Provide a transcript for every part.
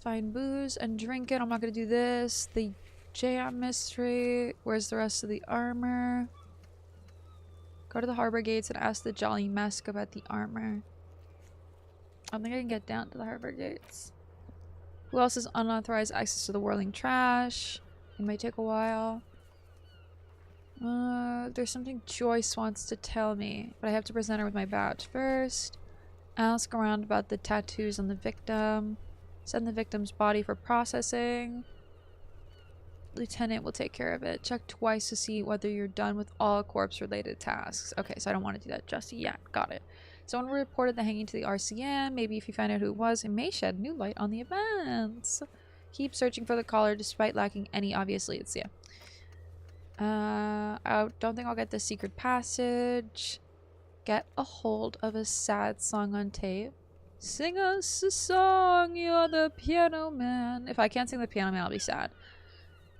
Find booze and drink it. I'm not gonna do this. The jam mystery. Where's the rest of the armor? Go to the harbor gates and ask the Jolly Mesk about the armor. I don't think I can get down to the harbor gates. Who else has unauthorized access to the whirling trash? It might take a while. There's something Joyce wants to tell me, but I have to present her with my badge first. Ask around about the tattoos on the victim. Send the victim's body for processing. Lieutenant will take care of it. Check twice to see whether you're done with all corpse-related tasks. Okay, so I don't want to do that just yet. Got it. Someone reported the hanging to the RCM. Maybe if you find out who it was, it may shed new light on the events. Keep searching for the caller despite lacking any obvious leads. Yeah. I don't think I'll get the secret passage. Get a hold of a sad song on tape. Sing us a song, you're the piano man. If I can't sing the piano man, I'll be sad.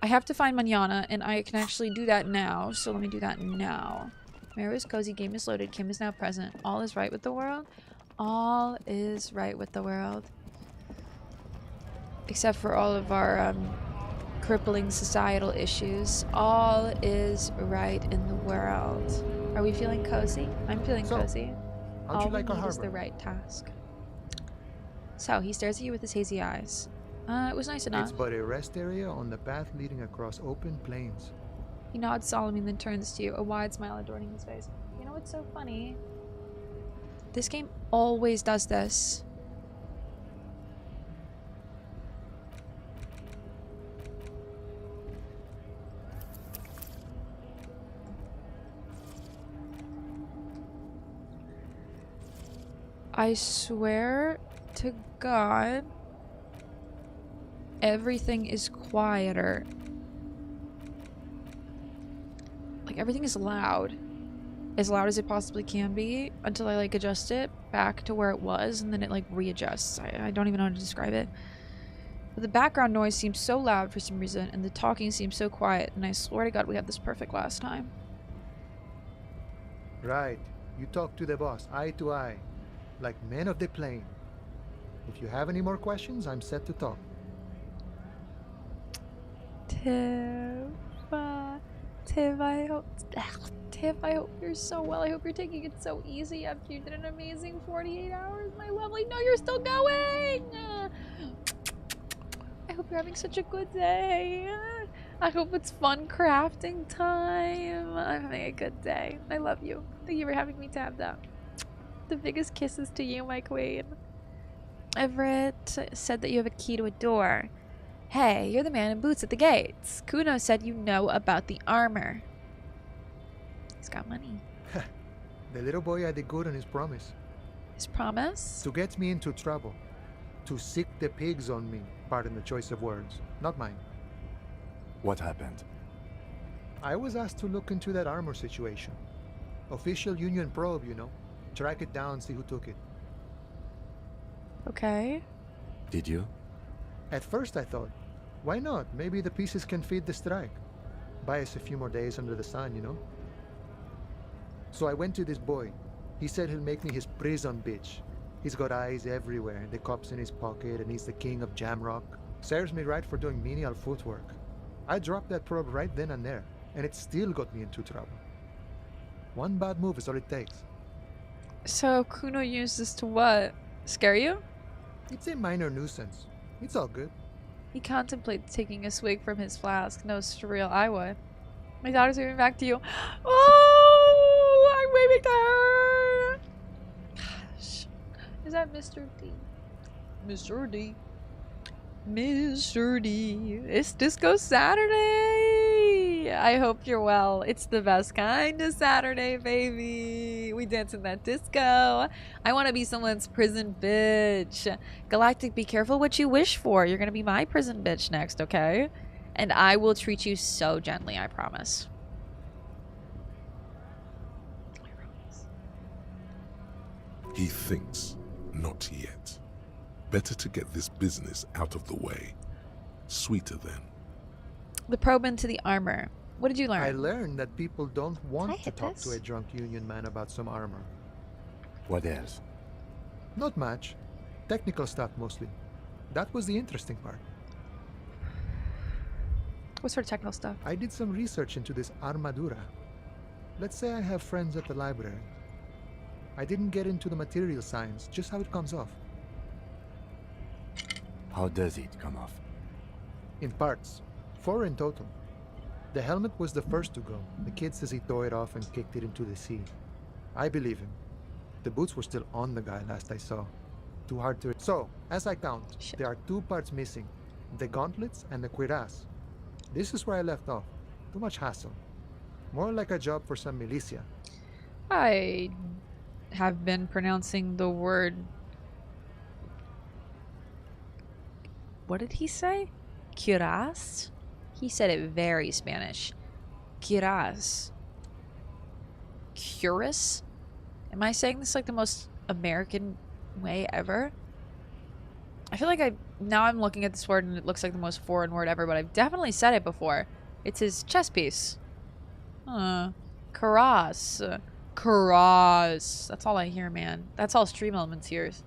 I have to find Manana, and I can actually do that now, so let me do that now. Meru's cozy game is loaded. Kim is now present. All is right with the world? All is right with the world. Except for all of our, crippling societal issues. All is right in the world. Are we feeling cozy? I'm feeling cozy. How'd you like our All we need is the harbor? right task. So, he stares at you with his hazy eyes. It was nice enough. It's but a rest area on the path leading across open plains. He nods solemnly and then turns to you, a wide smile adorning his face. You know what's so funny? This game always does this. I swear to God, everything is quieter. Like, everything is loud. As loud as it possibly can be until I, like, adjust it back to where it was, and then it, like, readjusts. I don't even know how to describe it. But the background noise seems so loud for some reason, and the talking seems so quiet, and I swear to God we had this perfect last time. Right. You talk to the boss, eye to eye. Like men of the plain. If you have any more questions, I'm set to talk. Tiff, I hope you're so well. I hope you're taking it so easy after you did an amazing 48 hours, my lovely. No, you're still going! I hope you're having such a good day. I hope it's fun crafting time. I'm having a good day. I love you. Thank you for having me tabbed up. The biggest kisses to you, my queen. Everett said that you have a key to a door. Hey, you're the man in boots at the gates. Kuno said you know about the armor. He's got money. The little boy had the good on his promise. His promise? To get me into trouble. To sick the pigs on me. Pardon the choice of words. Not mine. What happened? I was asked to look into that armor situation. Official union probe, you know. Track it down, see who took it. Okay. Did you? At first I thought, why not? Maybe the pieces can feed the strike. Buy us a few more days under the sun, you know? So I went to this boy. He said he'll make me his prison bitch. He's got eyes everywhere, the cop's in his pocket, and he's the king of Jamrock. Serves me right for doing menial footwork. I dropped that probe right then and there, and it still got me into trouble. One bad move is all it takes. So Kuno used this to what? Scare you? It's a minor nuisance. It's all good. He contemplates taking a swig from his flask. No, it's real. I would. My daughter's waving back to you. Oh, I'm waving to her. Gosh. Is that Mr. D? Mr. D. Mr. D. It's Disco Saturday. I hope you're well. It's the best kind of Saturday, baby. We dance in that disco. I want to be someone's prison bitch. Galactic, be careful what you wish for. You're going to be my prison bitch next, okay? And I will treat you so gently, I promise. I promise. He thinks, not yet. Better to get this business out of the way. Sweeter then. The probe into the armor. What did you learn? I learned that people don't want to talk this? to a drunk union man about some armor. What else? Not much. Technical stuff mostly. That was the interesting part. What sort of technical stuff? I did some research into this armadura. Let's say I have friends at the library. I didn't get into the material science, just how it comes off. How does it come off? In parts. 4 in total. The helmet was the first to go. The kid says he tore it off and kicked it into the sea. I believe him. The boots were still on the guy last I saw. Too hard to... So, as I count, Shit. there are 2 parts missing. The gauntlets and the cuirass. This is where I left off. Too much hassle. More like a job for some militia. I have been pronouncing the word... What did he say? Cuirass? He said it very Spanish. Cuirass. Cuirass? Am I saying this like the most American way ever? I feel like now I'm looking at this word and it looks like the most foreign word ever, but I've definitely said it before. It's his chess piece. Cuirass. Cuirass. That's all I hear, man. That's all Stream Elements hears.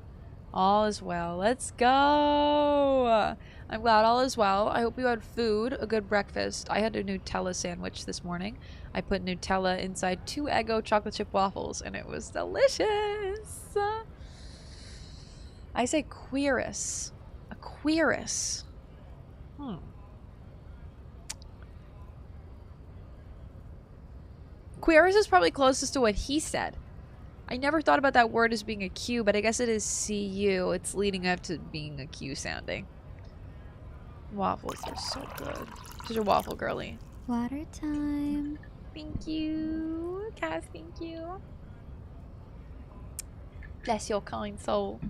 All is well. Let's go. I'm glad all is well. I hope you had food, a good breakfast. I had a Nutella sandwich this morning. I put Nutella inside 2 Eggo chocolate chip waffles, and it was delicious. I say cuirass. A cuirass. Cuirass is probably closest to what he said. I never thought about that word as being a Q, but I guess it is CU. It's leading up to being a Q sounding. Waffles are so good. Such a waffle girly. Water time. Thank you. Cass, thank you. Bless your kind soul.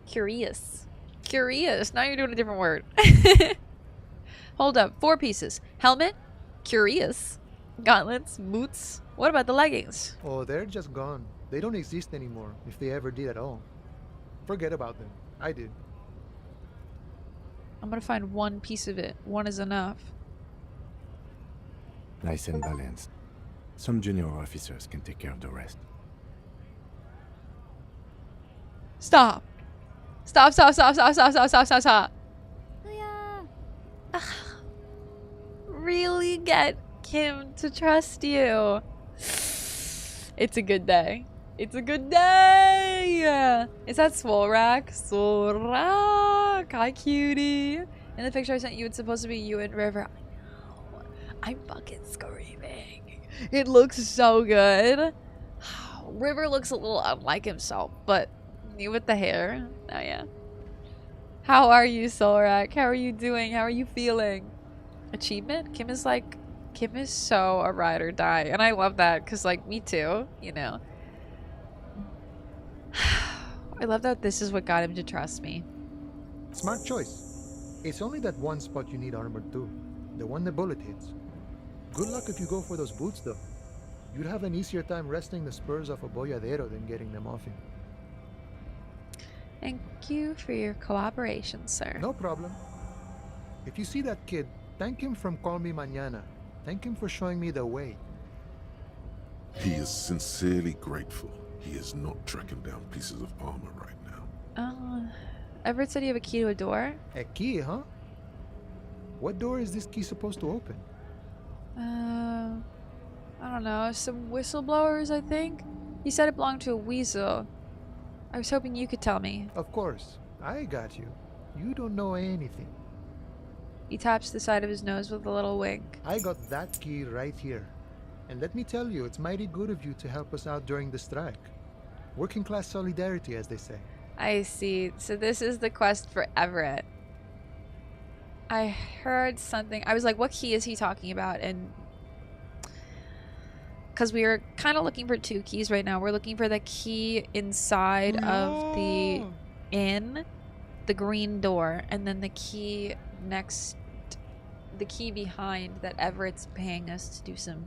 Curious. Curious. Now you're doing a different word. Hold up. 4 pieces. Helmet. Curious. Gauntlets. Boots. What about the leggings? Oh, they're just gone. They don't exist anymore, if they ever did at all. Forget about them. I did. I'm gonna find 1 piece of it. 1 is enough. Nice and balanced. Some junior officers can take care of the rest. Stop. Stop, stop, stop, stop, stop, stop, stop, stop, stop. Kuya. Really get Kim to trust you. It's a good day. It's a good day. Is that Sworak? Sworak. Hi, cutie. In the picture I sent you, it's supposed to be you and River. I know. I'm fucking screaming. It looks so good. River looks a little unlike himself, but you with the hair. Oh, yeah. How are you, Solrak? How are you doing? How are you feeling? Achievement? Kim is so a ride or die. And I love that because, like, me too, you know. I love that this is what got him to trust me. Smart choice. It's only that one spot you need armored too. The one the bullet hits. Good luck if you go for those boots though. You'd have an easier time wresting the spurs off a boyadero than getting them off him. Thank you for your cooperation, sir. No problem. If you see that kid, thank him from Call Me Mañana. Thank him for showing me the way. He is sincerely grateful he is not tracking down pieces of armor right now. Everett said you have a key to a door? A key, huh? What door is this key supposed to open? I don't know. Some whistleblowers, I think? He said it belonged to a weasel. I was hoping you could tell me. Of course. I got you. You don't know anything. He taps the side of his nose with a little wink. I got that key right here. And let me tell you, it's mighty good of you to help us out during the strike. Working class solidarity, as they say. I see. So this is the quest for Everett. I heard something. I was like, what key is he talking about? And because we are kind of looking for 2 keys right now. We're looking for the key inside of the inn, the green door, and then the key next, the key behind that Everett's paying us to do some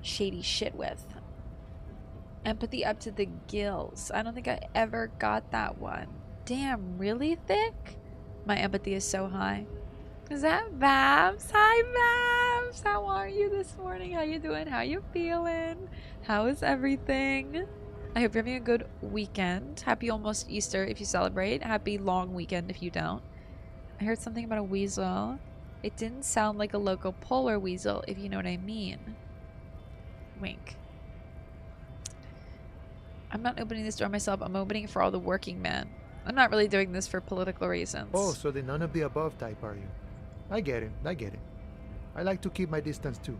shady shit with. Empathy up to the gills. I don't think I ever got that one. Damn, really thick? My empathy is so high. Is that Babs? Hi, Babs. How are you this morning? How you doing? How you feeling? How is everything? I hope you're having a good weekend. Happy almost Easter if you celebrate. Happy long weekend if you don't. I heard something about a weasel. It didn't sound like a local polar weasel, if you know what I mean. Wink. I'm not opening this door myself. I'm opening it for all the working men. I'm not really doing this for political reasons. Oh, so the none of the above type, are you? I get it. I get it. I like to keep my distance too.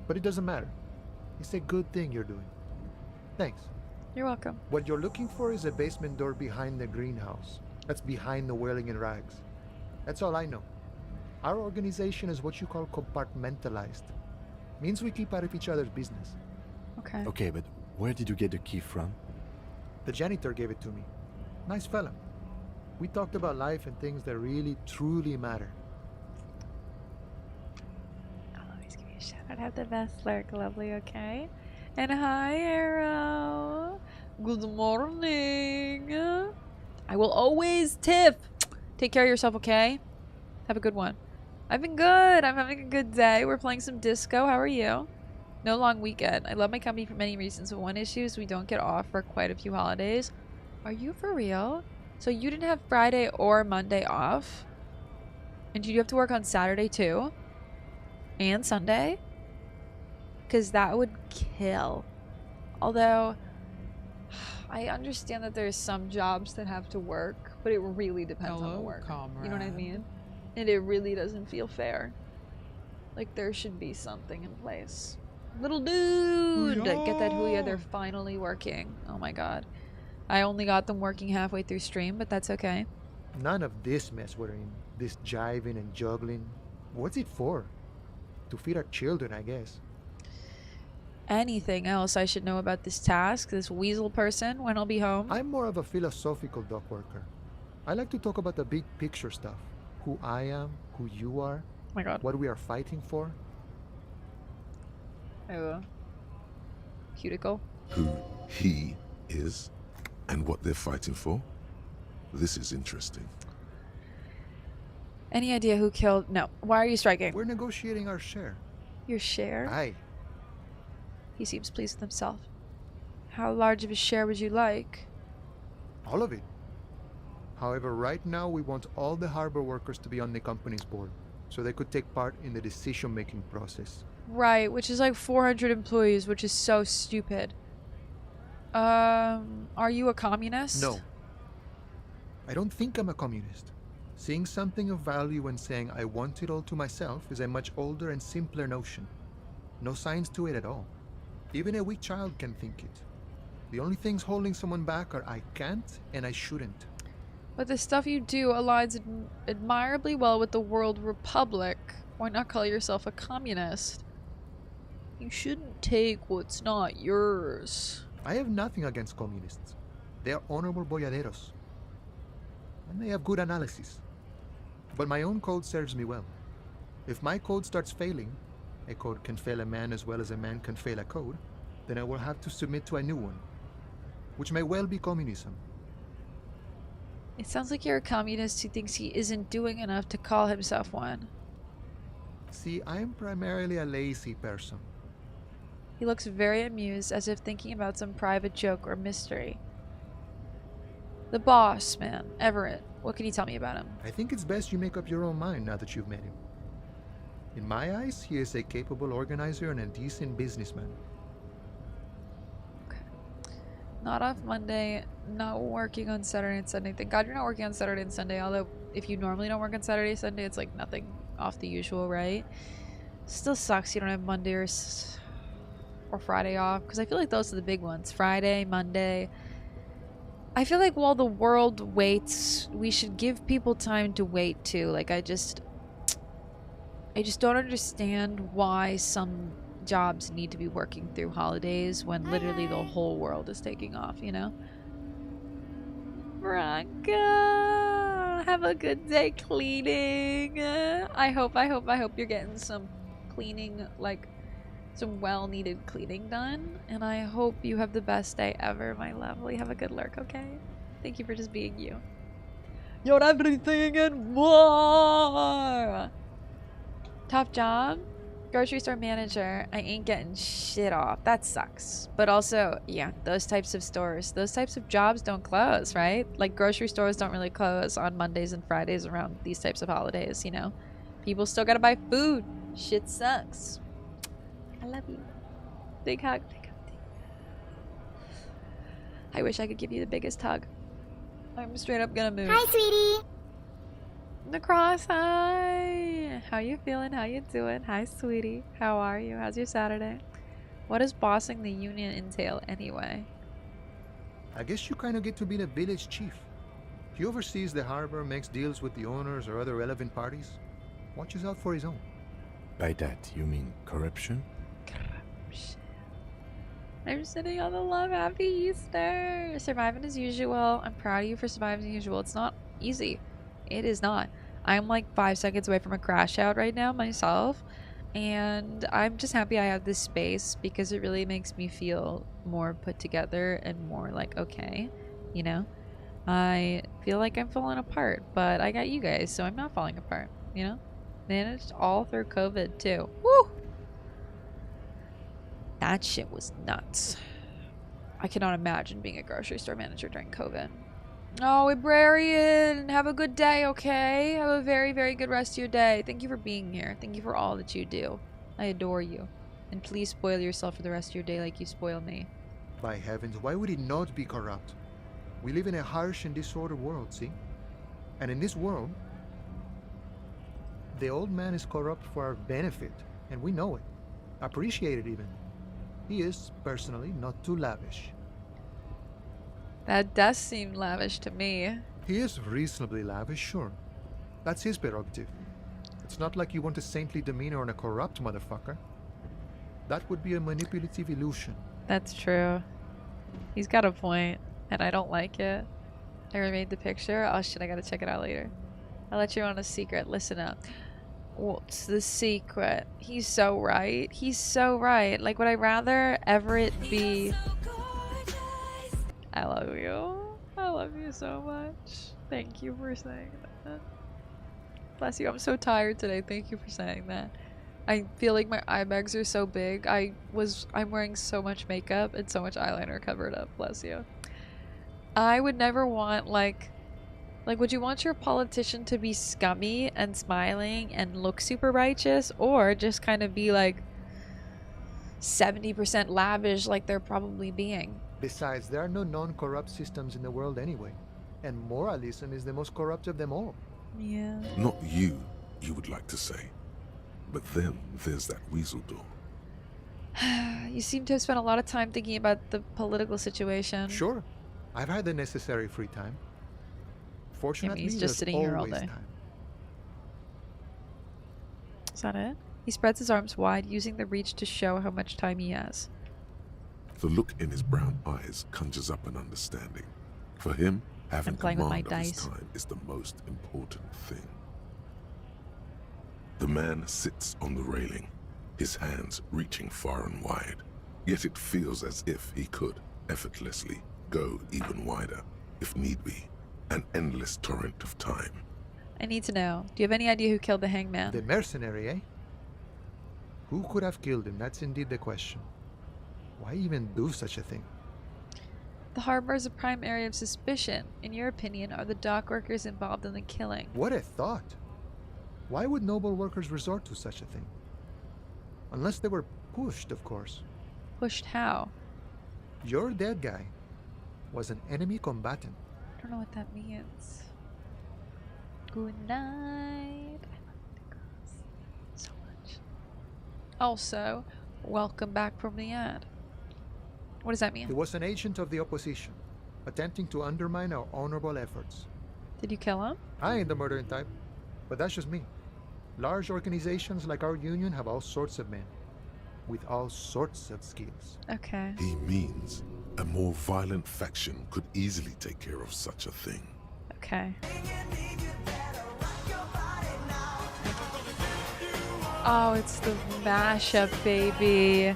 But it doesn't matter. It's a good thing you're doing. Thanks. You're welcome. What you're looking for is a basement door behind the greenhouse. That's behind the whirling in rags. That's all I know. Our organization is what you call compartmentalized. Means we keep out of each other's business. Okay. Okay, but where did you get the key from? The janitor gave it to me. Nice fella. We talked about life and things that really, truly matter. I'll always give you a shout out. Have the best lurk, lovely, okay? And hi, Arrow. Good morning. I will always tip. Take care of yourself, okay? Have a good one. I've been good. I'm having a good day. We're playing some disco. How are you? No long weekend. I love my company for many reasons, but one issue is we don't get off for quite a few holidays. Are you for real? So you didn't have Friday or Monday off? And did you have to work on Saturday too? And Sunday? Because that would kill. Although, I understand that there's some jobs that have to work, but it really depends on the work. You know what I mean? And it really doesn't feel fair. Like, there should be something in place. Little dude! Get that hooyah, they're finally working. Oh my god. I only got them working halfway through stream, but that's okay. None of this mess we're in. This jiving and juggling. What's it for? To feed our children, I guess. Anything else I should know about this task? This weasel person when I'll be home? I'm more of a philosophical dock worker. I like to talk about the big picture stuff. Who I am, who you are, Oh my god. what we are fighting for. Oh. Cuticle. Who he is and what they're fighting for. This is interesting. Any idea who killed... No. Why are you striking? We're negotiating our share. Your share? Aye. He seems pleased with himself. How large of a share would you like? All of it. However, right now we want all the harbor workers to be on the company's board, so they could take part in the decision-making process. Right, which is like 400 employees, which is so stupid. Are you a communist? No. I don't think I'm a communist. Seeing something of value and saying I want it all to myself is a much older and simpler notion. No science to it at all. Even a weak child can think it. The only things holding someone back are I can't and I shouldn't. But the stuff you do aligns admirably well with the world republic. Why not call yourself a communist? You shouldn't take what's not yours. I have nothing against communists. They are honorable boyaderos. And they have good analysis. But my own code serves me well. If my code starts failing, a code can fail a man as well as a man can fail a code, then I will have to submit to a new one, which may well be communism. It sounds like you're a communist who thinks he isn't doing enough to call himself one. See, I am primarily a lazy person. He looks very amused, as if thinking about some private joke or mystery. The boss, man, Everett. What can you tell me about him? I think it's best you make up your own mind now that you've met him. In my eyes, he is a capable organizer and a decent businessman. Okay. Not off Monday, not working on Saturday and Sunday. Thank God you're not working on Saturday and Sunday, although if you normally don't work on Saturday and Sunday, it's like nothing off the usual, right? Still sucks you don't have Monday or Friday off, because I feel like those are the big ones. Friday, Monday. I feel like while the world waits, we should give people time to wait too. Like, I just don't understand why some jobs need to be working through holidays when literally the whole world is taking off, you know? Bronca, have a good day cleaning. I hope you're getting some cleaning, like some well-needed cleaning done. And I hope you have the best day ever, my lovely. Have a good lurk, okay? Thank you for just being you. You're everything and more! Tough job? Grocery store manager, I ain't getting shit off. That sucks. But also, yeah, those types of stores, those types of jobs don't close, right? Like grocery stores don't really close on Mondays and Fridays around these types of holidays, you know? People still gotta buy food. Shit sucks. I love you. Big hug. Big hug. I wish I could give you the biggest hug. I'm straight up gonna move. Hi, sweetie. Necross, hi! How you feeling? How you doing? Hi, sweetie. How are you? How's your Saturday? What does bossing the union entail anyway? I guess you kind of get to be the village chief. He oversees the harbor, makes deals with the owners or other relevant parties, watches out for his own. By that, you mean corruption? I'm sitting on the love. Happy Easter! Surviving as usual. I'm proud of you for surviving as usual. It's not easy. It is not. I'm like 5 seconds away from a crash out right now myself. And I'm just happy I have this space because it really makes me feel more put together and more like okay, you know? I feel like I'm falling apart, but I got you guys, so I'm not falling apart, you know? Managed all through COVID too. Woo! That shit was nuts. I cannot imagine being a grocery store manager during COVID. Oh, Librarian, have a good day, okay? Have a very, very good rest of your day. Thank you for being here. Thank you for all that you do. I adore you. And please spoil yourself for the rest of your day like you spoil me. By heavens, why would he not be corrupt? We live in a harsh and disordered world, see? And in this world, the old man is corrupt for our benefit, and we know it. Appreciate it even. He is, personally, not too lavish. That does seem lavish to me. He is reasonably lavish, sure. That's his prerogative. It's not like you want a saintly demeanor on a corrupt motherfucker. That would be a manipulative illusion. That's true. He's got a point, and I don't like it. I remade the picture. Oh shit, I gotta check it out later. I'll let you on a secret. Listen up. What's the secret? He's so right. He's so right. Like, would I rather Everett be... I love you. I love you so much. Thank you for saying that. Bless you. I'm so tired today. Thank you for saying that. I feel like my eye bags are so big. I'm wearing so much makeup and so much eyeliner covered up. Bless you. I would never want like would you want your politician to be scummy and smiling and look super righteous, or just kind of be like 70% lavish like they're probably being? Besides, there are no non-corrupt systems in the world anyway. And moralism is the most corrupt of them all. Yeah. Not you would like to say. But then there's that weasel door. You seem to have spent a lot of time thinking about the political situation. Sure. I've had the necessary free time. Fortunately, he's just there's sitting here all always day. time. Is that it? He spreads his arms wide, using the reach to show how much time he has. The look in his brown eyes conjures up an understanding. For him, having playing with my command of his dice. time is the most important thing. The man sits on the railing, his hands reaching far and wide. Yet it feels as if he could, effortlessly, go even wider, if need be. An endless torrent of time. I need to know. Do you have any idea who killed the hangman? The mercenary, eh? Who could have killed him? That's indeed the question. Why even do such a thing? The harbor is a prime area of suspicion. In your opinion, are the dock workers involved in the killing? What a thought. Why would noble workers resort to such a thing? Unless they were pushed, of course. Pushed how? Your dead guy was an enemy combatant. I don't know what that means. Good night. I love the girls so much. Also, welcome back from the ad. What does that mean? He was an agent of the opposition, attempting to undermine our honorable efforts. Did you kill him? I ain't the murdering type, but that's just me. Large organizations like our union have all sorts of men, with all sorts of skills. Okay. He means a more violent faction could easily take care of such a thing. Okay. Oh, it's the mashup, baby.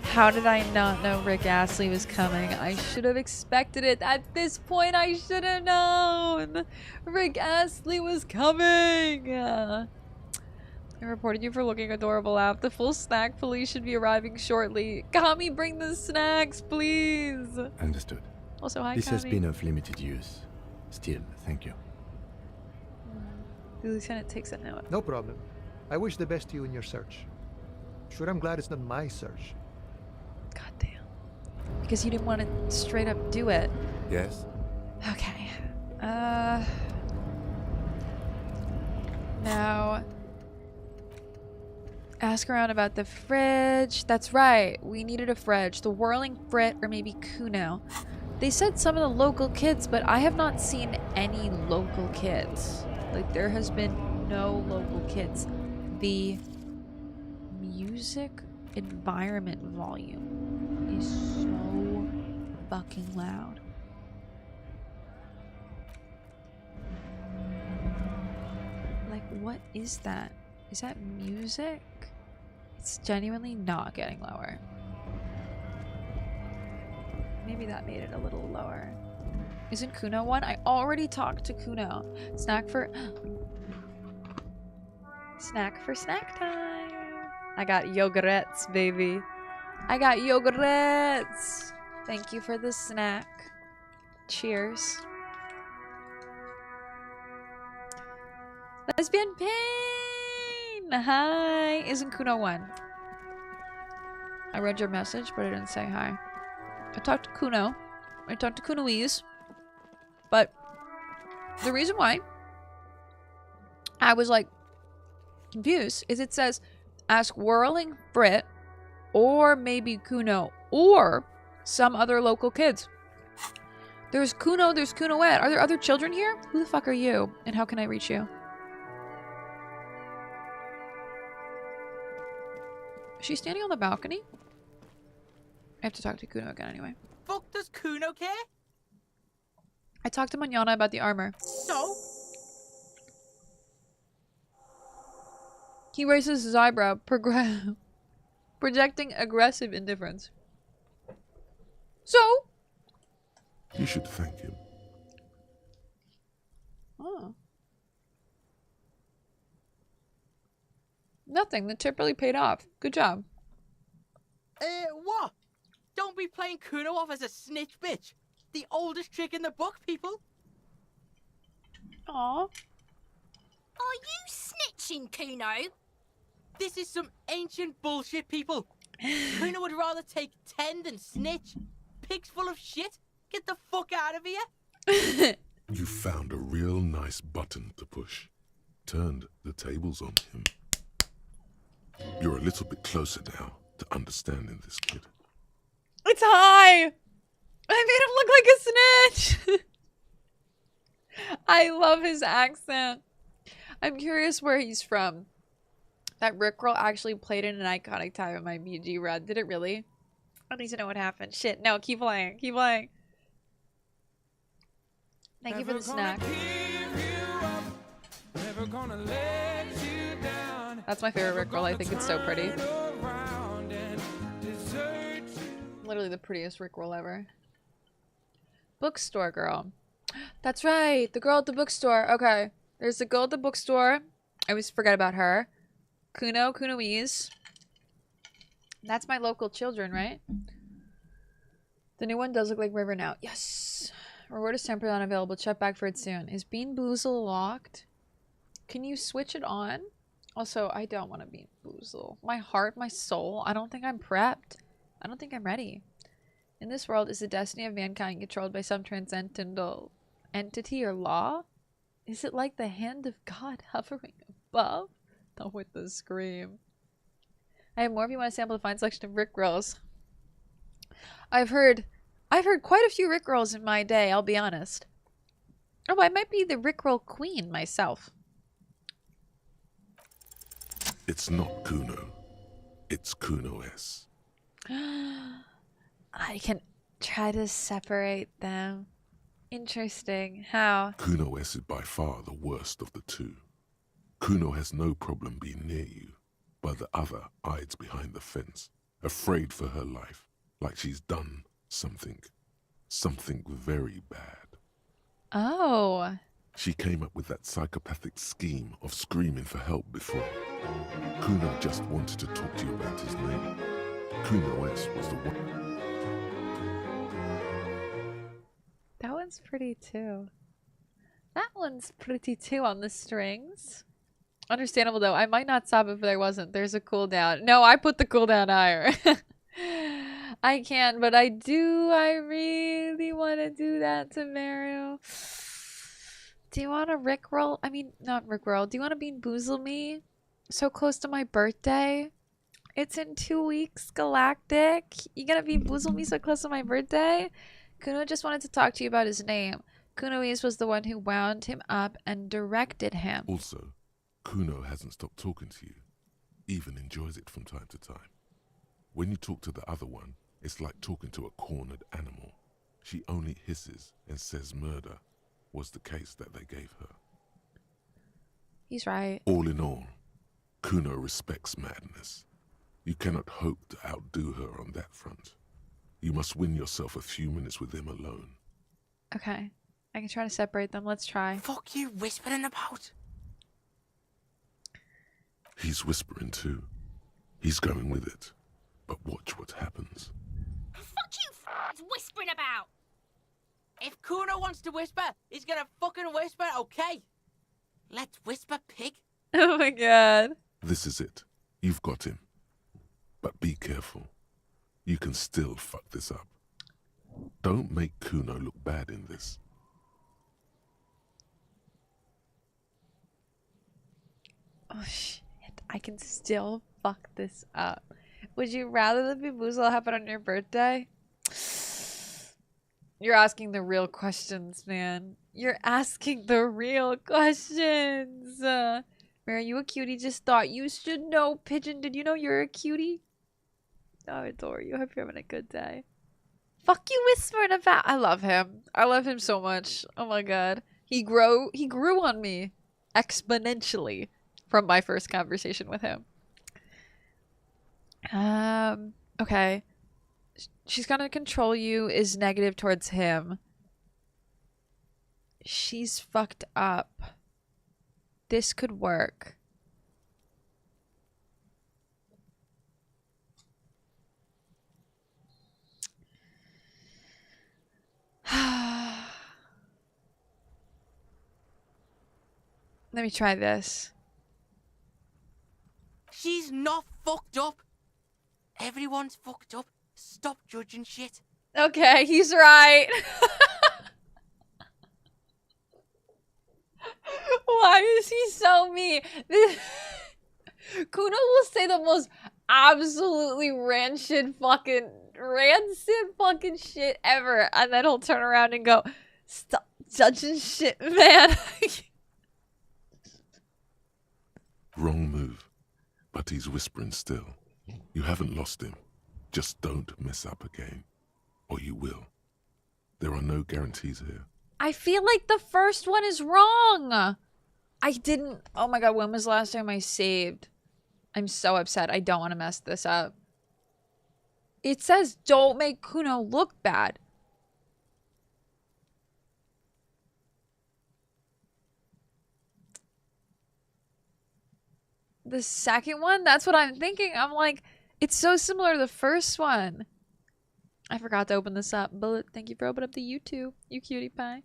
How did I not know Rick Astley was coming? I should have expected it. At this point, I should have known. Rick Astley was coming. I reported you for looking adorable out. The full snack police should be arriving shortly. Kami, bring the snacks, please. Understood. Also, hi, This Kami. has been of limited use. Still, thank you. The lieutenant takes a note. No problem. I wish the best to you in your search. Sure, I'm glad it's not my search. God damn. Because you didn't want to straight up do it. Yes? Okay. Now, ask around about the fridge. That's right. We needed a fridge. The whirling Frit or maybe Kuno. They said some of the local kids, but I have not seen any local kids. Like, there has been no local kids. The music environment volume is so fucking loud. Like, what is that? Is that music? It's genuinely not getting lower. Maybe that made it a little lower. Isn't Kuno one? I already talked to Kuno. Snack for snack time. I got yogurets, baby. I got yogurets. Thank you for the snack. Cheers. Lesbian pain. Hi. Isn't Kuno one? I read your message, but I didn't say hi. I talked to Kuno. I talked to Kunoese. But the reason why I was like confused is it says ask Whirling Frit or maybe Kuno or some other local kids. There's Kuno, there's Kunoette. Are there other children here? Who the fuck are you? And how can I reach you? Is she standing on the balcony? I have to talk to Kuno again anyway. Fuck does Kuno care? I talked to Manana about the armor. So? He raises his eyebrow, projecting aggressive indifference. So? You should thank him. Oh. Nothing. The tip really paid off. Good job. What? Don't be playing Kuno off as a snitch bitch. The oldest trick in the book, people. Aw. Are you snitching, Kuno? This is some ancient bullshit, people. Kuno would rather take 10 than snitch. Pig's full of shit. Get the fuck out of here. You found a real nice button to push. Turned the tables on him. You're a little bit closer now to understanding this kid. It's high! I made him look like a snitch! I love his accent. I'm curious where he's from. That Rickroll actually played in an iconic time in my BG run. Did it really? I need to know what happened. Shit, no, keep playing. Keep playing. Thank you for the snack. That's my favorite Rickroll. I think it's so pretty. Literally the prettiest Rickroll ever. Bookstore girl. That's right. The girl at the bookstore. Okay. There's the girl at the bookstore. I always forget about her. Kuno, Kunoese. That's my local children, right? The new one does look like River now. Yes. Reward is temporarily unavailable. Check back for it soon. Is Bean Boozle locked? Can you switch it on? Also, I don't want to Bean Boozle. My heart, my soul. I don't think I'm prepped. I don't think I'm ready. In this world, is the destiny of mankind controlled by some transcendental entity or law? Is it like the hand of God hovering above? Not with the scream. I have more if you want to sample the fine selection of Rickrolls. I've heard quite a few Rickrolls in my day, I'll be honest. Oh, I might be the Rickroll queen myself. It's not Kuno. It's Kuno-S. I can try to separate them. Interesting. How? Kuno-S is by far the worst of the two. Kuno has no problem being near you, but the other hides behind the fence, afraid for her life, like she's done something very bad. Oh. She came up with that psychopathic scheme of screaming for help before. Kuno just wanted to talk to you about his name. Kuno S was the one. That one's pretty too. That one's pretty too on the strings. Understandable though. I might not stop if there wasn't. There's a cooldown. No, I put the cooldown higher. I can't, but I do. I really want to do that to Meru. Do you want to rickroll? I mean, not rickroll. Do you want to bean boozle me? So close to my birthday. It's in 2 weeks, Galactic. You gonna bean boozle me so close to my birthday? Kuno just wanted to talk to you about his name. Kunoise was the one who wound him up and directed him. Also, Kuno hasn't stopped talking to you. Even enjoys it from time to time. When you talk to the other one, it's like talking to a cornered animal. She only hisses and says murder was the case that they gave her. He's right. All in all, Kuno respects madness. You cannot hope to outdo her on that front. You must win yourself a few minutes with him alone. Okay. I can try to separate them. Let's try. Fuck you whispering about? He's whispering too. He's going with it. But watch what happens. Fuck you whispering about! If Kuno wants to whisper, he's gonna fucking whisper, okay? Let's whisper, pig. Oh my god. This is it. You've got him. But be careful. You can still fuck this up. Don't make Kuno look bad in this. Oh shit. I can still fuck this up. Would you rather the Baboozle happen on your birthday? You're asking the real questions, man. You're asking the real questions. Are you a cutie? Just thought you should know. Pigeon, did you know you're a cutie? Oh, I adore you. Hope you're having a good day. Fuck you whispering about. I love him. I love him so much. Oh my god. He grew on me exponentially from my first conversation with him. Okay. She's gonna control you is negative towards him. She's fucked up. This could work. Let me try this. She's not fucked up. Everyone's fucked up. Stop judging shit. Okay, he's right. Why is he so mean? Kuno will say the most absolutely rancid fucking shit ever, and then he'll turn around and go, "Stop judging shit, man." Wrong move. But he's whispering still. You haven't lost him. Just don't mess up again. Or you will. There are no guarantees here. I feel like the first one is wrong. I didn't... Oh my god, when was the last time I saved? I'm so upset. I don't want to mess this up. It says don't make Kuno look bad. The second one? That's what I'm thinking. I'm like, it's so similar to the first one. I forgot to open this up. Bullet, thank you for opening up the YouTube. You cutie pie.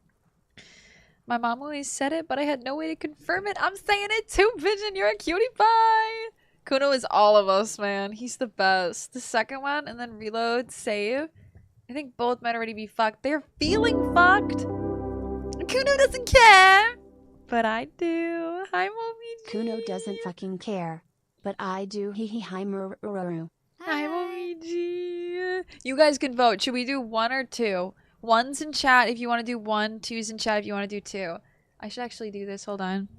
My mom always said it, but I had no way to confirm it. I'm saying it too, Pigeon. You're a cutie pie. Kuno is all of us, man. He's the best. The second one, and then reload, save. I think both might already be fucked. They're feeling fucked. Kuno doesn't care. But I do. Hi, Mommy G. Kuno doesn't fucking care. But I do. Hee hee hi Meru. Hi, Mommy G. You guys can vote. Should we do 1 or 2? 1's in chat if you want to do 1. 2's in chat if you want to do 2. I should actually do this. Hold on.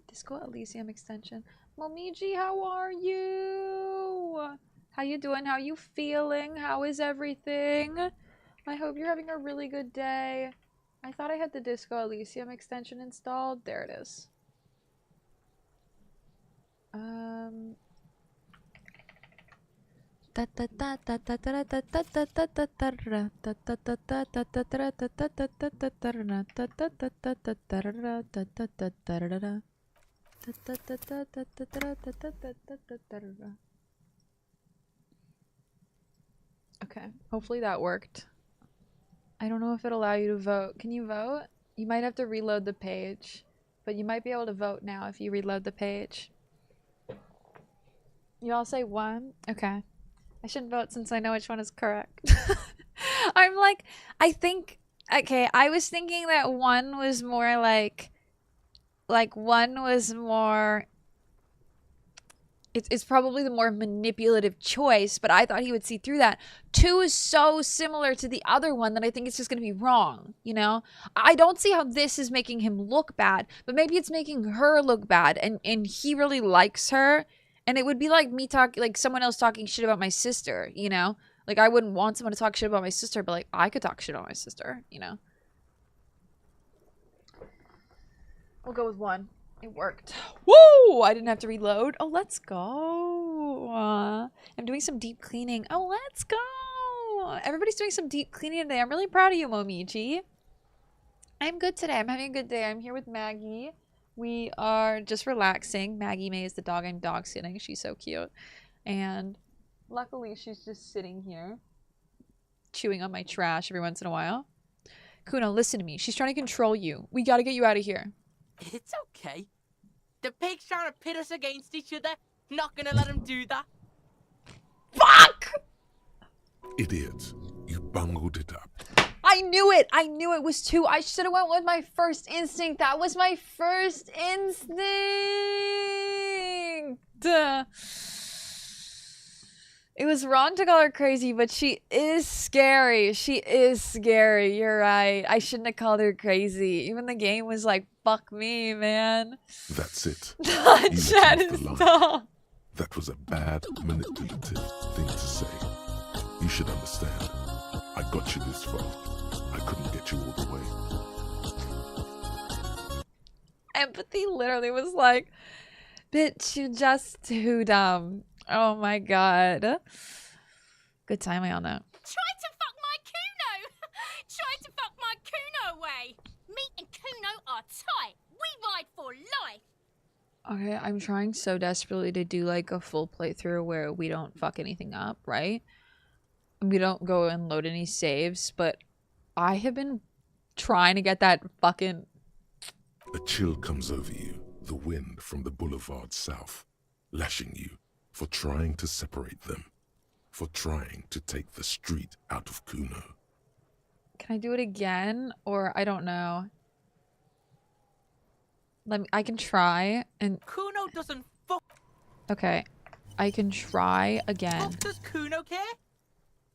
Disco Elysium extension. Momiji, how are you? How you doing? How you feeling? How is everything? I hope you're having a really good day. I thought I had the Disco Elysium extension installed. There it is. Okay, hopefully that worked. I don't know if it'll allow you to vote. Can you vote? You might have to reload the page, but you might be able to vote now if you reload the page. You all say one? Okay. I shouldn't vote since I know which one is correct. I'm like, I think, okay, I was thinking that one was more like one was more, it's probably the more manipulative choice, but I thought he would see through that. Two is so similar to the other one that I think it's just going to be wrong, you know? I don't see how this is making him look bad, but maybe it's making her look bad, and he really likes her, and it would be like me like someone else talking shit about my sister, you know? Like, I wouldn't want someone to talk shit about my sister, but like, I could talk shit about my sister, you know? We'll go with one. It worked. Woo! I didn't have to reload. Oh, let's go. I'm doing some deep cleaning. Oh, let's go. Everybody's doing some deep cleaning today. I'm really proud of you, Momiji. I'm good today. I'm having a good day. I'm here with Maggie. We are just relaxing. Maggie May is the dog I'm dog sitting. She's so cute. And luckily, she's just sitting here chewing on my trash every once in a while. Kuno, listen to me. She's trying to control you. We gotta get you out of here. It's okay. The pig's trying to pit us against each other. Not gonna let him do that. Fuck! Idiot. You bungled it up. I knew it! I knew it was two. I should have went with my first instinct. That was my first instinct! It was wrong to call her crazy, but she is scary. She is scary. You're right. I shouldn't have called her crazy. Even the game was like, fuck me, man. That's it. Chat is dumb. That was a bad, manipulative thing to say. You should understand. I got you this far. I couldn't get you all the way. Empathy literally was like, bitch, you're just too dumb. Oh my god. Good timing on that. Try to fuck my Kuno! Try to fuck my Kuno away! Me and Kuno are tight. We ride for life. Okay, I'm trying so desperately to do like a full playthrough where we don't fuck anything up, right? We don't go and load any saves, but I have been trying to get that fucking... A chill comes over you, the wind from the boulevard south, lashing you for trying to separate them, for trying to take the street out of Kuno. Can I do it again? Or I don't know. I can try and... Kuno doesn't fuck. Okay. I can try again. Fuck does Kuno care?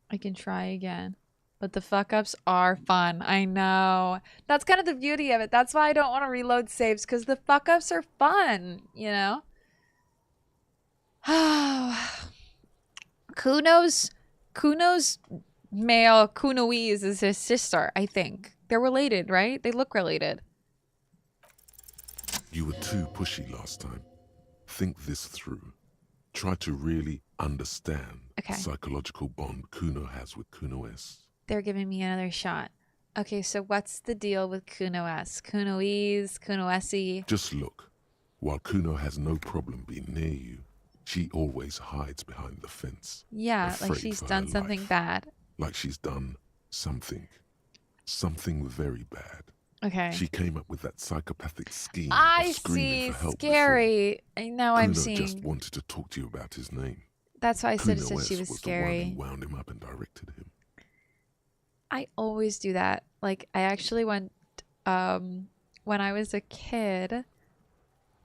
I can try again. But the fuck-ups are fun. I know. That's kind of the beauty of it. That's why I don't want to reload saves, because the fuck-ups are fun, you know? Kuno's male Kunoese is his sister, I think. They're related, right? They look related. You were too pushy last time. Think this through. Try to really understand the psychological bond Kuno has with Kuno S. They're giving me another shot. Okay, so what's the deal with Kuno S? Kunoese, Kuno S-y? Just look. While Kuno has no problem being near you, she always hides behind the fence. Yeah, like she's done something bad. Like she's done something very bad. Okay. She came up with that psychopathic scheme. I see. Scary. I know I'm seeing. Kuno just wanted to talk to you about his name. That's why I said Kuno she was S scary. The one who wound him up and directed him. I always do that. Like, I actually went, when I was a kid,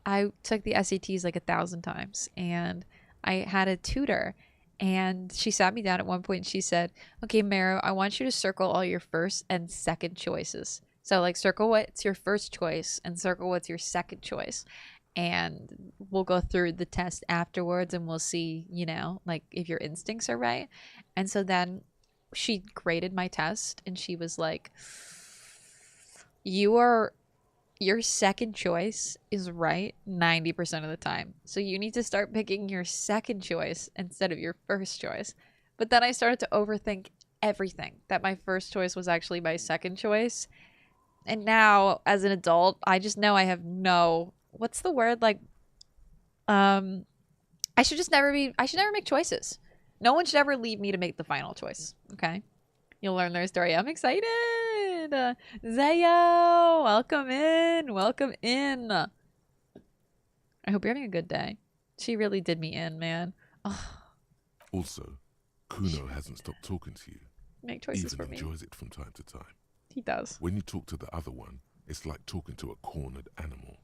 I took the SATs like 1,000 times, and I had a tutor, and she sat me down at one point and she said, okay, Meru, I want you to circle all your first and second choices. So like circle what's your first choice and circle what's your second choice. And we'll go through the test afterwards and we'll see, you know, like if your instincts are right. And so then she graded my test and she was like, your second choice is right 90% of the time. So you need to start picking your second choice instead of your first choice. But then I started to overthink everything. That my first choice was actually my second choice. And now, as an adult, I just know I have no... What's the word? Like, I should never make choices. No one should ever leave me to make the final choice. Okay? You'll learn their story. I'm excited! Zayo! Welcome in! Welcome in! I hope you're having a good day. She really did me in, man. Oh. Also, Kuno hasn't stopped talking to you. Make choices for Even me. enjoys it from time to time. He does. When you talk to the other one, it's like talking to a cornered animal.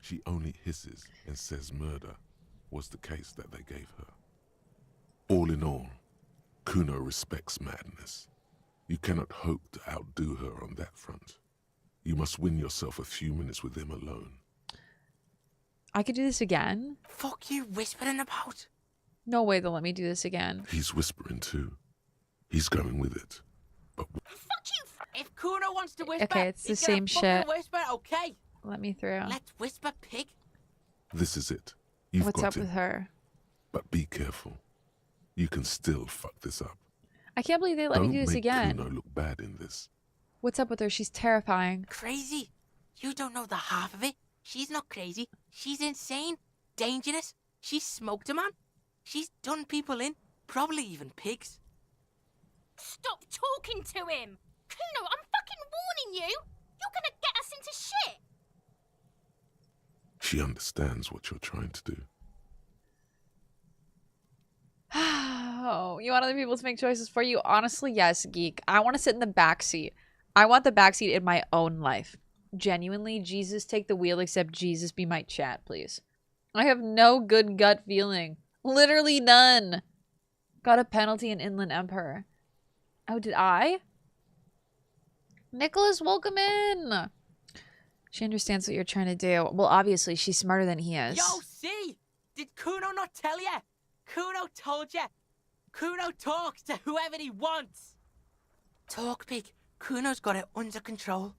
She only hisses and says murder was the case that they gave her. All in all, Kuno respects madness. You cannot hope to outdo her on that front. You must win yourself a few minutes with him alone. I could do this again? Fuck you whispering about? No way they'll let me do this again. He's whispering too. He's going with it. But Fuck you! If Kuno wants to whisper, Okay, it's the he's gonna same fucking shit. Whisper, okay? Let me through. Let's whisper, pig. this is it. You've What's got up it. with her? But be careful. You can still fuck this up. I can't believe they let me do this Don't again. make Kuno look bad in this. What's up with her? She's terrifying. Crazy. You don't know the half of it. She's not crazy. She's insane. Dangerous. She's smoked a man. She's done people in. Probably even pigs. Stop talking to him! Kuno, I'm fucking warning you! You're gonna get us into shit! She understands what you're trying to do. Oh, you want other people to make choices for you? Honestly, yes, geek. I want to sit in the back seat. I want the back seat in my own life. Genuinely, Jesus take the wheel, except Jesus be my chat, please. I have no good gut feeling. Literally none. Got a penalty in Inland Empire. Oh, did I? Nicholas, welcome in. She understands what you're trying to do. Well, obviously, she's smarter than he is. Yo, see? Did Kuno not tell you? Kuno told you. Kuno talks to whoever he wants. Talk, pig. Kuno's got it under control.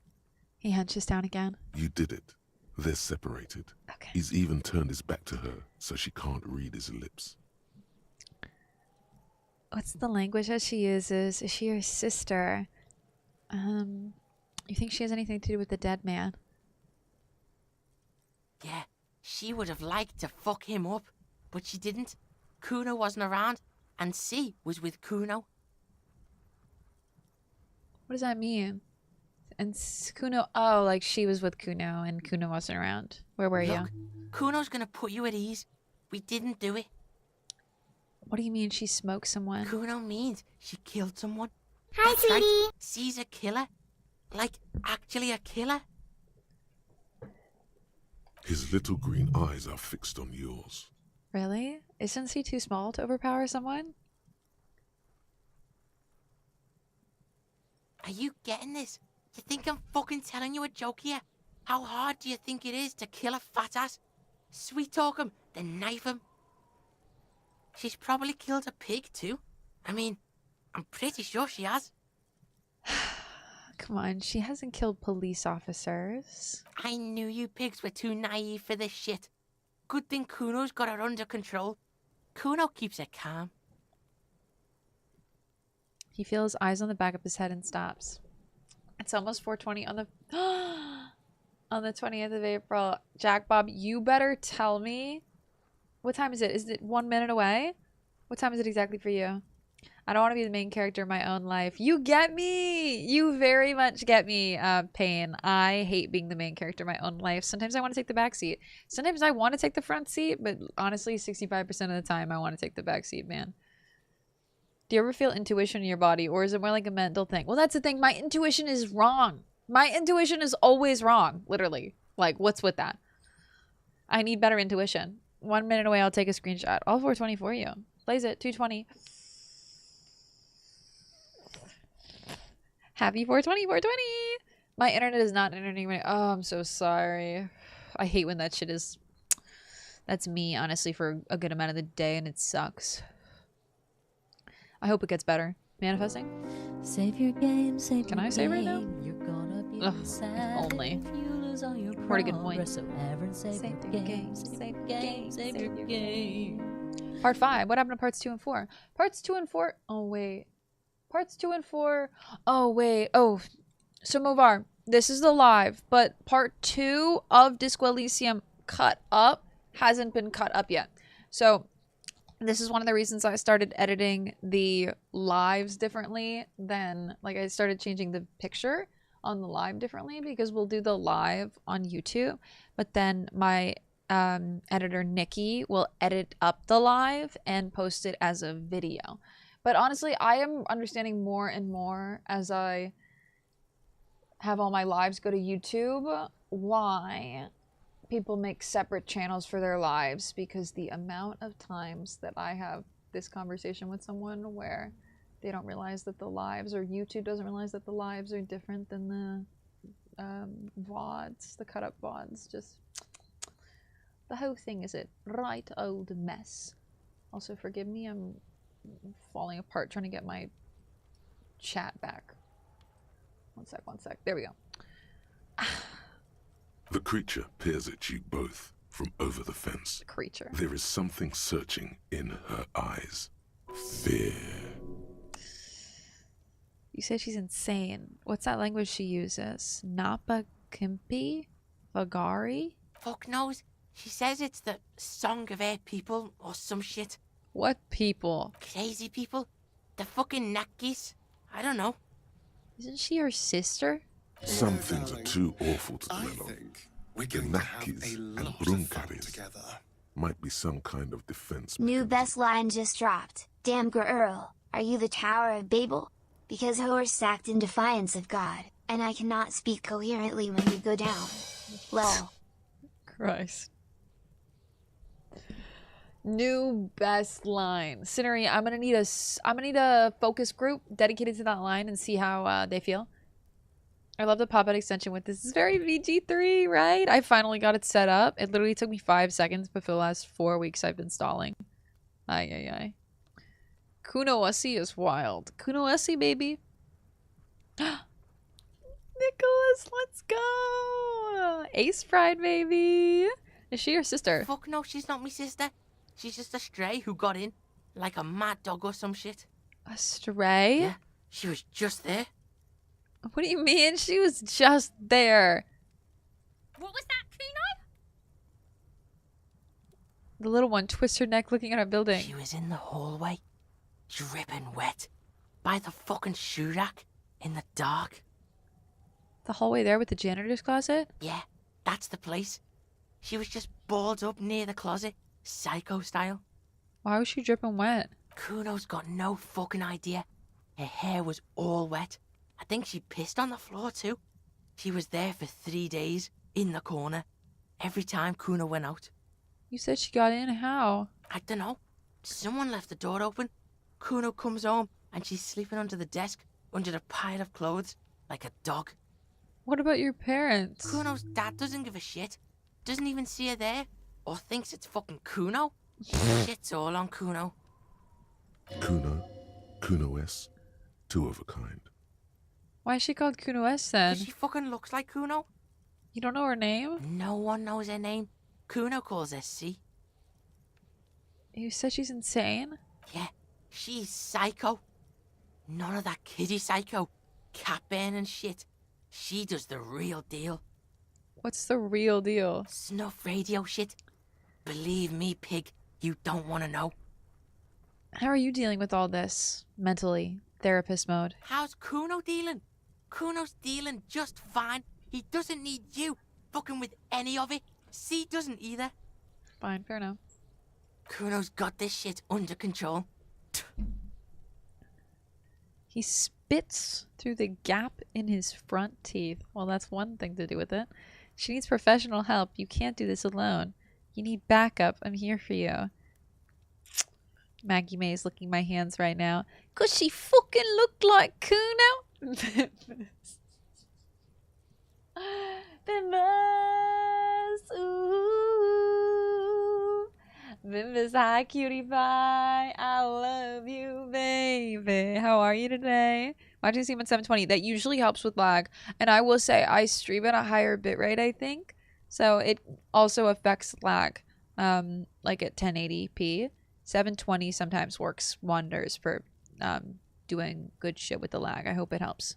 He hunches down again. You did it. They're separated. Okay. He's even turned his back to her, so she can't read his lips. What's the language that she uses? Is she your sister? You think she has anything to do with the dead man? Yeah, she would have liked to fuck him up, but she didn't. Kuno wasn't around, and C was with Kuno. What does that mean? And Kuno, oh, like she was with Kuno and Kuno wasn't around. Where were you? Look, Kuno's gonna put you at ease. We didn't do it. What do you mean she smoked someone? Kuno means she killed someone. Hi, That's right. C's a killer. Like, actually a killer. His little green eyes are fixed on yours. Really? Isn't he too small to overpower someone? Are you getting this? You think I'm fucking telling you a joke here? How hard do you think it is to kill a fat ass? Sweet talk him, then knife him. She's probably killed a pig too. I mean, I'm pretty sure she has. Come on, she hasn't killed police officers. I knew you pigs were too naive for this shit. Good thing Kuno's got her under control. Kuno keeps her calm. He feels eyes on the back of his head and stops. It's almost 4:20 on the on the 20th of April. Jack Bob, you better tell me. What time is it? Is it 1 minute away? What time is it exactly for you? I don't want to be the main character in my own life. You get me! You very much get me, Pain. I hate being the main character in my own life. Sometimes I want to take the back seat. Sometimes I want to take the front seat, but honestly, 65% of the time I want to take the back seat, man. Do you ever feel intuition in your body, or is it more like a mental thing? Well, that's the thing. My intuition is wrong. My intuition is always wrong, literally. Like, what's with that? I need better intuition. 1 minute away, I'll take a screenshot. All 420 for you. Plays it, 220. Happy 420, 420! My internet is not entertaining me. Oh, I'm so sorry. I hate when that shit is... That's me, honestly, for a good amount of the day, and it sucks. I hope it gets better. Manifesting? Save your game, save Can your I save right now? game. You're gonna be Ugh, sad if only. if you lose all your Pretty good point. progress. So Everett, save your game, save your game, save your game. Part 5. What happened to parts 2 and 4? Parts 2 and 4. Oh, wait. Parts 2 and 4. Oh, wait. Oh, so Movar, this is the live, but part 2 of Disco Elysium cut up hasn't been cut up yet. So this is one of the reasons I started editing the lives differently than, like, I started changing the picture on the live differently, because we'll do the live on YouTube, but then my editor Nikki will edit up the live and post it as a video. But honestly, I am understanding more and more as I have all my lives go to YouTube why people make separate channels for their lives, because the amount of times that I have this conversation with someone where they don't realize that the lives, or YouTube doesn't realize that the lives are different than the VODs, the cut up VODs. Just the whole thing is a right old mess. Also, forgive me, I'm falling apart trying to get my chat back. One sec. There we go. The creature peers at you both from over the fence. Creature. There is something searching in her eyes. Fear. You said she's insane. What's that language she uses? Napa Kimpi? Vagari? Fuck knows. She says it's the song of her people or some shit. What people? Crazy people. The fucking Nakis. I don't know. Isn't she your sister? Some things are too awful to dwell on. We're The going to have Nakis a and lot of fun Brunkaris together. might be some kind of defense New mechanism. best line just dropped. Damn girl, are you the Tower of Babel? Because whores sacked in defiance of God, and I cannot speak coherently when you go down. Lol. Christ. New best line. Cinery, I'm gonna need a focus group dedicated to that line and see how they feel. I love the pop-out extension with this. It's very VG3, right? I finally got it set up. It literally took me 5 seconds, but for the last 4 weeks I've been stalling. Ay. Kuno Ussi is wild. Kuno Ussi, baby. Nicholas, let's go. Ace Pride, baby. Is she your sister? Fuck no, she's not my sister. She's just a stray who got in. Like a mad dog or some shit. A stray? Yeah, she was just there. What do you mean? She was just there. What was that, Kuno? The little one twists her neck looking at our building. She was in the hallway. Dripping wet. By the fucking shoe rack. In the dark. The hallway there with the janitor's closet? Yeah, that's the place. She was just balled up near the closet. Psycho style. Why was she dripping wet? Kuno's got no fucking idea. Her hair was all wet. I think she pissed on the floor too. She was there for 3 days, in the corner, every time Kuno went out. You said she got in. How? I dunno. Someone left the door open. Kuno comes home and she's sleeping under the desk, under a pile of clothes, like a dog. What about your parents? Kuno's dad doesn't give a shit. Doesn't even see her there. Or thinks it's fucking Kuno. Shit's all on Kuno. Kuno S, two of a kind. Why is she called Kuno S then? 'Cause she fucking looks like Kuno. You don't know her name? No one knows her name. Kuno calls her C. You said she's insane? Yeah, she's psycho. None of that kiddie psycho. Cat burning shit. She does the real deal. What's the real deal? Snuff radio shit. Believe me, pig, you don't want to know. How are you dealing with all this mentally? Therapist mode. How's Kuno dealing? Kuno's dealing just fine. He doesn't need you fucking with any of it. C doesn't either. Fine, fair enough. Kuno's got this shit under control. He spits through the gap in his front teeth. Well, that's one thing to do with it. She needs professional help. You can't do this alone. You need backup. I'm here for you. Maggie May is licking my hands right now. 'Cause she fucking looked like Kuno. Bimbus. Ooh. Bimbus, hi, cutie pie. I love you, baby. How are you today? Watching stream at 720. That usually helps with lag. And I will say, I stream at a higher bitrate, I think. So it also affects lag. Like at 1080p. 720 sometimes works wonders for doing good shit with the lag. I hope it helps.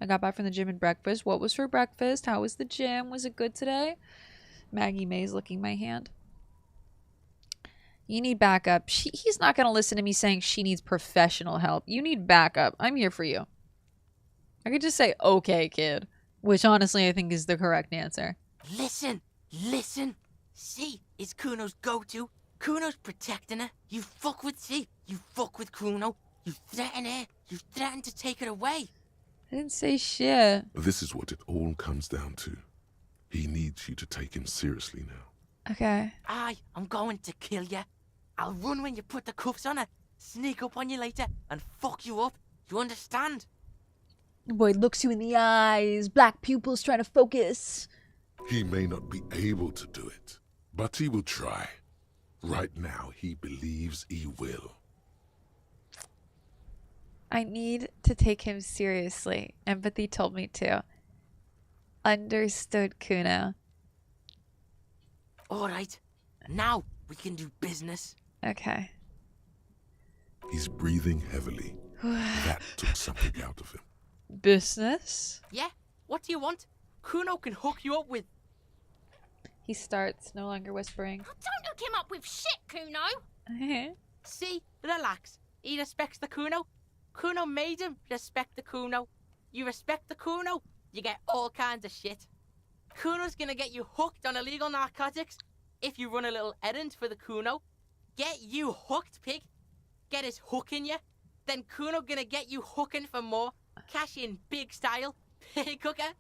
I got back from the gym and breakfast. What was for breakfast? How was the gym? Was it good today? Maggie May's licking my hand. You need backup. He's not going to listen to me saying she needs professional help. You need backup. I'm here for you. I could just say, okay, kid. Which honestly I think is the correct answer. Listen. C is Kuno's go-to. Kuno's protecting her. You fuck with C. You fuck with Kuno. You threaten her. You threaten to take her away. I didn't say shit. This is what it all comes down to. He needs you to take him seriously now. Okay. I'm going to kill you. I'll run when you put the cuffs on her, sneak up on you later, and fuck you up. You understand? The boy looks you in the eyes, black pupils trying to focus. He may not be able to do it, but he will try. Right now, he believes he will. I need to take him seriously. Empathy told me to. Understood, Kuno. Alright, now we can do business. Okay. He's breathing heavily. That took something out of him. Business? Yeah, what do you want? Kuno can hook you up with... He starts, no longer whispering. Oh, don't hook him up with shit, Kuno. See, relax. He respects the Kuno. Kuno made him respect the Kuno. You respect the Kuno, you get all kinds of shit. Kuno's gonna get you hooked on illegal narcotics if you run a little errand for the Kuno. Get you hooked, pig. Get his hook in you. Then Kuno gonna get you hooking for more. Cash in big style. Pig hooker.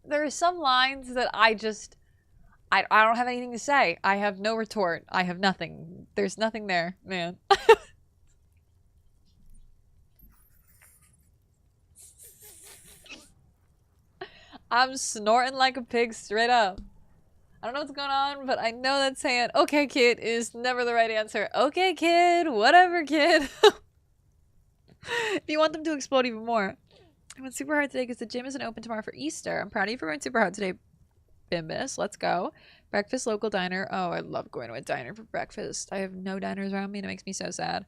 There are some lines that I don't have anything to say. I have no retort. I have nothing. There's nothing there, man. I'm snorting like a pig straight up. I don't know what's going on, but I know that saying, okay, kid, is never the right answer. Okay, kid, whatever, kid. If you want them to explode even more. I went super hard today because the gym isn't open tomorrow for Easter. I'm proud of you for going super hard today, Bimbus. Let's go. Breakfast, local diner. Oh, I love going to a diner for breakfast. I have no diners around me and it makes me so sad.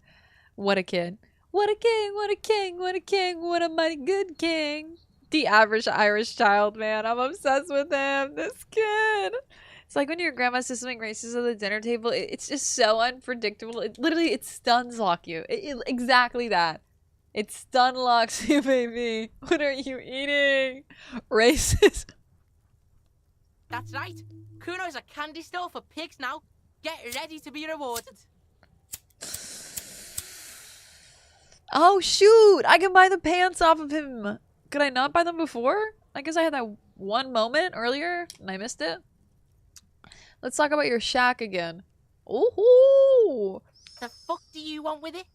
What a kid. What a king, what a king, what a king, what a mighty good king. The average Irish child, man. I'm obsessed with him. This kid. It's like when your grandma says something racist at the dinner table. It's just so unpredictable. It stuns lock you. Exactly that. It stun locks you, baby. What are you eating? Racist. That's right. Kuno's a candy store for pigs now. Get ready to be rewarded. Oh, shoot. I can buy the pants off of him. Could I not buy them before? I guess I had that one moment earlier and I missed it. Let's talk about your shack again. Ooh. The fuck do you want with it?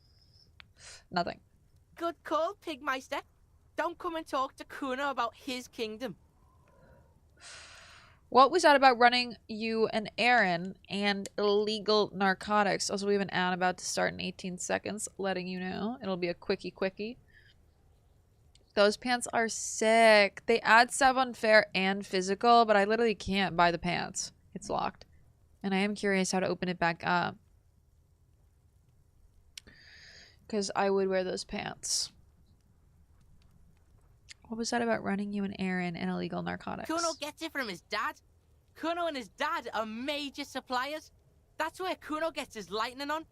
Nothing. Good call, Pigmeister. Don't come and talk to Kuno about his kingdom. What was that about running you an errand and illegal narcotics? Also, we have an ad about to start in 18 seconds, letting you know. It'll be a quickie. Those pants are sick. They add stuff on fair and physical, but I literally can't buy the pants. It's locked. And I am curious how to open it back up. Because I would wear those pants. What was that about running you an errand and illegal narcotics? Kuno gets it from his dad. Kuno and his dad are major suppliers. That's where Kuno gets his lightning on.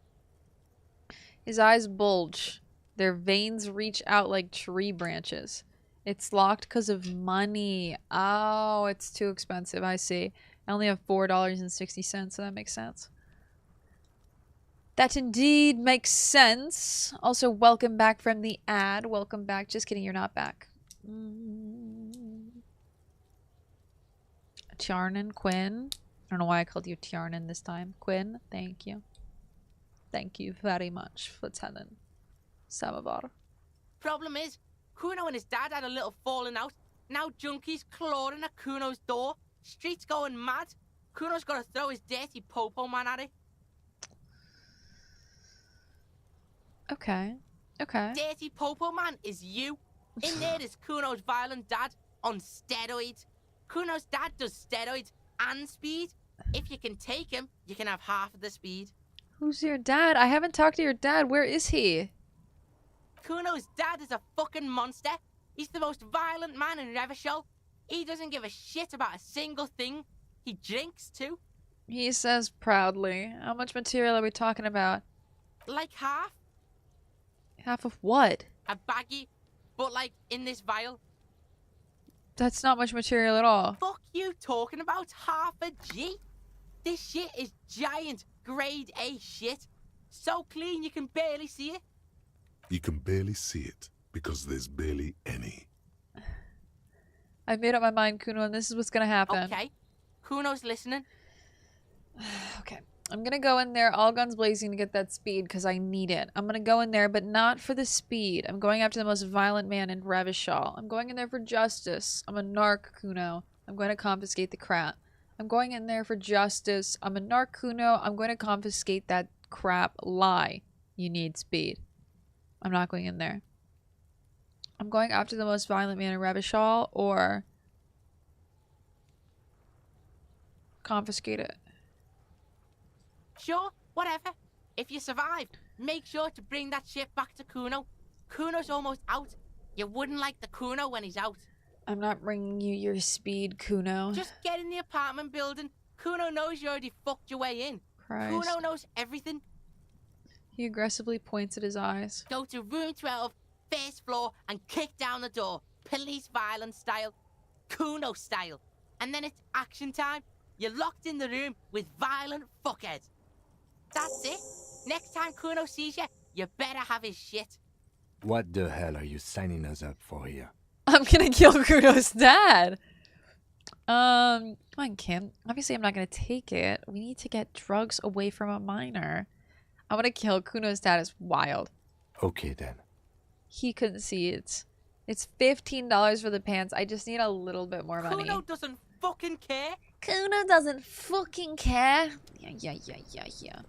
His eyes bulge. Their veins reach out like tree branches. It's locked because of money. Oh, it's too expensive. I see. I only have $4.60, so that makes sense. That indeed makes sense. Also, welcome back from the ad. Welcome back. Just kidding, you're not back. Tiernan, Quinn. I don't know why I called you Tiernan this time. Quinn, thank you. Thank you very much, Lieutenant Samovar. Problem is, Kuno and his dad had a little falling out. Now junkies clawing at Kuno's door. Streets going mad. Kuno's got to throw his dirty popo man at it. Okay. Dirty popo man is you. In there is Kuno's violent dad on steroids. Kuno's dad does steroids and speed. If you can take him, you can have half of the speed. Who's your dad? I haven't talked to your dad. Where is he? Kuno's dad is a fucking monster. He's the most violent man in Revachol. He doesn't give a shit about a single thing. He drinks too. He says proudly. How much material are we talking about? Like half. Half of what? A baggie, but like in this vial. That's not much material at all. Fuck you talking about half a G? This shit is giant, grade A shit. So clean you can barely see it. You can barely see it because there's barely any. I've made up my mind, Kuno, and this is what's gonna happen. Okay. Kuno's listening. Okay. I'm gonna go in there all guns blazing to get that speed because I need it. I'm gonna go in there, but not for the speed. I'm going after the most violent man in Revachol. I'm going in there for justice. I'm a narc, Kuno. I'm going to confiscate the crap. I'm going in there for justice. I'm a narc, Kuno. I'm going to confiscate that crap. Lie. You need speed. I'm not going in there. I'm going after the most violent man in Revachol or confiscate it. Sure, whatever. If you survive, make sure to bring that shit back to Kuno. Kuno's almost out. You wouldn't like the Kuno when he's out. I'm not bringing you your speed, Kuno. Just get in the apartment building. Kuno knows you already fucked your way in. Christ. Kuno knows everything. He aggressively points at his eyes. Go to room 12, first floor, and kick down the door. Police violence style. Kuno style. And then it's action time. You're locked in the room with violent fuckheads. That's it. Next time Kuno sees you, you better have his shit. What the hell are you signing us up for here? I'm gonna kill Kuno's dad. Come on, Kim. Obviously, I'm not gonna take it. We need to get drugs away from a minor. I'm gonna kill Kuno's dad. Is wild. Okay then. He couldn't see it. It's $15 for the pants. I just need a little bit more money. Kuno doesn't fucking care. Kuno doesn't fucking care. Yeah.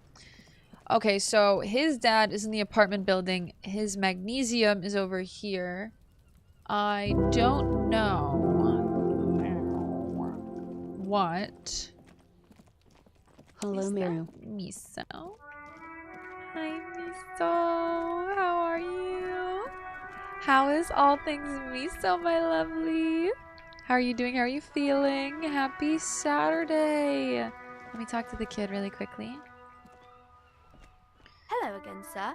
Okay, so his dad is in the apartment building. His magnesium is over here. I don't know what. Hello, Meru. Miso. Hi, Miso. How are you? How is all things Miso, my lovely? How are you doing? How are you feeling? Happy Saturday. Let me talk to the kid really quickly. Hello again, sir.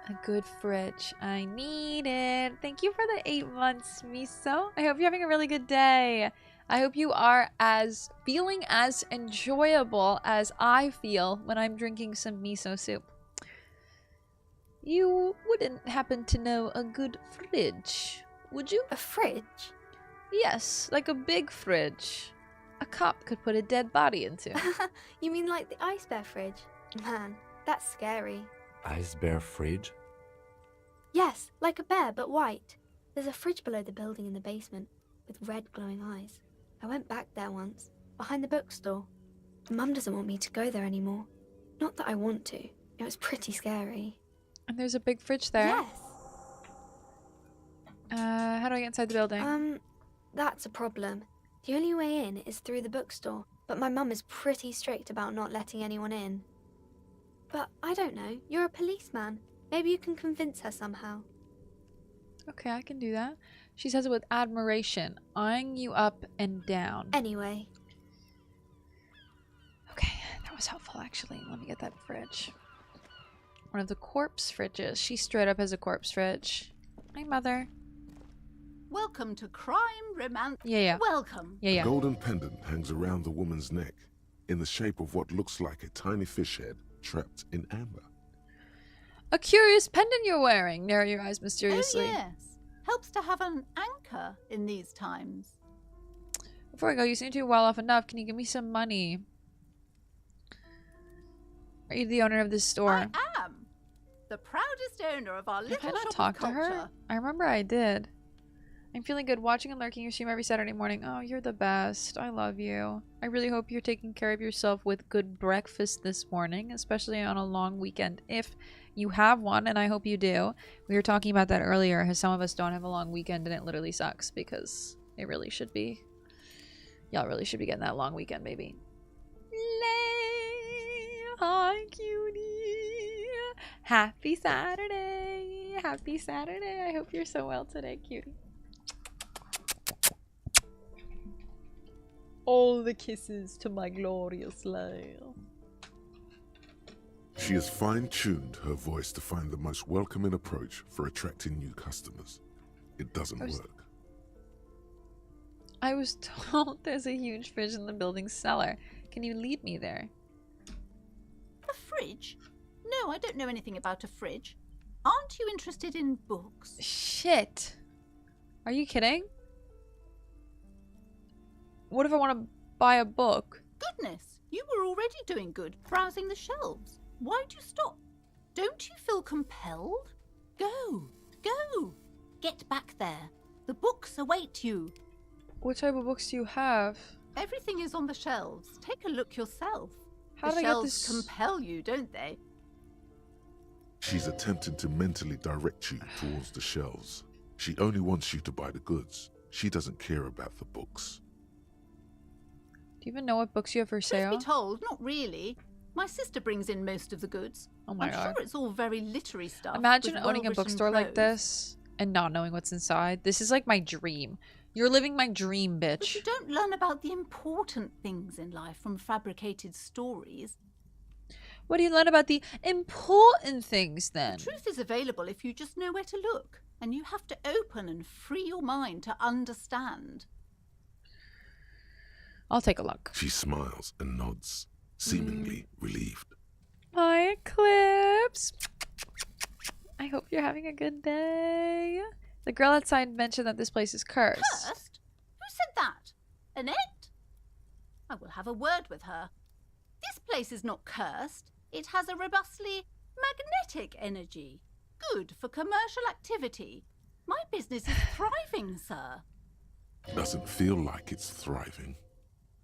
A good fridge. I need it. Thank you for the 8 months, Miso. I hope you're having a really good day. I hope you are feeling as enjoyable as I feel when I'm drinking some miso soup. You wouldn't happen to know a good fridge, would you? A fridge? Yes, like a big fridge. A cop could put a dead body into. You mean like the ice bear fridge? Man, that's scary. Ice bear fridge? Yes, like a bear, but white. There's a fridge below the building in the basement, with red glowing eyes. I went back there once, behind the bookstore. Mum doesn't want me to go there anymore. Not that I want to. It was pretty scary. And there's a big fridge there. Yes. How do I get inside the building? That's a problem. The only way in is through the bookstore, but my mum is pretty strict about not letting anyone in. But I don't know. You're a policeman. Maybe you can convince her somehow. Okay, I can do that. She says it with admiration, eyeing you up and down. Anyway. Okay, that was helpful actually. Let me get that fridge. One of the corpse fridges. She straight up has a corpse fridge. Hi, mother. Welcome to crime, romance. Yeah. Welcome. A golden pendant hangs around the woman's neck in the shape of what looks like a tiny fish head trapped in amber. A curious pendant you're wearing. Narrow your eyes mysteriously. Oh, yes. Helps to have an anchor in these times. Before I go, you seem to be well off enough. Can you give me some money? Are you the owner of this store? I am. The proudest owner of our little Did I not shop talk of to her? culture. I remember I did. I'm feeling good watching and lurking your stream every Saturday morning. Oh, you're the best. I love you. I really hope you're taking care of yourself with good breakfast this morning, especially on a long weekend if You have one, and I hope you do. We were talking about that earlier, how some of us don't have a long weekend, and it literally sucks because it really should be. Y'all really should be getting that long weekend, baby. Hi, cutie. Happy Saturday. Happy Saturday. I hope you're so well today, cutie. All the kisses to my glorious Lyle. She has fine-tuned her voice to find the most welcoming approach for attracting new customers. It doesn't work. I was told there's a huge fridge in the building's cellar. Can you lead me there? A fridge? No, I don't know anything about a fridge. Aren't you interested in books? Shit. Are you kidding? What if I want to buy a book? Goodness, you were already doing good, browsing the shelves. Why'd you stop? Don't you feel compelled? Go, go. Get back there. The books await you. What type of books do you have? Everything is on the shelves. Take a look yourself. How the did I get shelves this? compel you, don't they? She's attempting to mentally direct you towards the shelves. She only wants you to buy the goods. She doesn't care about the books. Do you even know what books you have for sale? Truth be told, not really. My sister brings in most of the goods. Oh my I'm God. sure it's all very literary stuff. Imagine with owning a well-written bookstore like prose. this and not knowing what's inside. This is like my dream. You're living my dream, But bitch. you don't learn about the important things in life from fabricated stories. What do you learn about the important things then? The truth is available if you just know where to look. And you have to open and free your mind to understand. I'll take a look. She smiles and nods, seemingly relieved. Hi, Eclipse. I hope you're having a good day. The girl outside mentioned that this place is cursed. Cursed? Who said that? Annette? I will have a word with her. This place is not cursed. It has a robustly magnetic energy. Good for commercial activity. My business is thriving, sir. Doesn't feel like it's thriving.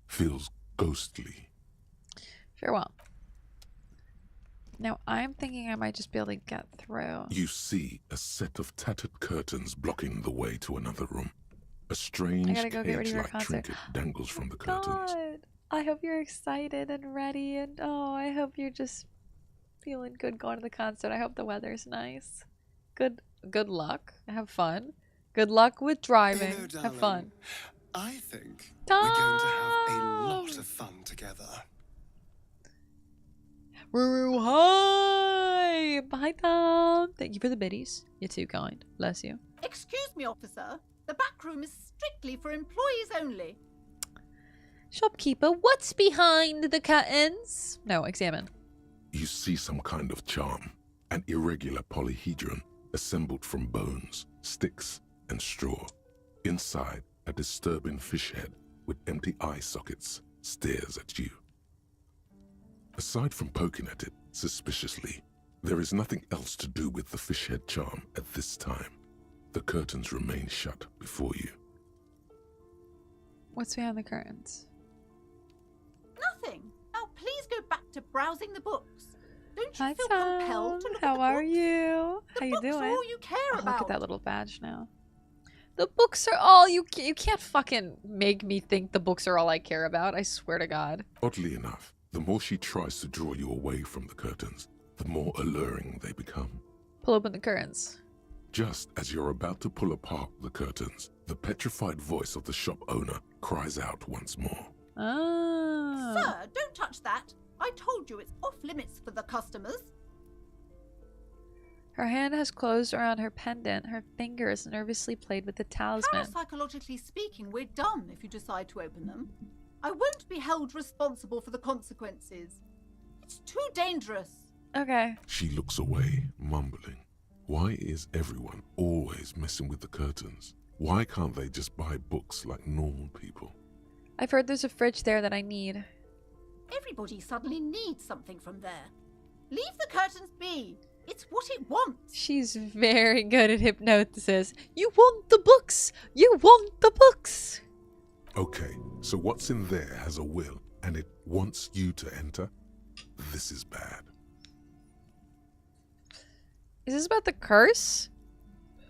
Feels ghostly. Farewell. Now, I'm thinking I might just be able to get through. You see a set of tattered curtains blocking the way to another room. A strange gotta go get ready for a cage-like concert. trinket dangles from the curtains. God, I hope you're excited and ready, and oh, I hope you're just feeling good going to the concert. I hope the weather's nice. Good luck. Have fun. Good luck with driving. You know, Have fun. I think we're going to have a lot of fun together. Ruru, hi! Bye, Tom. Thank you for the biddies. You're too kind. Bless you. Excuse me, officer. The back room is strictly for employees only. Shopkeeper, what's behind the curtains? No, examine. You see some kind of charm, an irregular polyhedron assembled from bones, sticks, and straw. Inside, a disturbing fish head with empty eye sockets stares at you. Aside from poking at it suspiciously, there is nothing else to do with the fish head charm at this time. The curtains remain shut before you. What's behind the curtains? Nothing. Now please go back to browsing the books. Don't you Hi, feel Tom. compelled to look How at the are books? you? The How you books doing? are all you care Oh, about. look at that little badge now. The books are all you can't fucking make me think the books are all I care about. I swear to God. Oddly enough, the more she tries to draw you away from the curtains, the more alluring they become. Pull open the curtains. Just as you're about to pull apart the curtains, the petrified voice of the shop owner cries out once more. Ah. Sir, don't touch that. I told you it's off limits for the customers. Her hand has closed around her pendant. Her fingers nervously played with the talisman. Parapsychologically speaking, we're done if you decide to open them. I won't be held responsible for the consequences. It's too dangerous. Okay. She looks away, mumbling. Why is everyone always messing with the curtains? Why can't they just buy books like normal people? I've heard there's a fridge there that I need. Everybody suddenly needs something from there. Leave the curtains be. It's what it wants. She's very good at hypnosis. You want the books! You want the books! Okay, so what's in there has a will, and it wants you to enter? This is bad. Is this about the curse?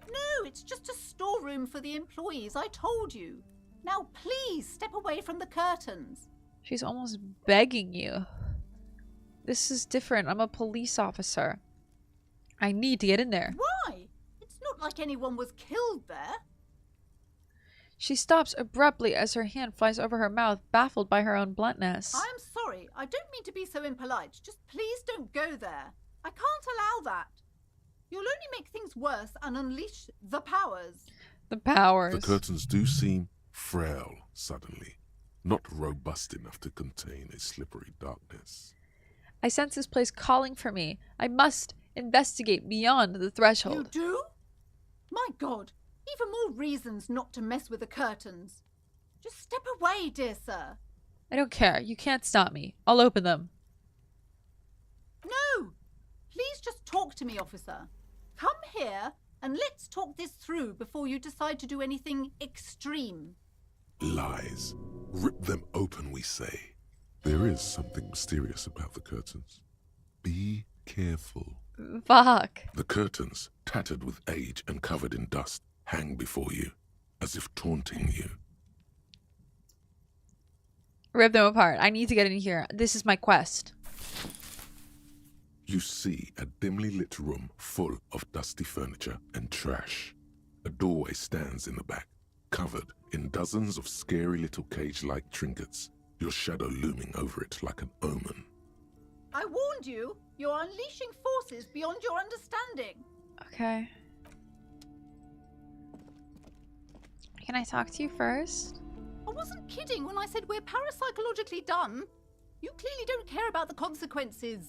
No, it's just a storeroom for the employees, I told you. Now please step away from the curtains. She's almost begging you. This is different. I'm a police officer. I need to get in there. Why? It's not like anyone was killed there. She stops abruptly as her hand flies over her mouth, baffled by her own bluntness. I'm sorry. I don't mean to be so impolite. Just please don't go there. I can't allow that. You'll only make things worse and unleash the powers. The powers. The curtains do seem frail suddenly, not robust enough to contain a slippery darkness. I sense this place calling for me. I must investigate beyond the threshold. You do? My God, even more reasons not to mess with the curtains. Just step away, dear sir. I don't care. You can't stop me. I'll open them. No! Please just talk to me, officer. Come here and let's talk this through before you decide to do anything extreme. Lies. Rip them open, we say. There is something mysterious about the curtains. Be careful. Fuck. The curtains, tattered with age and covered in dust, hang before you, as if taunting you. Rip them apart. I need to get in here. This is my quest. You see a dimly lit room full of dusty furniture and trash. A doorway stands in the back, covered in dozens of scary little cage-like trinkets, your shadow looming over it like an omen. I warned you. You're unleashing forces beyond your understanding. Okay. Can I talk to you first? I wasn't kidding when I said we're parapsychologically done. You clearly don't care about the consequences.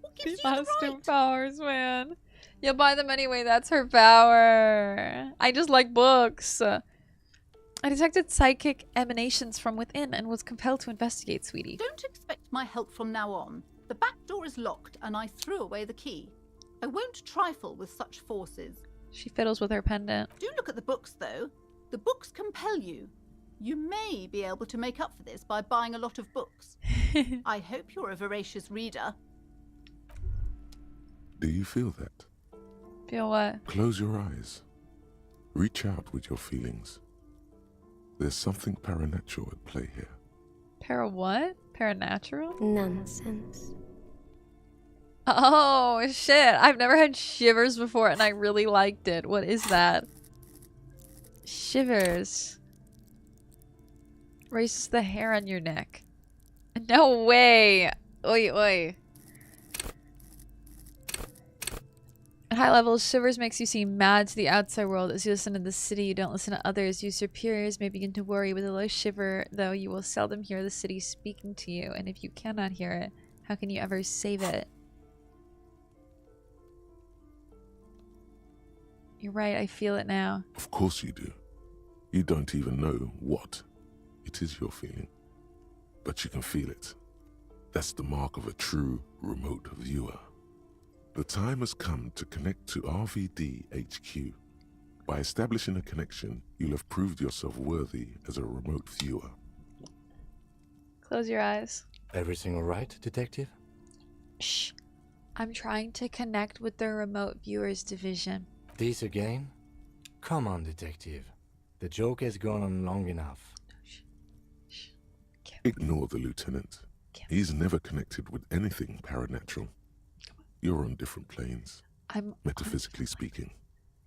What gives She you has the two right? powers, man. You'll buy them anyway. That's her power. I just like books. I detected psychic emanations from within and was compelled to investigate, sweetie. Don't expect my help from now on. The back door is locked and I threw away the key. I won't trifle with such forces. She fiddles with her pendant. Do look at the books, though. The books compel you. You may be able to make up for this by buying a lot of books. I hope you're a voracious reader. Do you feel that? Feel what? Close your eyes. Reach out with your feelings. There's something paranatural at play here. Para what? Paranatural? Nonsense. Oh, shit. I've never had shivers before and I really liked it. What is that? Shivers. Raises the hair on your neck. No way. Oi, oi. At high levels, shivers makes you seem mad to the outside world. As you listen to the city, you don't listen to others. Your superiors may begin to worry. With a low shiver, though, you will seldom hear the city speaking to you. And if you cannot hear it, how can you ever save it? You're right, I feel it now. Of course you do. You don't even know what it is you're feeling. But you can feel it. That's the mark of a true remote viewer. The time has come to connect to RVD HQ. By establishing a connection, you'll have proved yourself worthy as a remote viewer. Close your eyes. Everything all right, detective? Shh. I'm trying to connect with the remote viewers division. This again? Come on, detective. The joke has gone on long enough. Ignore the lieutenant. He's never connected with anything paranatural. You're on different planes, I'm metaphysically speaking.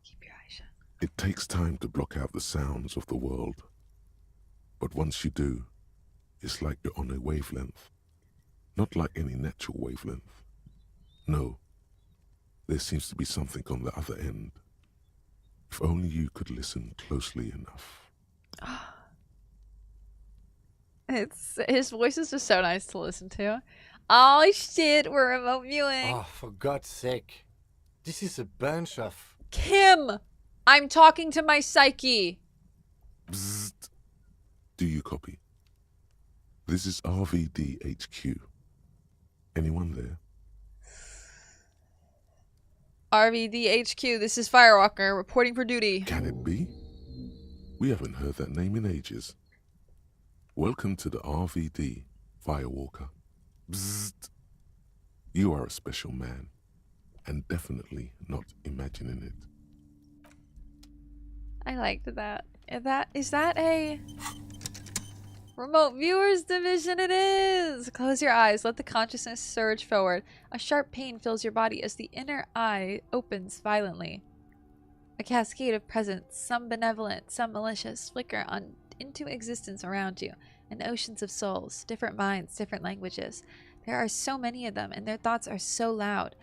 Keep your eyes shut. It takes time to block out the sounds of the world. But once you do, it's like you're on a wavelength. Not like any natural wavelength. No. There seems to be something on the other end. If only you could listen closely enough. His voice is just so nice to listen to. Oh shit, we're remote viewing. Oh, for God's sake. This is a bunch of... Kim! I'm talking to my psyche. Bzzzt. Do you copy? This is RVD HQ. Anyone there? RVD HQ, this is Firewalker, reporting for duty. Can it be? We haven't heard that name in ages. Welcome to the RVD, Firewalker. Bzzzt. You are a special man. and definitely not imagining it. I liked that. Is that a remote viewers division? It is. Close your eyes. Let the consciousness surge forward. A sharp pain fills your body as the inner eye opens violently. A cascade of presence, some benevolent, some malicious, flicker into existence around you. And oceans of souls, different minds, different languages. There are so many of them, and their thoughts are so loud.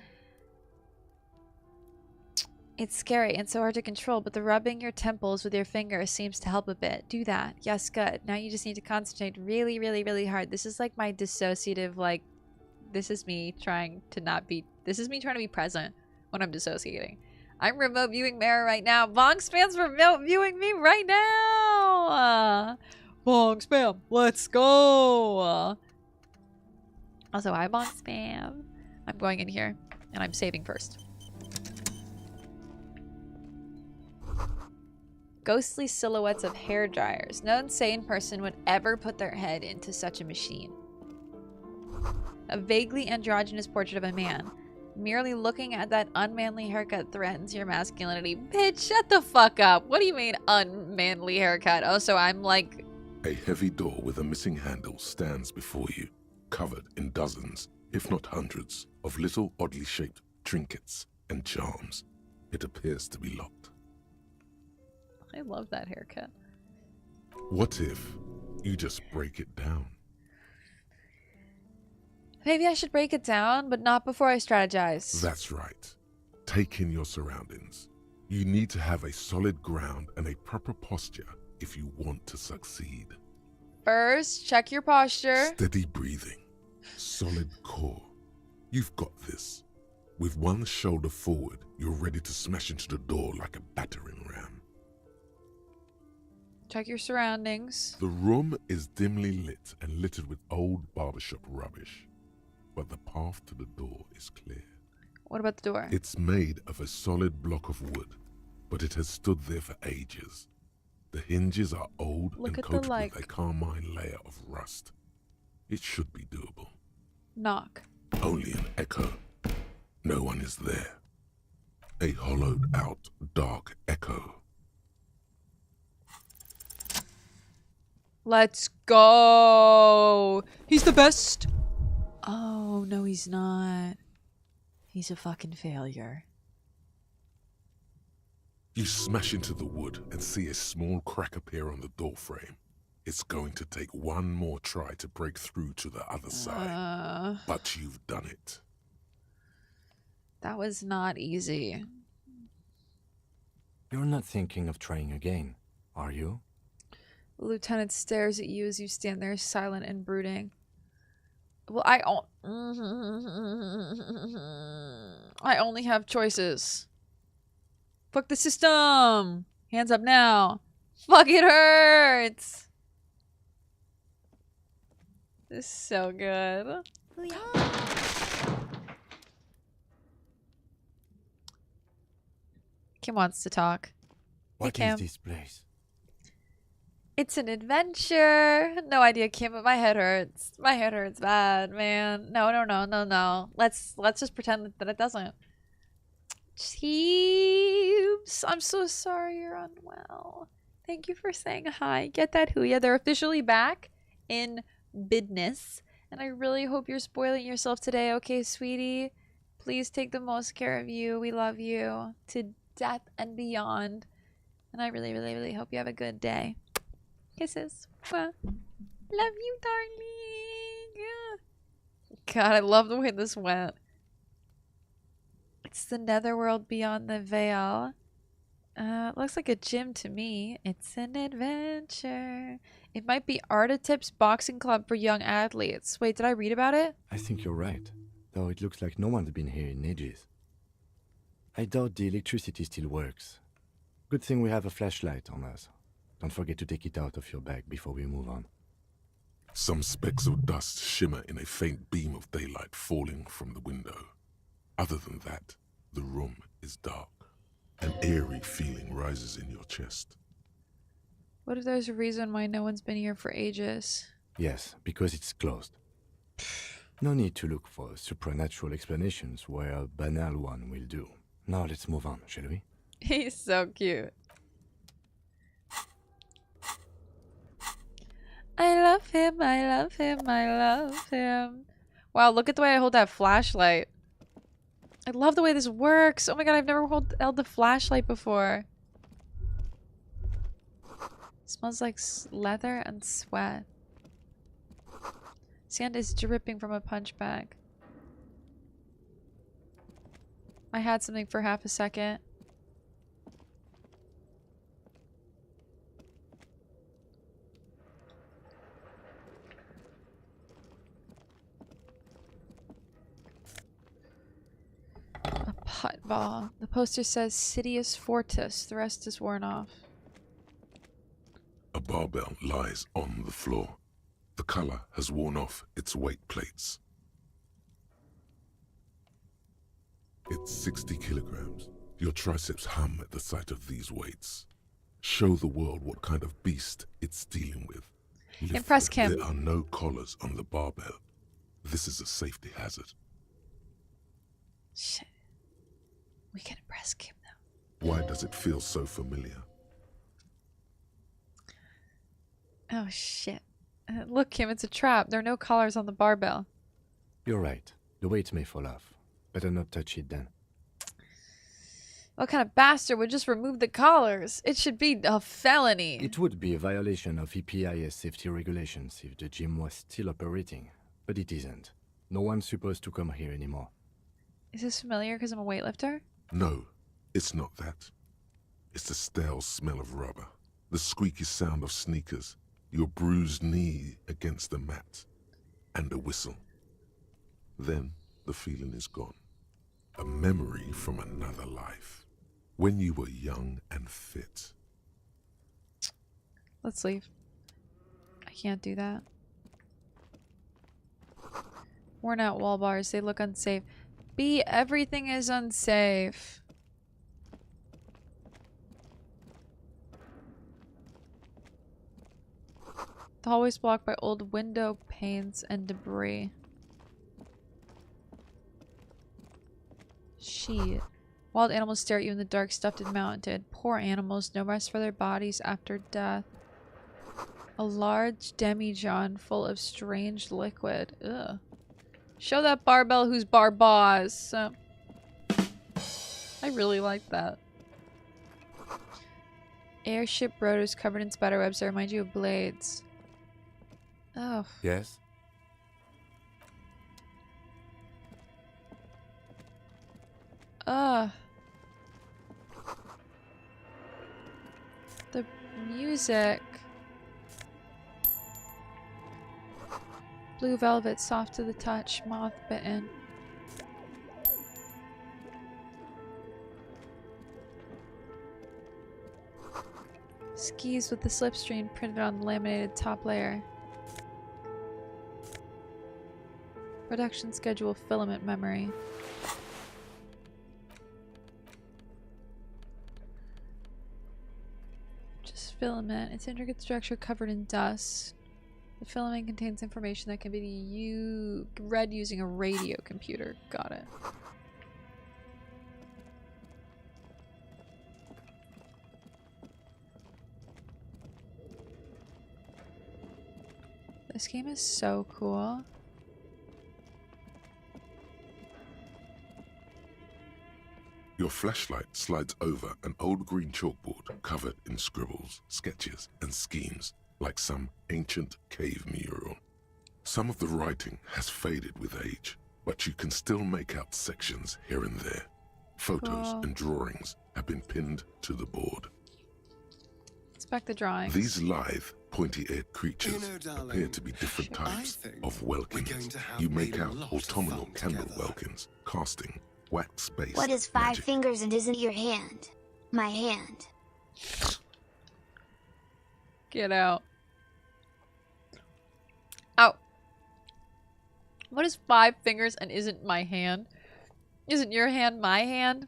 It's scary and so hard to control, but the rubbing your temples with your fingers seems to help a bit. Do that. Yes, good. Now you just need to concentrate really, really, really hard. This is like my dissociative, like, this is me trying to be present when I'm dissociating. I'm remote viewing Meru right now. Bong Spam's remote viewing me right now. Bong Spam, let's go. Also, hi Bong Spam. I'm going in here and I'm saving first. Ghostly silhouettes of hair dryers. No insane person would ever put their head into such a machine. A vaguely androgynous portrait of a man. Merely looking at that unmanly haircut threatens your masculinity. Bitch, shut the fuck up. What do you mean unmanly haircut? Oh, so I'm like... A heavy door with a missing handle stands before you, covered in dozens, if not hundreds, of little oddly shaped trinkets and charms. It appears to be locked. I love that haircut. What if you just break it down? Maybe I should break it down, but not before I strategize. That's right. Take in your surroundings. You need to have a solid ground and a proper posture if you want to succeed. First, check your posture. Steady breathing. Solid core. You've got this. With one shoulder forward, you're ready to smash into the door like a battering ram. Check your surroundings. The room is dimly lit and littered with old barbershop rubbish. But the path to the door is clear. What about the door? It's made of a solid block of wood, but it has stood there for ages. The hinges are old and coated with a carmine layer of rust. It should be doable. Knock. Only an echo. No one is there. A hollowed out, dark echo. Let's go. He's the best. Oh, no, he's not. He's a fucking failure. You smash into the wood and see a small crack appear on the doorframe. It's going to take one more try to break through to the other side. But you've done it. That was not easy. You're not thinking of trying again, are you? The lieutenant stares at you as you stand there silent and brooding. Well, I only have choices. Fuck the system! Hands up now! Fuck, it hurts! This is so good. Kim wants to talk. What hey, is Kim. this place? It's an adventure. No idea, Kim, but my head hurts. My head hurts bad, man. No. Let's just pretend that it doesn't. Jeeves, I'm so sorry you're unwell. Thank you for saying hi. Get that Huya. They're officially back in business. And I really hope you're spoiling yourself today, okay, sweetie? Please take the most care of you. We love you to death and beyond. And I really, really, really hope you have a good day. Kisses. Love you, darling. God, I love the way this went. It's the netherworld beyond the veil. Looks like a gym to me. It's an adventure. It might be Artetip's boxing club for young athletes. Wait, did I read about it? I think you're right, though it looks like no one's been here in ages. I doubt the electricity still works. Good thing we have a flashlight on us. Don't forget to take it out of your bag before we move on. Some specks of dust shimmer in a faint beam of daylight falling from the window. Other than that, the room is dark. An eerie feeling rises in your chest. What if there's a reason why no one's been here for ages? Yes, because it's closed. No need to look for supernatural explanations where a banal one will do. Now let's move on, shall we? He's so cute. I love him, I love him, I love him. Wow, look at the way I hold that flashlight. I love the way this works. Oh my god, I've never held the flashlight before. Smells like leather and sweat. Sand is dripping from a punch bag. I had something for half a second. A putt ball. The poster says Sidious Fortis. The rest is worn off. A barbell lies on the floor. The color has worn off its weight plates. It's 60 kilograms. Your triceps hum at the sight of these weights. Show the world what kind of beast it's dealing with. Impress Kim. There are no collars on the barbell. This is a safety hazard. Shit. We can impress Kim though. Why does it feel so familiar? Oh shit. Look, Kim, it's a trap. There are no collars on the barbell. You're right. The weight may fall off. Better not touch it then. What kind of bastard would just remove the collars? It should be a felony. It would be a violation of EPIS safety regulations if the gym was still operating, but it isn't. No one's supposed to come here anymore. Is this familiar because I'm a weightlifter? No, it's not that. It's the stale smell of rubber, the squeaky sound of sneakers, your bruised knee against the mat, and a whistle. Then the feeling is gone. A memory from another life, when you were young and fit. Let's leave. I can't do that. Worn out wall bars. They look unsafe. B, everything is unsafe. The hallway's blocked by old window panes and debris. Shit. Wild animals stare at you in the dark, stuffed and mounted. Poor animals, no rest for their bodies after death. A large demijohn full of strange liquid. Ugh. Show that barbell who's barboss. I really like that. Airship rotors covered in spiderwebs that remind you of blades. Oh. Yes? The music. Blue velvet, soft to the touch, moth bitten. Skis with the slipstream printed on the laminated top layer. Production schedule filament memory. Just filament. Its intricate structure covered in dust. The filament contains information that can be read using a radio computer. Got it. This game is so cool. Your flashlight slides over an old green chalkboard covered in scribbles, sketches, and schemes, like some ancient cave mural. Some of the writing has faded with age, but you can still make out sections here and there. Photos and drawings have been pinned to the board. Inspect the drawings. These lithe, pointy-eared creatures appear to be different types of welkins. You make out autumnal candle welkins, casting wax-based What is 5 magic. fingers and isn't your hand? My hand. Get out. Out. What is 5 fingers and isn't my hand? Isn't your hand my hand?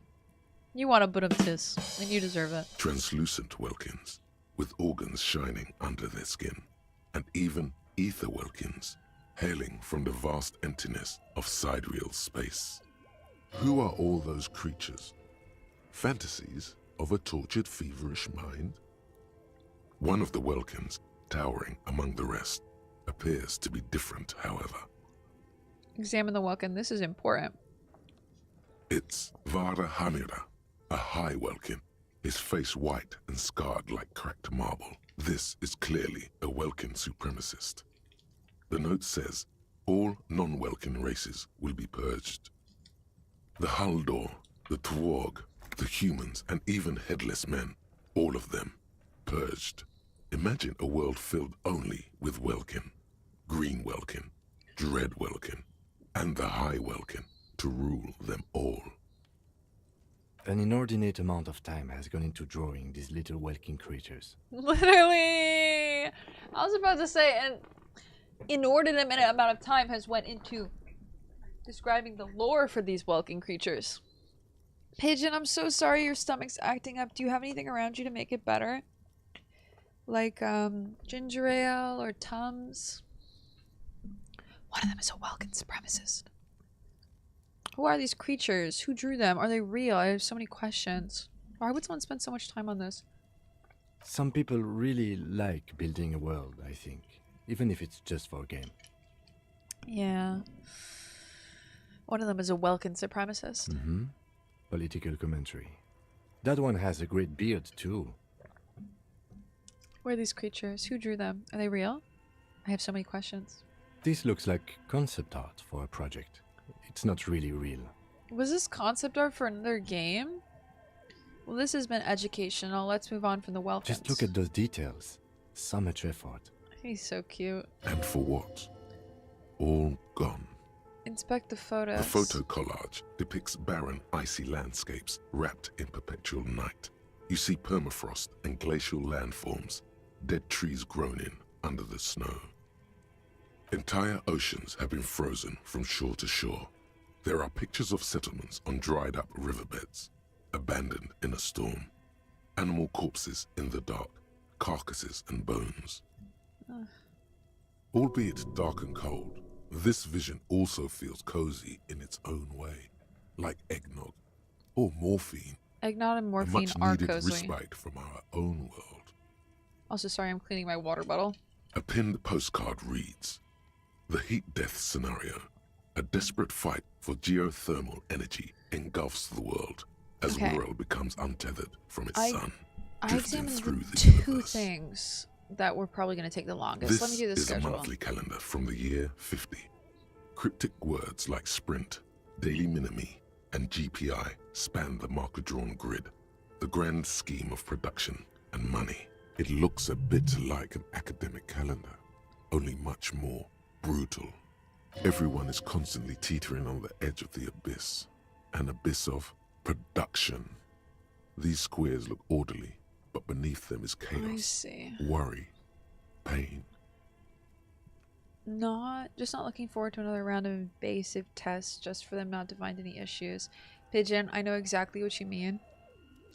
You want a bottom-tis, and you deserve it. Translucent welkins, with organs shining under their skin, and even ether welkins, hailing from the vast emptiness of sidereal space. Who are all those creatures? Fantasies of a tortured, feverish mind? One of the Welkins, towering among the rest, appears to be different, however. Examine the Welkin. This is important. It's Vara Hamira, a high Welkin, his face white and scarred like cracked marble. This is clearly a Welkin supremacist. The note says, all non-Welkin races will be purged. The Haldor, the Twarg, the humans, and even headless men, all of them, purged. Imagine a world filled only with Welkin, Green Welkin, Dread Welkin, and the High Welkin to rule them all. An inordinate amount of time has gone into drawing these little Welkin creatures. Literally! I was about to say, an inordinate amount of time has went into describing the lore for these Welkin creatures. Pigeon, I'm so sorry your stomach's acting up. Do you have anything around you to make it better? Like, ginger ale or Tums? One of them is a Welkin supremacist. Who are these creatures? Who drew them? Are they real? I have so many questions. Why would someone spend so much time on this? Some people really like building a world, I think. Even if it's just for a game. Yeah. One of them is a Welkin supremacist. Mm-hmm. Political commentary. That one has a great beard, too. Who are these creatures? Who drew them? Are they real? I have so many questions. This looks like concept art for a project. It's not really real. Was this concept art for another game? Well, this has been educational. Let's move on from the Welkins. Just look at those details. So much effort. He's so cute. And for what? All gone. Inspect the photos. The photo collage depicts barren, icy landscapes wrapped in perpetual night. You see permafrost and glacial landforms, dead trees grown in under the snow. Entire oceans have been frozen from shore to shore. There are pictures of settlements on dried up riverbeds, abandoned in a storm. Animal corpses in the dark, carcasses and bones. Albeit dark and cold, this vision also feels cozy in its own way, like eggnog or morphine. Eggnog and morphine a are much-needed cozy. respite from our own world. Also, sorry, I'm cleaning my water bottle. A pinned postcard reads, "The heat death scenario. A desperate fight for geothermal energy engulfs the world as Okay. Wirral becomes untethered from its sun, I drifting examined through the the two universe." things that were probably going to take the longest. This Let me do the is schedule. a monthly calendar from the year 50. Cryptic words like sprint, daily minimi, and GPI span the marker-drawn grid. The grand scheme of production and money. It looks a bit like an academic calendar, only much more brutal. Everyone is constantly teetering on the edge of the abyss, an abyss of production. These squares look orderly, but beneath them is I chaos, see. worry, pain. Just not looking forward to another round of invasive tests just for them not to find any issues. Pigeon, I know exactly what you mean.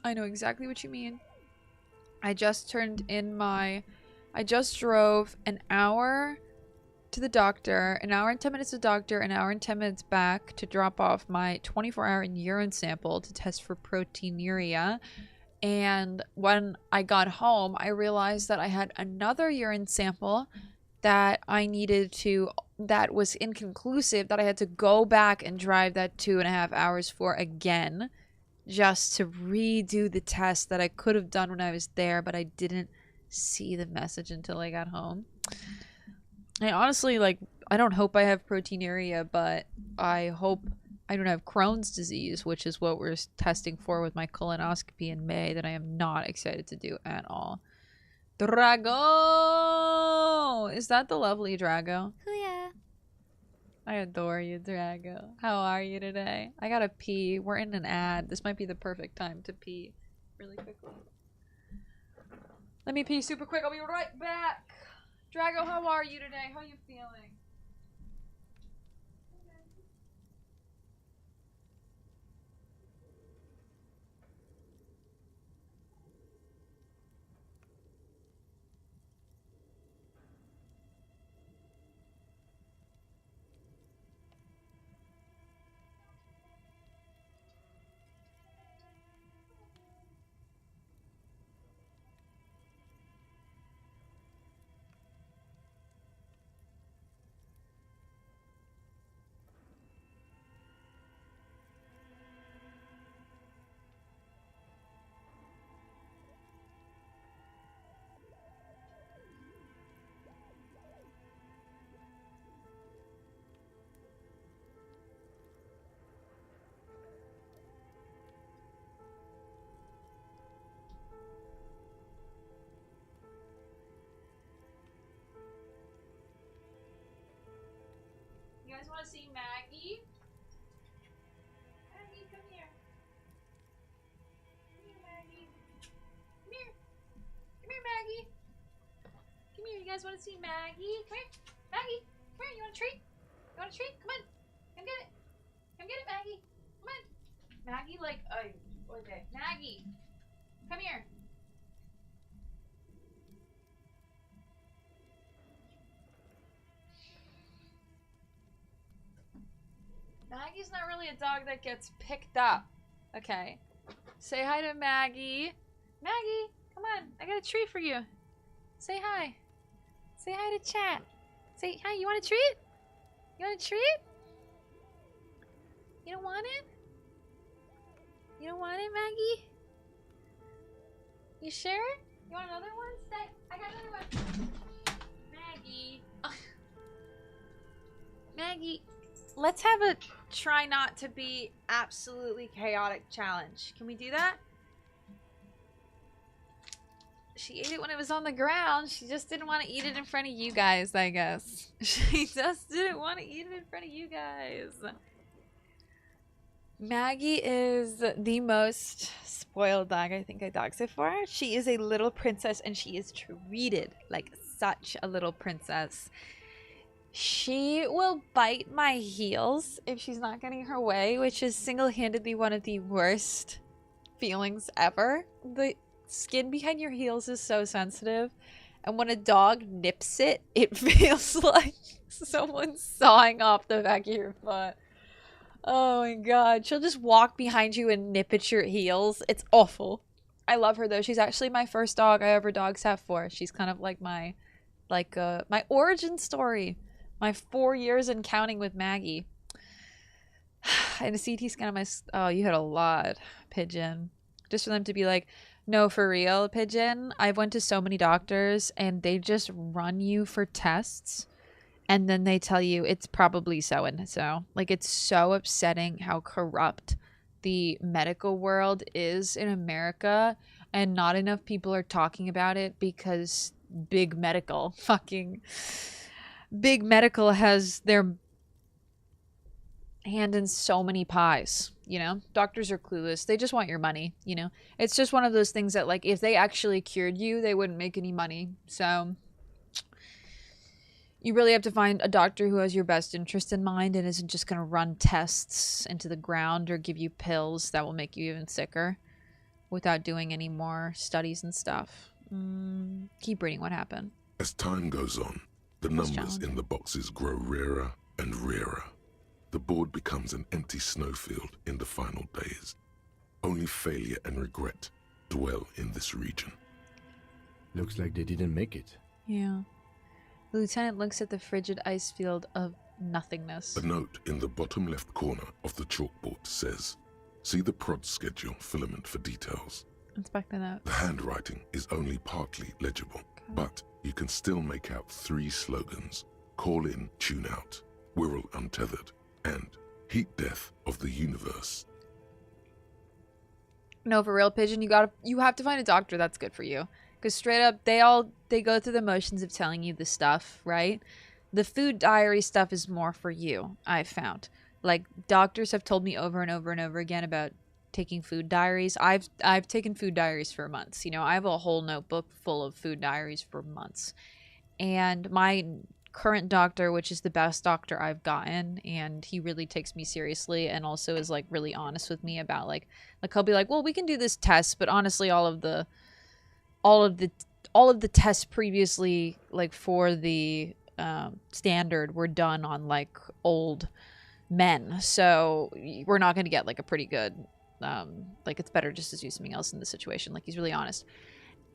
I know exactly what you mean. I just drove an hour to the doctor, an hour and 10 minutes to the doctor, an hour and 10 minutes back to drop off my 24-hour urine sample to test for proteinuria. And when I got home, I realized that I had another urine sample that that was inconclusive, that I had to go back and drive that 2.5 hours for again, just to redo the test that I could have done when I was there, but I didn't see the message until I got home. I honestly, I don't hope I have proteinuria, but I hope I don't have Crohn's disease, which is what we're testing for with my colonoscopy in May, that I am not excited to do at all. Drago! Is that the lovely Drago? Yeah. I adore you, Drago. How are you today? I gotta pee. We're in an ad. This might be the perfect time to pee really quickly. Let me pee super quick. I'll be right back. Drago, how are you today? How are you feeling? guys want to see Maggie? Maggie, come here. Come here, Maggie. Come here. Come here, Maggie. Come here, you guys want to see Maggie? Come here. Maggie, come here, you want a treat? You want a treat? Come on. Come get it. Come get it, Maggie. Come on. Maggie, like, okay. Maggie, come here. Maggie's not really a dog that gets picked up. Okay. Say hi to Maggie. Maggie, come on. I got a treat for you. Say hi. Say hi to chat. Say hi. You want a treat? You want a treat? You don't want it? You don't want it, Maggie? You sure? You want another one? Stay. I got another one. Maggie. Maggie, let's have a try not to be absolutely chaotic challenge. Can we do that? She ate it when it was on the ground. She just didn't want to eat it in front of you guys, I guess. She just didn't want to eat it in front of you guys. Maggie is the most spoiled dog I think I dogged so far. She is a little princess and she is treated like such a little princess. She will bite my heels if she's not getting her way, which is single-handedly one of the worst feelings ever. The skin behind your heels is so sensitive, and when a dog nips it, it feels like someone's sawing off the back of your foot. Oh my god. She'll just walk behind you and nip at your heels. It's awful. I love her though. She's actually my first dog I ever dog sat for. She's kind of like my origin story. My 4 years and counting with Maggie. And a CT scan of my... Oh, you had a lot, Pigeon. Just for them to be like, no, for real, Pigeon. I've went to so many doctors and they just run you for tests. And then they tell you it's probably so and so. Like, it's so upsetting how corrupt the medical world is in America. And not enough people are talking about it because Big Medical has their hand in so many pies, you know? Doctors are clueless. They just want your money, you know? It's just one of those things that, like, if they actually cured you, they wouldn't make any money. So you really have to find a doctor who has your best interest in mind and isn't just going to run tests into the ground or give you pills that will make you even sicker without doing any more studies and stuff. Keep reading what happened. As time goes on, the numbers in the boxes grow rarer and rarer. The board becomes an empty snowfield in the final days. Only failure and regret dwell in this region. Looks like they didn't make it. Yeah. The lieutenant looks at the frigid ice field of nothingness. A note in the bottom left corner of the chalkboard says, see the prod schedule filament for details. Inspect the notes. The handwriting is only partly legible, but you can still make out 3 slogans: call in, tune out, Wirral untethered, and heat death of the universe. No, for real, Pigeon, you have to find a doctor that's good for you. Because straight up, they go through the motions of telling you the stuff, right? The food diary stuff is more for you, I've found. Like, doctors have told me over and over and over again about taking food diaries. I've taken food diaries for months. You know, I have a whole notebook full of food diaries for months. And my current doctor, which is the best doctor I've gotten, and he really takes me seriously and also is like really honest with me about like he'll be like, well, we can do this test, but honestly all of the tests previously, like for the standard, were done on like old men, so we're not going to get like a pretty good like, it's better just to do something else in this situation. Like, he's really honest.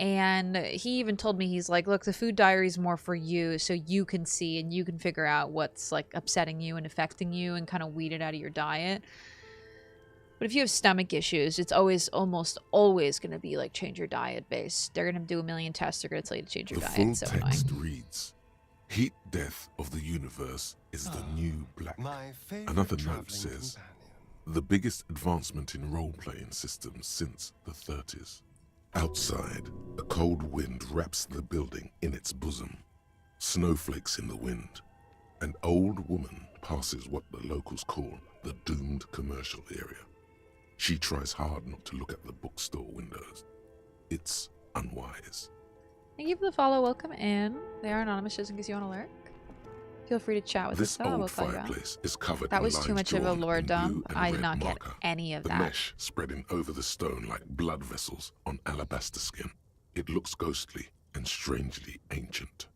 And he even told me, he's like, look, the food diary is more for you, so you can see and you can figure out what's like upsetting you and affecting you and kind of weed it out of your diet. But if you have stomach issues, it's almost always going to be like change your diet based. They're going to do a million tests. They're going to tell you to change your diet. The full text reads, heat death of the universe is the new black. Another note says, the biggest advancement in role-playing systems since the 30s. Outside, a cold wind wraps the building in its bosom. Snowflakes in the wind. An old woman passes what the locals call the doomed commercial area. She tries hard not to look at the bookstore windows. It's unwise. Thank you for the follow. Welcome in. They are anonymous just in case you want to lurk. Feel free to chat with us. This old fireplace is covered That in was too lines much of a drawn lore in dump. blue and I did red not get marker. any of The that. mesh spreading over the stone like blood vessels on alabaster skin. It looks ghostly and strangely ancient.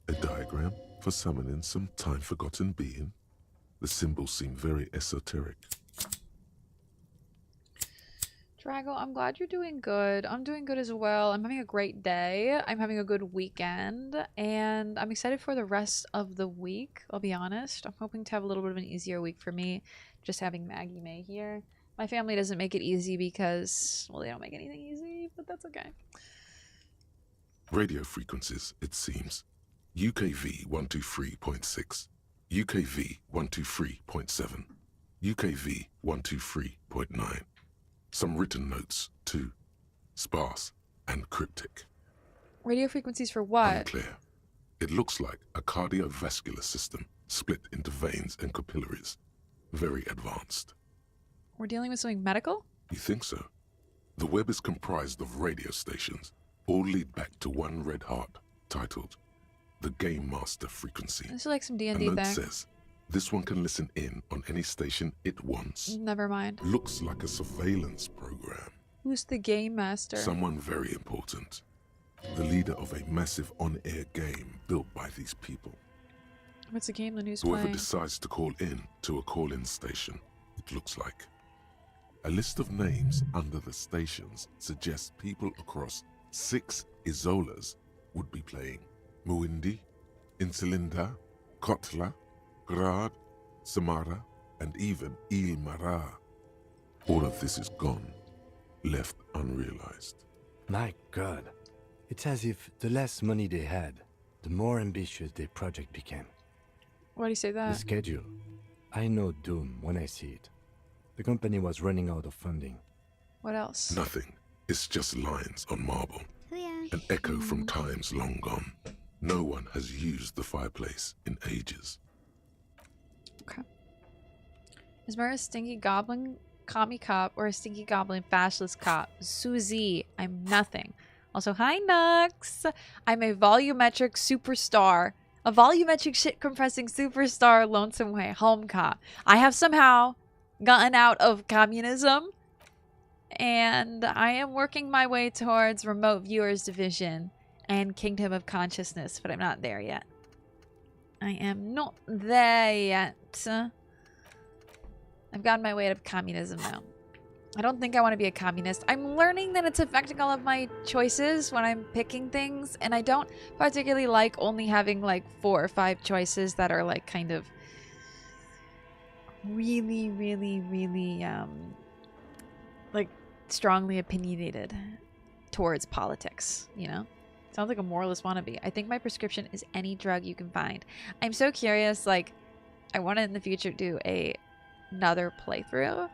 A diagram for summoning some time-forgotten being. The symbols seem very esoteric. Drago, I'm glad you're doing good. I'm doing good as well. I'm having a great day. I'm having a good weekend. And I'm excited for the rest of the week, I'll be honest. I'm hoping to have a little bit of an easier week for me, just having Maggie May here. My family doesn't make it easy because, well, they don't make anything easy, but that's okay. Radio frequencies, it seems. UKV 123.6, UKV 123.7, UKV 123.9. Some written notes, too. Sparse and cryptic. Radio frequencies for what? Unclear. It looks like a cardiovascular system split into veins and capillaries. Very advanced. We're dealing with something medical? You think so? The web is comprised of radio stations. All lead back to one red heart, titled the Game Master Frequency. This is like some A D&D note thing. says, this one can listen in on any station it wants. Never mind. Looks like a surveillance program. Who's the Game Master? Someone very important. The leader of a massive on-air game built by these people. What's the game the news Whoever playing? decides to call in to a call-in station, it looks like. A list of names under the stations suggests people across 6 Isolas would be playing. Muindi, Insulinda, Kotla, Grad, Samara, and even Ilmara. All of this is gone, left unrealized. My God. It's as if the less money they had, the more ambitious their project became. Why do you say The that? schedule. I know doom when I see it. The company was running out of funding. What else? Nothing. It's just lines on marble. An echo from times long gone. No one has used the fireplace in ages. Okay. Is Meru a stinky goblin commie cop or a stinky goblin fascist cop? Susie, I'm nothing. Also, hi Nux. I'm a volumetric superstar. A volumetric shit compressing superstar lonesome way home cop. I have somehow gotten out of communism and I am working my way towards remote viewers division and kingdom of consciousness, but I'm not there yet. I am not there yet. I've gotten my way out of communism now. I don't think I want to be a communist. I'm learning that it's affecting all of my choices when I'm picking things, and I don't particularly like only having like 4 or 5 choices that are like kind of really like strongly opinionated towards politics, you know? Sounds like a moralist wannabe. I think my prescription is any drug you can find. I'm so curious, like, I want to in the future do another playthrough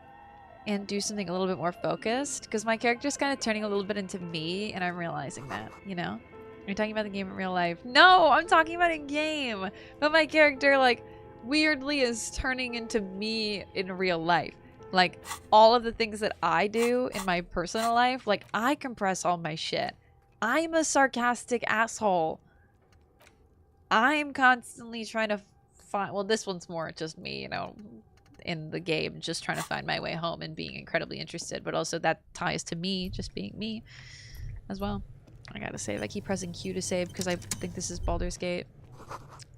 and do something a little bit more focused, because my character's kind of turning a little bit into me, and I'm realizing that, you know? Are you talking about the game in real life? No, I'm talking about a game! But my character, like, weirdly is turning into me in real life. Like, all of the things that I do in my personal life, like, I compress all my shit. I'm a sarcastic asshole. I'm constantly trying to find... Well, this one's more just me, you know, in the game, just trying to find my way home and being incredibly interested. But also that ties to me just being me as well. I gotta save. I keep pressing Q to save because I think this is Baldur's Gate.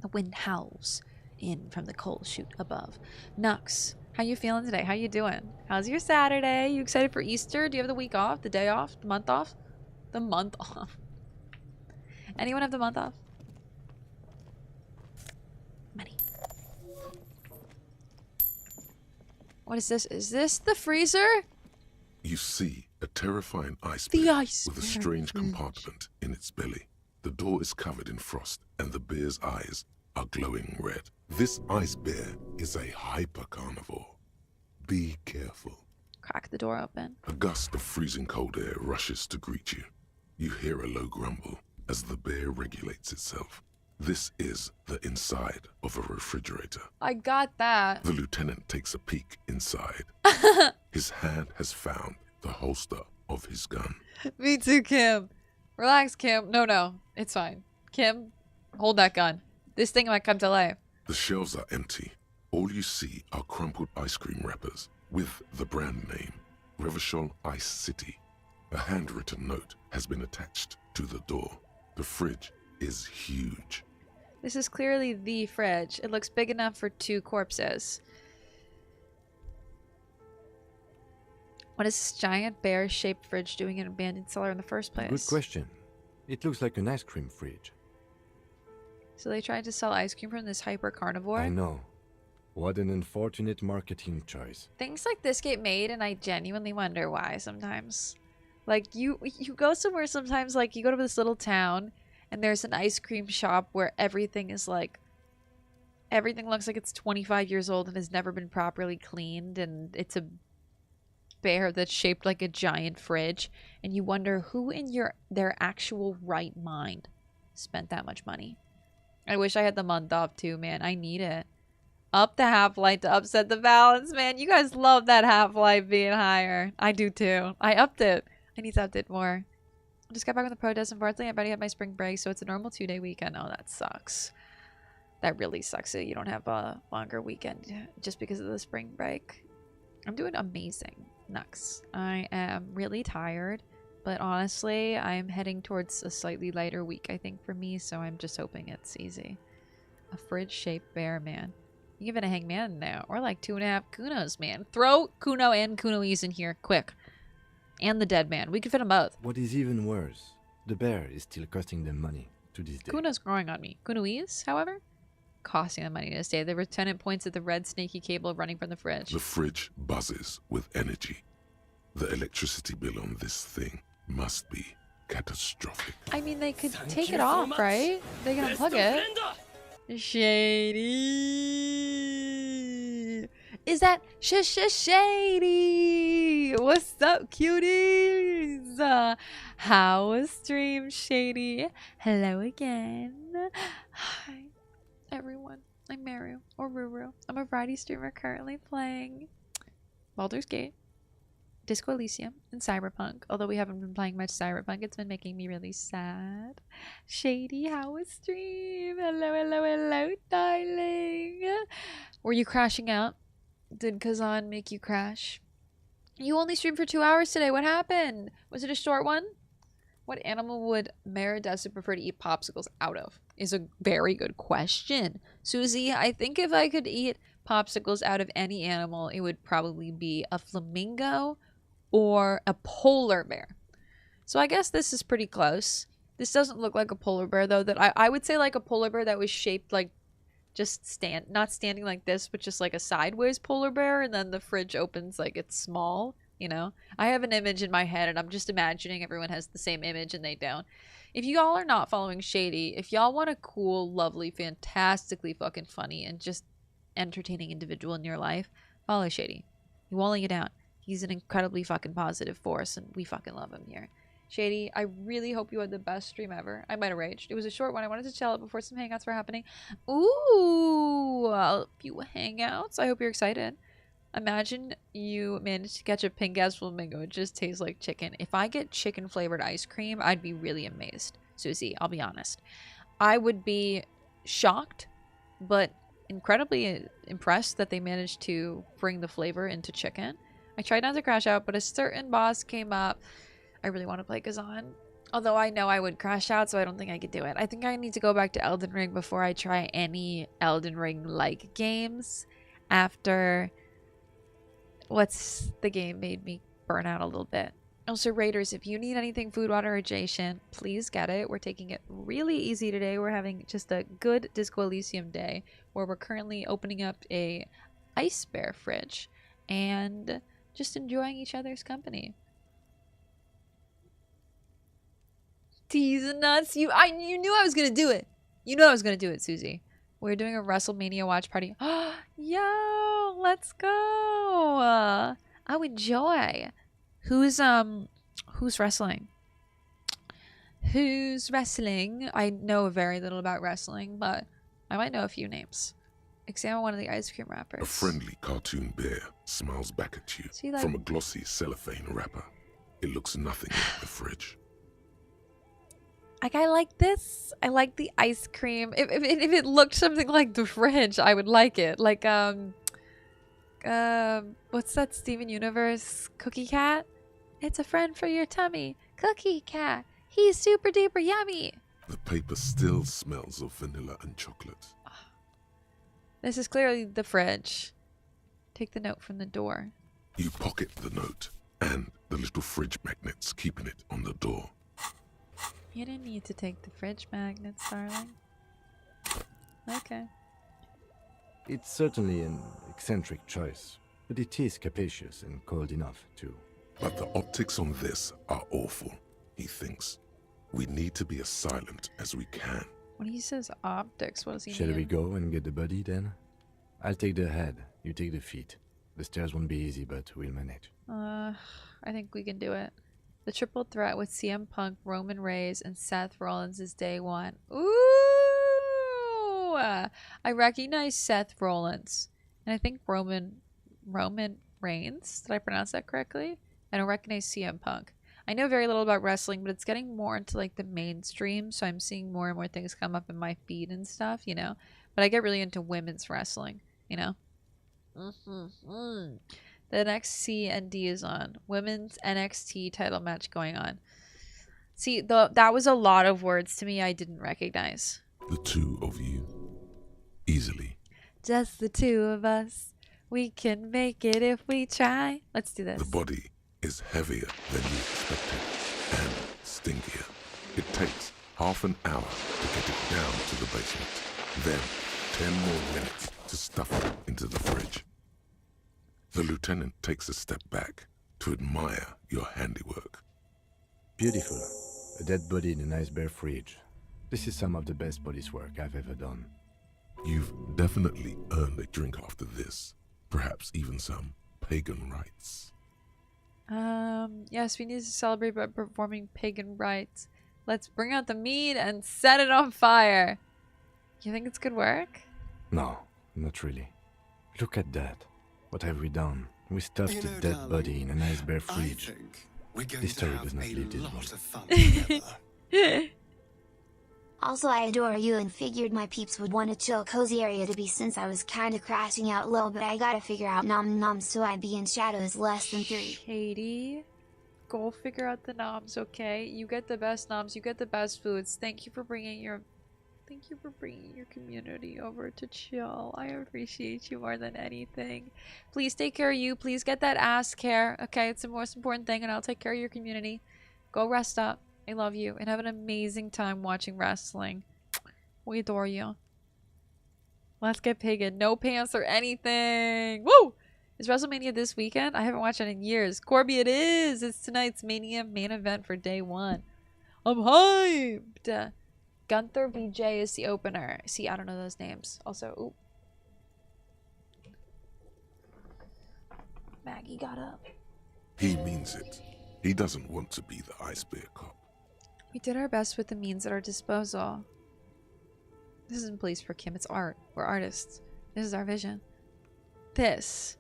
The wind howls in from the coal chute above. Nux, how you feeling today? How you doing? How's your Saturday? You excited for Easter? Do you have the week off? The day off? The month off? The month off. Anyone have the month off? Money. What is this? Is this the freezer? You see a terrifying ice The bear ice with a bear. strange compartment in its belly. The door is covered in frost, and the bear's eyes are glowing red. This ice bear is a hyper-carnivore. Be careful. Crack the door open. A gust of freezing cold air rushes to greet you. You hear a low grumble as the bear regulates itself. This is the inside of a refrigerator. I got that. The lieutenant takes a peek inside. His hand has found the holster of his gun. Me too, Kim. Relax, Kim. No, it's fine. Kim, hold that gun. This thing might come to life. The shelves are empty. All you see are crumpled ice cream wrappers with the brand name, Revachol Ice City. A handwritten note has been attached to the door. The fridge is huge. This is clearly the fridge. It looks big enough for 2 corpses. What is this giant bear-shaped fridge doing in an abandoned cellar in the first place? Good question. It looks like an ice cream fridge. So they tried to sell ice cream from this hyper carnivore? I know. What an unfortunate marketing choice. Things like this get made and I genuinely wonder why sometimes. Like you go somewhere sometimes, like you go to this little town and there's an ice cream shop where everything is like, everything looks like it's 25 years old and has never been properly cleaned, and it's a bear that's shaped like a giant fridge, and you wonder who in their actual right mind spent that much money. I wish I had the month off too, man. I need it. Up the half-life to upset the balance, man. You guys love that half-life being higher. I do too. I upped it. I need to up it more. I just got back on the protest. Unfortunately, I've already had my spring break, so it's a normal 2-day weekend. Oh, that sucks. That really sucks that you don't have a longer weekend just because of the spring break. I'm doing amazing. Nux. I am really tired, but honestly, I'm heading towards a slightly lighter week, I think, for me, so I'm just hoping it's easy. A fridge-shaped bear, man. You give it a hangman now, or like 2.5 Kunos, man. Throw Kuno and Kunoese in here, quick. And the dead man. We could fit them both. What is even worse, the bear is still costing them money to this day. Kuno's growing on me. Kunoese, however, costing them money to stay. The lieutenant points at the red snaky cable running from the fridge. The fridge buzzes with energy. The electricity bill on this thing must be catastrophic. I mean, they could take it off, right? They can unplug it. Shady. Is that Shady? What's up, cuties? How was stream, Shady? Hello again. Hi, everyone. I'm Meru, or Ruru. I'm a variety streamer currently playing Baldur's Gate, Disco Elysium, and Cyberpunk. Although we haven't been playing much Cyberpunk, it's been making me really sad. Shady, how was stream? Hello, darling. Were you crashing out? Did Kazan make you crash? You only streamed for 2 hours today. What happened? Was it a short one? What animal would Maridesu prefer to eat popsicles out of? Is a very good question. Susie, I think if I could eat popsicles out of any animal, it would probably be a flamingo or a polar bear. So I guess this is pretty close. This doesn't look like a polar bear, though. That I would say like a polar bear that was shaped like just not standing like this, but just like a sideways polar bear, and then the fridge opens like it's small, you know? I have an image in my head, and I'm just imagining everyone has the same image, and they don't. If y'all are not following Shady, if y'all want a cool, lovely, fantastically fucking funny, and just entertaining individual in your life, follow Shady. He won't let you down. He's an incredibly fucking positive force, and we fucking love him here. Shady, I really hope you had the best stream ever. I might have raged. It was a short one. I wanted to chill it before some hangouts were happening. Ooh, a few hangouts. I hope you're excited. Imagine you managed to catch a pink-ass flamingo. It just tastes like chicken. If I get chicken-flavored ice cream, I'd be really amazed. Susie, I'll be honest. I would be shocked, but incredibly impressed that they managed to bring the flavor into chicken. I tried not to crash out, but a certain boss came up. I really want to play Kazan. Although I know I would crash out, so I don't think I could do it. I think I need to go back to Elden Ring before I try any Elden Ring-like games. After what's the game made me burn out a little bit. Also, Raiders, if you need anything food, water, or adjacent, please get it. We're taking it really easy today. We're having just a good Disco Elysium day where we're currently opening up a ice bear fridge and just enjoying each other's company. Tease nuts. You knew I was gonna do it. You know I was gonna do it, Susie. We're doing a WrestleMania watch party. Yo, let's go. Oh, enjoy. Who's wrestling? Who's wrestling? I know very little about wrestling, but I might know a few names. Examine one of the ice cream wrappers. A friendly cartoon bear smiles back at you See, like... from a glossy cellophane wrapper. It looks nothing like the fridge. Like, I like this. I like the ice cream. If it looked something like the fridge, I would like it. Like, what's that Steven Universe Cookie Cat? It's a friend for your tummy. Cookie Cat. He's super duper yummy. The paper still smells of vanilla and chocolate. This is clearly the fridge. Take the note from the door. You pocket the note and the little fridge magnets keeping it on the door. You didn't need to take the fridge magnets, darling. Okay. It's certainly an eccentric choice, but it is capacious and cold enough, too. But the optics on this are awful, he thinks. We need to be as silent as we can. When he says optics, what does he mean? Shall we go and get the body, then? I'll take the head, you take the feet. The stairs won't be easy, but we'll manage. I think we can do it. The triple threat with CM Punk, Roman Reigns, and Seth Rollins is day one. Ooh! I recognize Seth Rollins. And I think Roman Reigns. Did I pronounce that correctly? I don't recognize CM Punk. I know very little about wrestling, but it's getting more into like the mainstream, so I'm seeing more and more things come up in my feed and stuff, you know? But I get really into women's wrestling, you know? The next C and D is on. Women's NXT title match going on. See, that was a lot of words to me I didn't recognize. The two of you. Easily. Just the two of us. We can make it if we try. Let's do this. The body is heavier than you expected and stinkier. It takes half an hour to get it down to the basement. Then 10 more minutes to stuff it into the fridge. The lieutenant takes a step back to admire your handiwork. Beautiful. A dead body in a nice bare fridge. This is some of the best police work I've ever done. You've definitely earned a drink after this. Perhaps even some pagan rites. Yes, we need to celebrate by performing pagan rites. Let's bring out the mead and set it on fire. You think it's good work? No, not really. Look at that. What have we done? We stuffed a dead body in a nice bare fridge. This story does not leave this one. Also, I adore you and figured my peeps would want a chill cozy area to be since I was kinda crashing out low, but I gotta figure out nom noms so I'd be in shadows less than 3. Katie, go figure out the noms, okay? You get the best noms, you get the best foods. Thank you for bringing your community over to chill. I appreciate you more than anything. Please take care of you. Please get that ass care, okay? It's the most important thing, and I'll take care of your community. Go rest up. I love you, and have an amazing time watching wrestling. We adore you. Let's get pagan. No pants or anything. Woo! Is WrestleMania this weekend? I haven't watched it in years. Corby, it is! It's tonight's Mania main event for day 1. I'm hyped! Gunther VJ is the opener. See, I don't know those names. Also, ooh. Maggie got up. He means it. He doesn't want to be the ice bear cop. We did our best with the means at our disposal. This isn't police for Kim, it's art. We're artists. This is our vision. This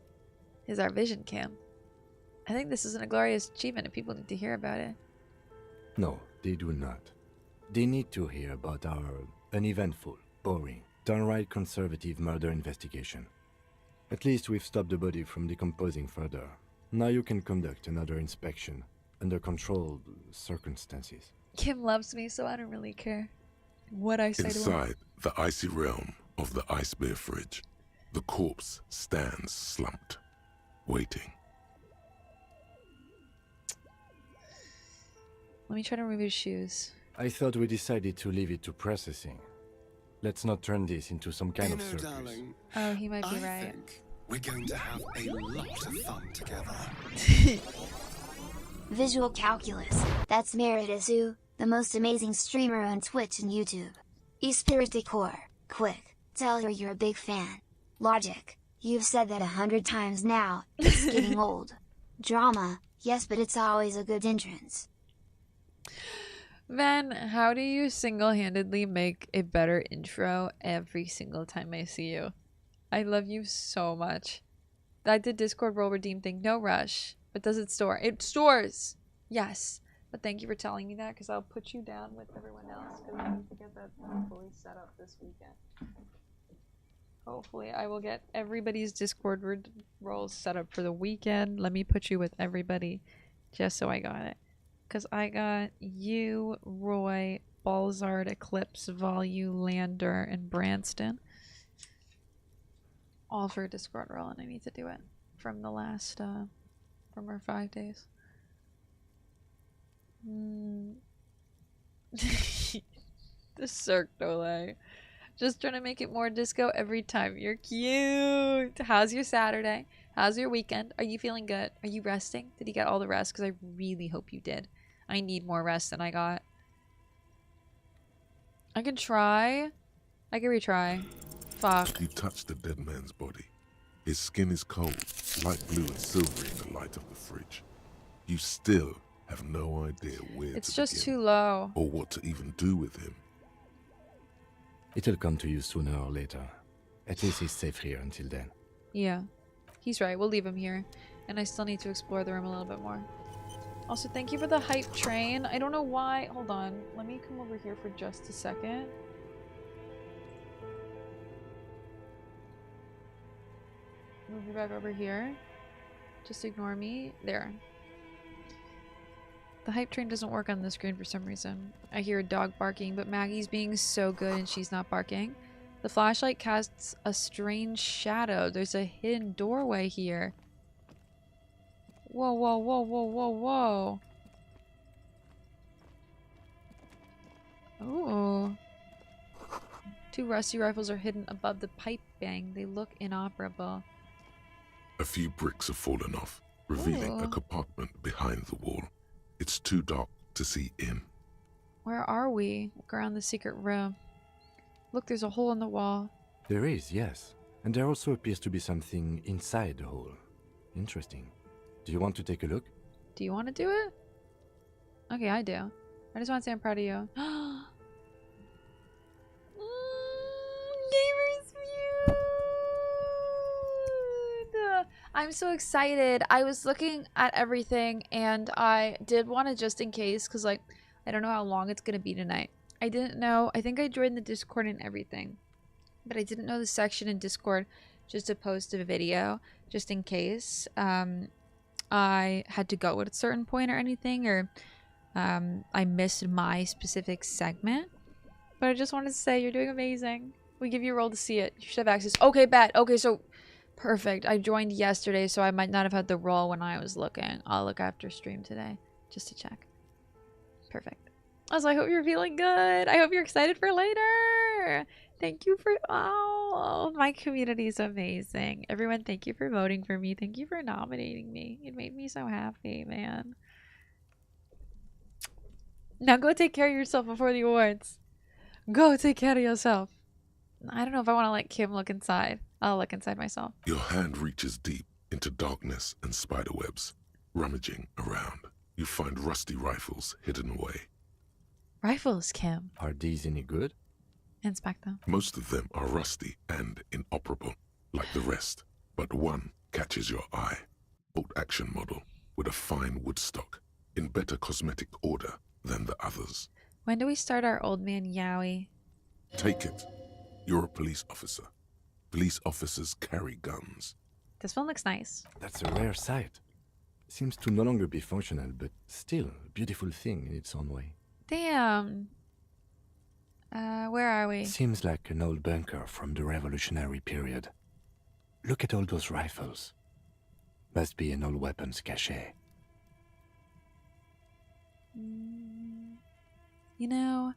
is our vision, Kim. I think this isn't a glorious achievement and people need to hear about it. No, they do not. They need to hear about our uneventful, boring, downright conservative murder investigation. At least we've stopped the body from decomposing further. Now you can conduct another inspection under controlled circumstances. Kim loves me, so I don't really care what I say to him. Inside the icy realm of the ice bear fridge, the corpse stands slumped, waiting. Let me try to remove his shoes. I thought we decided to leave it to processing. Let's not turn this into some kind of circus. Darling, Oh, he might be right. think we're going to have a lot of fun together. Visual calculus. That's Meru, the most amazing streamer on Twitch and YouTube. Espirit Decor. Quick, tell her you're a big fan. Logic. You've said that 100 times now, it's getting old. Drama. Yes, but it's always a good entrance. Ven, how do you single-handedly make a better intro every single time I see you? I love you so much. I did Discord roll redeem thing. No rush. But does it store? It stores! Yes. But thank you for telling me that, because I'll put you down with everyone else, because I need to get that fully set up this weekend. Hopefully I will get everybody's Discord roles set up for the weekend. Let me put you with everybody, just so I got it. Because I got you, Roy, Balzard, Eclipse, Volu, Lander, and Branston. All for a Discord role, and I need to do it from the last, from our 5 days. The Cirque Dole. Just trying to make it more disco every time. You're cute. How's your Saturday? How's your weekend? Are you feeling good? Are you resting? Did you get all the rest? Because I really hope you did. I need more rest than I got. I can try. I can retry. Fuck. You touch the dead man's body. His skin is cold, light blue and silvery in the light of the fridge. You still have no idea where It's to just begin, too low. or what to even do with him. It'll come to you sooner or later. At least he's safe here until then. Yeah. He's right. We'll leave him here. And I still need to explore the room a little bit more. Also, thank you for the hype train. I don't know why. Hold on. Let me come over here for just a second. Move you back over here. Just ignore me. There. The hype train doesn't work on the screen for some reason. I hear a dog barking, but Maggie's being so good and she's not barking. The flashlight casts a strange shadow. There's a hidden doorway here. Whoa, whoa, whoa, whoa, whoa, whoa. Ooh. 2 rusty rifles are hidden above the pipe bang. They look inoperable. A few bricks have fallen off, revealing a compartment behind the wall. It's too dark to see in. Where are we? Look around the secret room. Look, there's a hole in the wall. There is, yes. And there also appears to be something inside the hole. Interesting. Do you want to take a look? Do you want to do it? Okay, I do. I just want to say I'm proud of you. Gamer's Feud! I'm so excited. I was looking at everything and I did want to just in case, because like, I don't know how long it's going to be tonight. I didn't know. I think I joined the Discord and everything. But I didn't know the section in Discord just to post a video just in case. I had to go at a certain point or anything, or I missed my specific segment. But I just wanted to say you're doing amazing. We give you a role to see it. You should have access. Okay, bet. Okay, so perfect. I joined yesterday, so I might not have had the role when I was looking. I'll look after stream today just to check. Perfect. Also, I hope you're feeling good. I hope you're excited for later. Thank you for... Oh, my community is amazing. Everyone, thank you for voting for me. Thank you for nominating me. It made me so happy, man. Now go take care of yourself before the awards. Go take care of yourself. I don't know if I want to let Kim look inside. I'll look inside myself. Your hand reaches deep into darkness and spiderwebs. Rummaging around, you find rusty rifles hidden away. Rifles, Kim. Are these any good? Inspect them. Most of them are rusty and inoperable, like the rest, but one catches your eye. Bolt-action model with a fine wood stock, in better cosmetic order than the others. When do we start our old man Yowie? Take it. You're a police officer. Police officers carry guns. This one looks nice. That's a rare sight. Seems to no longer be functional, but still a beautiful thing in its own way. Damn. Where are we? Seems like an old bunker from the revolutionary period. Look at all those rifles. Must be an old weapons cache. You know...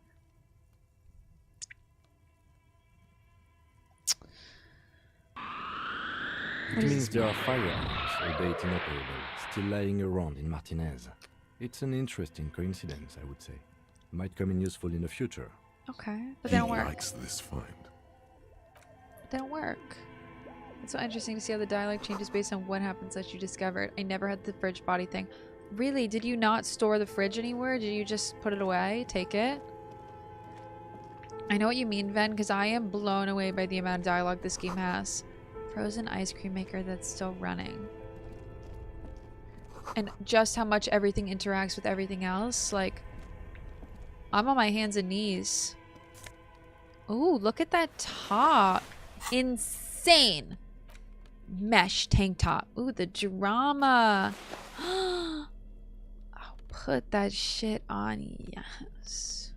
It means there are firearms, albeit inoperable, still lying around in Martinez. It's an interesting coincidence, I would say. Might come in useful in the future. Okay, but they don't work. He likes this find. They don't work. It's so interesting to see how the dialogue changes based on what happens that you discovered. I never had the fridge body thing. Really, did you not store the fridge anywhere? Did you just put it away? Take it? I know what you mean, Ven, because I am blown away by the amount of dialogue this game has. Frozen ice cream maker that's still running. And just how much everything interacts with everything else. Like, I'm on my hands and knees. Ooh, look at that top. Insane. Mesh tank top. Ooh, the drama. I'll put that shit on. Yes.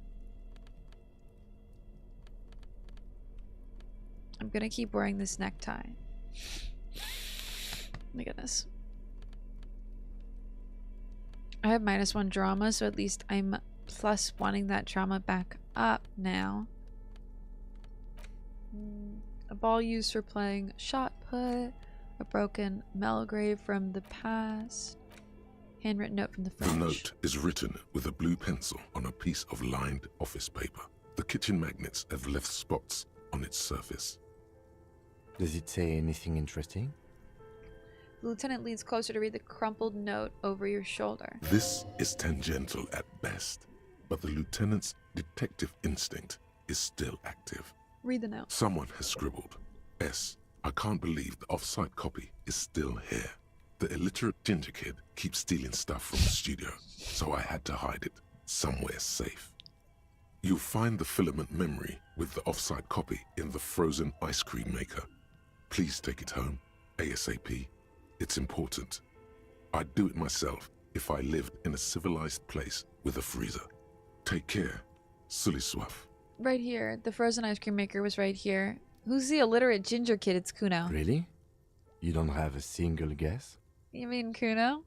I'm gonna keep wearing this necktie. Look at this. I have -1 drama, so at least I'm +1ing that drama back up now. A ball used for playing shot put. A broken Melgrave from the past. Handwritten note from the French. The note is written with a blue pencil on a piece of lined office paper. The kitchen magnets have left spots on its surface. Does it say anything interesting? The lieutenant leans closer to read the crumpled note over your shoulder. This is tangential at best, but the lieutenant's detective instinct is still active. Read the note. Someone has scribbled, S. I can't believe the off-site copy is still here. The illiterate ginger kid keeps stealing stuff from the studio, so I had to hide it somewhere safe. You'll find the filament memory with the off-site copy in the frozen ice cream maker. Please take it home, ASAP. It's important. I'd do it myself if I lived in a civilized place with a freezer. Take care. Sully Swaff. Right here. The frozen ice cream maker was right here. Who's the illiterate ginger kid? It's Kuno. Really? You don't have a single guess? You mean Kuno?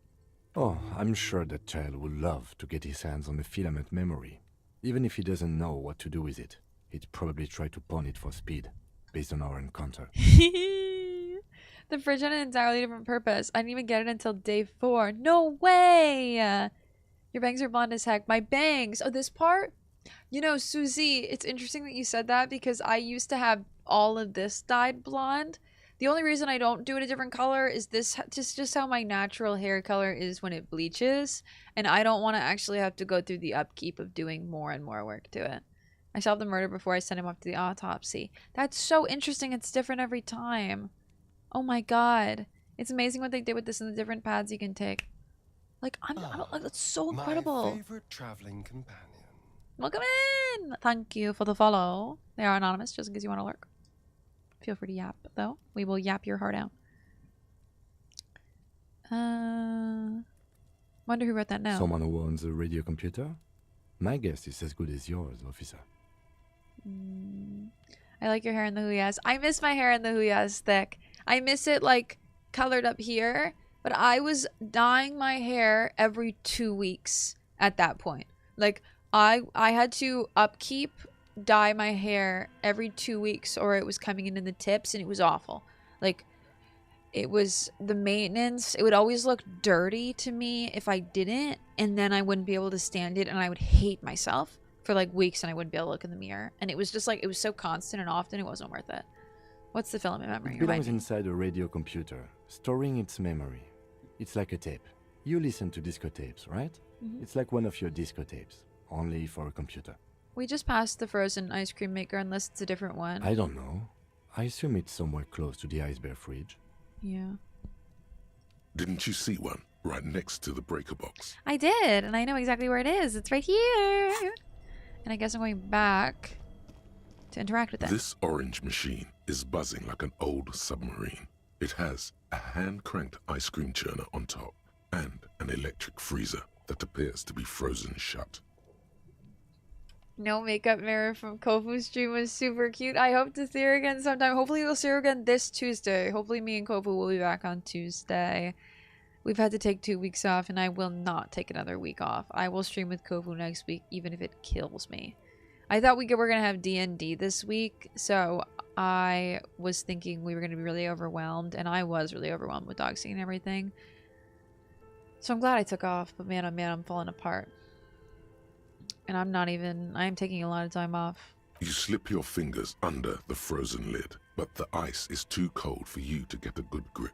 Oh, I'm sure that child would love to get his hands on the filament memory. Even if he doesn't know what to do with it, he'd probably try to pawn it for speed, based on our encounter. The fridge had an entirely different purpose. I didn't even get it until day 4. No way! Your bangs are blonde as heck. My bangs! Oh, this part? You know, Susie, it's interesting that you said that because I used to have all of this dyed blonde. The only reason I don't do it a different color is this just how my natural hair color is when it bleaches. And I don't want to actually have to go through the upkeep of doing more and more work to it. I solved the murder before I sent him off to the autopsy. That's so interesting. It's different every time. Oh my god. It's amazing what they did with this and the different paths you can take. Like, that's so incredible. My favorite traveling companion. Welcome in! Thank you for the follow. They are anonymous, just in case you want to lurk. Feel free to yap, though. We will yap your heart out. Wonder who wrote that note. Someone who owns a radio computer? My guess is as good as yours, officer. I like your hair in the huyas. I miss my hair in the huyas thick. I miss it, like, colored up here. But I was dyeing my hair every 2 weeks at that point. Like, I had to upkeep, dye my hair every 2 weeks or it was coming in the tips and it was awful. Like, it was the maintenance. It would always look dirty to me if I didn't, and then I wouldn't be able to stand it and I would hate myself for like weeks and I wouldn't be able to look in the mirror. And it was just like, it was so constant and often, it wasn't worth it. What's the filament memory? It belongs inside a radio computer, storing its memory. It's like a tape. You listen to disco tapes, right? Mm-hmm. It's like one of your disco tapes, only for a computer. We just passed the frozen ice cream maker unless it's a different one. I don't know. I assume it's somewhere close to the ice bear fridge. Yeah. Didn't you see one right next to the breaker box? I did, and I know exactly where it is. It's right here. And I guess I'm going back to interact with it. This orange machine is buzzing like an old submarine. It has a hand-cranked ice cream churner on top and an electric freezer that appears to be frozen shut. No makeup mirror from Kofu's stream was super cute. I hope to see her again sometime. Hopefully we'll see her again this Tuesday. Hopefully me and Kofu will be back on Tuesday. We've had to take 2 weeks off and I will not take another week off. I will stream with Kofu next week even if it kills me. I thought we were going to have D&D this week, so I was thinking we were going to be really overwhelmed, and I was really overwhelmed with dog and everything. So I'm glad I took off, but man, oh man, I'm falling apart. And I am taking a lot of time off. You slip your fingers under the frozen lid, but the ice is too cold for you to get a good grip.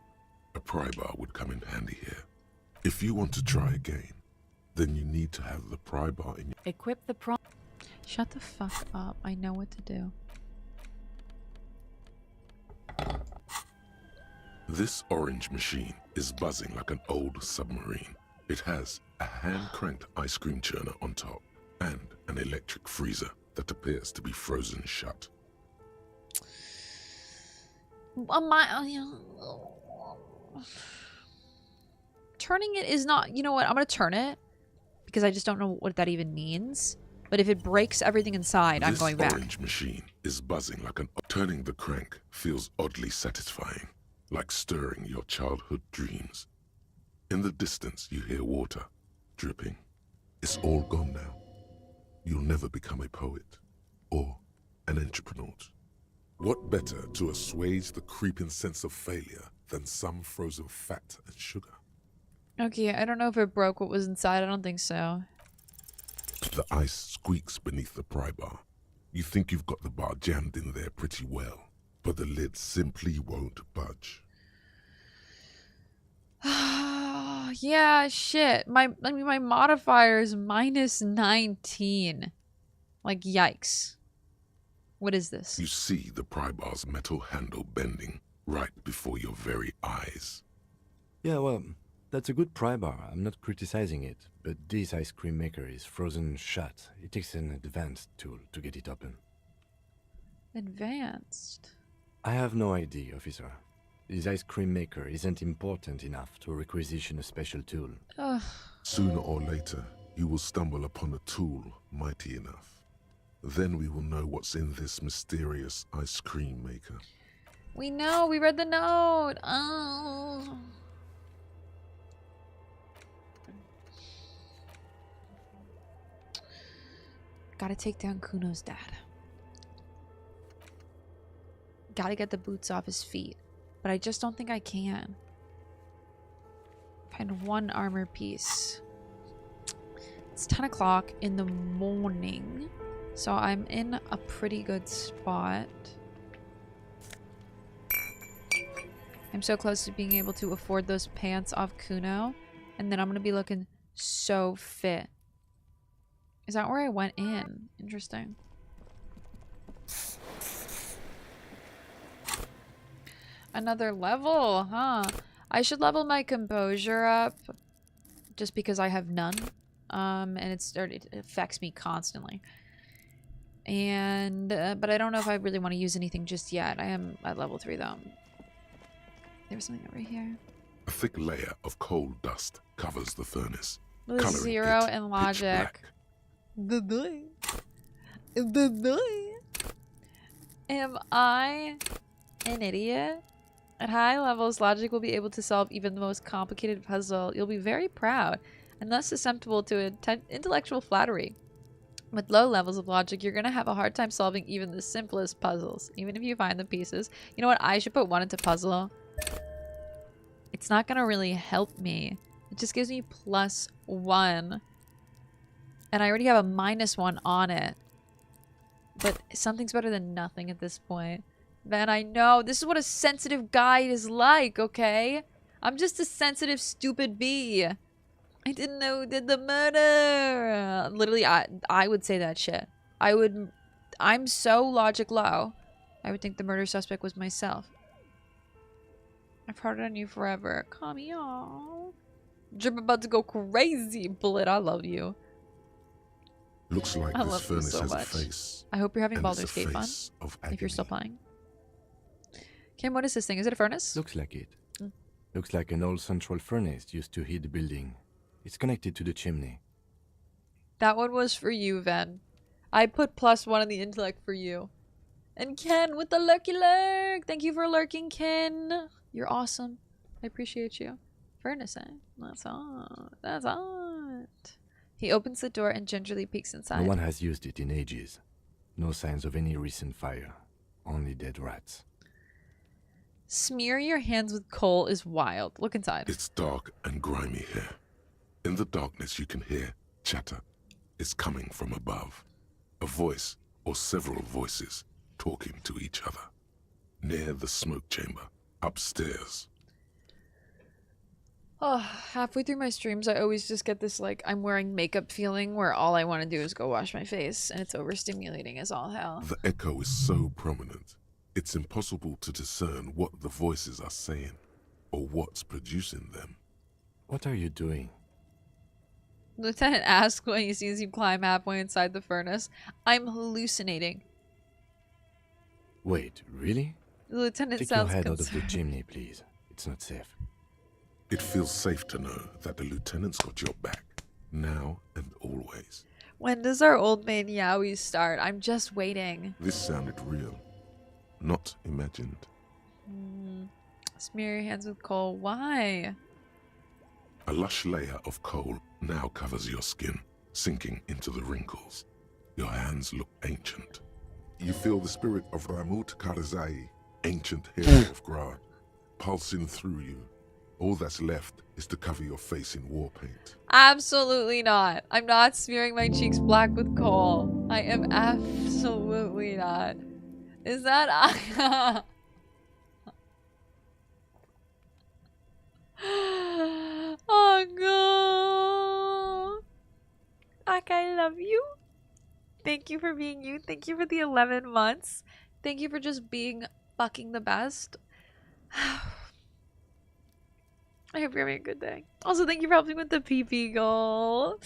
A pry bar would come in handy here. If you want to try again, then you need to have the pry bar in your... Equip the pry... Shut the fuck up. I know what to do. This orange machine is buzzing like an old submarine. It has a hand-cranked ice cream churner on top and an electric freezer that appears to be frozen shut. Turning it is not... You know what? I'm gonna turn it because I just don't know what that even means. But if it breaks everything inside, I'm going back. This orange machine is buzzing like an... Turning the crank feels oddly satisfying, like stirring your childhood dreams. In the distance, you hear water dripping. It's all gone now. You'll never become a poet or an entrepreneur. What better to assuage the creeping sense of failure than some frozen fat and sugar? Okay, I don't know if it broke what was inside. I don't think so. The ice squeaks beneath the pry bar. You think you've got the bar jammed in there pretty well, but the lid simply won't budge. Yeah, shit. My modifier is -19. Like, yikes. What is this? You see the pry bar's metal handle bending right before your very eyes. Yeah, well, that's a good pry bar. I'm not criticizing it, but this ice cream maker is frozen shut. It takes an advanced tool to get it open. Advanced? I have no idea, officer. This ice cream maker isn't important enough to requisition a special tool. Ugh. Sooner or later, you will stumble upon a tool mighty enough. Then we will know what's in this mysterious ice cream maker. We know. We read the note. Oh. Gotta take down Kuno's dad. Gotta get the boots off his feet. But I just don't think I can. Find one armor piece. It's 10 o'clock in the morning. So I'm in a pretty good spot. I'm so close to being able to afford those pants off Kuno. And then I'm going to be looking so fit. Is that where I went in? Interesting. Another level, huh? I should level my composure up just because I have none. And it affects me constantly. And but I don't know if I really want to use anything just yet. I am at level 3 though. There's something over here. A thick layer of coal dust covers the furnace. With 0 and logic. Am I an idiot? At high levels, logic will be able to solve even the most complicated puzzle. You'll be very proud and less susceptible to intellectual flattery. With low levels of logic, you're going to have a hard time solving even the simplest puzzles, even if you find the pieces. You know what? I should put 1 into puzzle. It's not going to really help me. It just gives me +1. And I already have a -1 on it. But something's better than nothing at this point. Man, I know. This is what a sensitive guide is like, okay? I'm just a sensitive, stupid bee. I didn't know who did the murder. Literally, I would say that shit. I'm so logic low. I would think the murder suspect was myself. I've harder on you forever. Call me on. Drip about to go crazy. Bullet, I love you. Looks like I this love you furnace so has much. a face. I hope you're having and Baldur's it's a Gate fun. face of If you're still agony. playing. Kim, what is this thing? Is it a furnace? Looks like it. Looks like an old central furnace used to heat the building. It's connected to the chimney. That one was for you, Ven. I put +1 in the intellect for you. And Ken with the lurky lurk. Thank you for lurking, Ken. You're awesome. I appreciate you. Furnace, eh? That's hot. That's hot. He opens the door and gingerly peeks inside. No one has used it in ages. No signs of any recent fire. Only dead rats. Smear your hands with coal is wild. Look inside. It's dark and grimy here. In the darkness you can hear chatter. It's coming from above. A voice or several voices talking to each other. Near the smoke chamber, upstairs. Oh, halfway through my streams, I always just get this, like, I'm wearing makeup feeling where all I want to do is go wash my face, and it's overstimulating as all hell. The echo is so prominent, it's impossible to discern what the voices are saying, or what's producing them. What are you doing? Lieutenant asks when he sees you climb halfway inside the furnace. I'm hallucinating. Wait, really? The lieutenant Take your sounds head out of the concerned. chimney, please. It's not safe. It feels safe to know that the lieutenant's got your back, now and always. When does our old man Yowie start? I'm just waiting. This sounded real, not imagined. Smear your hands with coal. Why? A lush layer of coal now covers your skin, sinking into the wrinkles. Your hands look ancient. You feel the spirit of Ramut Karzai, ancient hero of Grad, pulsing through you. All that's left is to cover your face in war paint. Absolutely not. I'm not smearing my cheeks black with coal. I am absolutely not. Is that Aka? Oh god. Aka, I love you. Thank you for being you. Thank you for the 11 months. Thank you for just being fucking the best. I hope you're having a good day. Also, thank you for helping with the PP goal.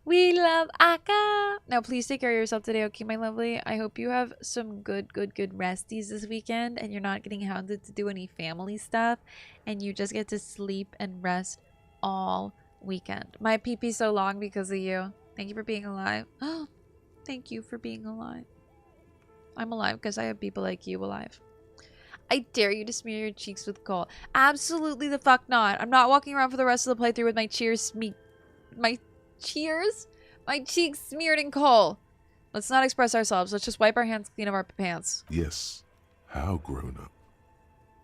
We love Aka. Now, please take care of yourself today, okay, my lovely? I hope you have some good resties this weekend and you're not getting hounded to do any family stuff and you just get to sleep and rest all weekend. My PP's so long because of you. Thank you for being alive. Oh, thank you for being alive. I'm alive because I have people like you alive. I dare you to smear your cheeks with coal. Absolutely the fuck not. I'm not walking around for the rest of the playthrough with my my cheeks smeared in coal. Let's not express ourselves. Let's just wipe our hands clean of our pants. Yes, how grown up.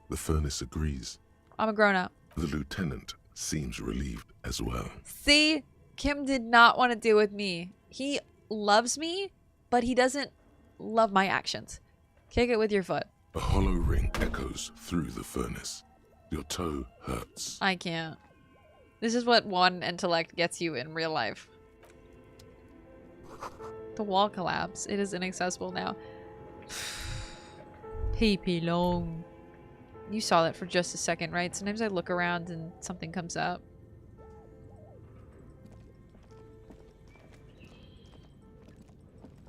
The furnace agrees. I'm a grown up. The lieutenant seems relieved as well. See, Kim did not want to deal with me. He loves me, but he doesn't love my actions. Kick it with your foot. A hollow ring echoes through the furnace. Your toe hurts. I can't. This is what one intellect gets you in real life. The wall collapsed. It is inaccessible now. PP long. You saw that for just a second, right? Sometimes I look around and something comes up.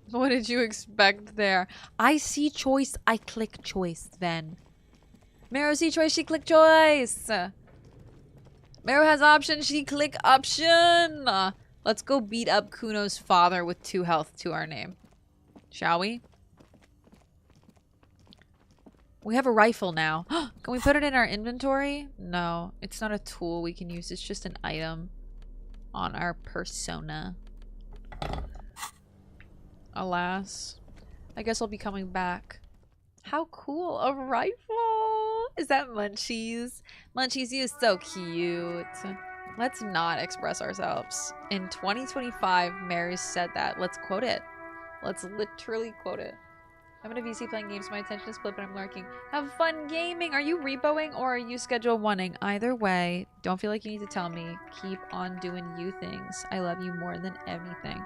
What did you expect there? I see choice, I click choice then. Meru see choice, she click choice. Meru has option, she click option. Let's go beat up Kuno's father with 2 health to our name. Shall we? We have a rifle now. Can we put it in our inventory? No, it's not a tool we can use. It's just an item on our persona. Alas. I guess I'll be coming back. How cool. A rifle. Is that Munchies? Munchies, you're so cute. Let's not express ourselves. In 2025, Mary said that. Let's quote it. Let's literally quote it. I'm in a VC playing games. My attention is split, but I'm lurking. Have fun gaming. Are you repoing or are you schedule oneing? Either way, don't feel like you need to tell me. Keep on doing you things. I love you more than everything.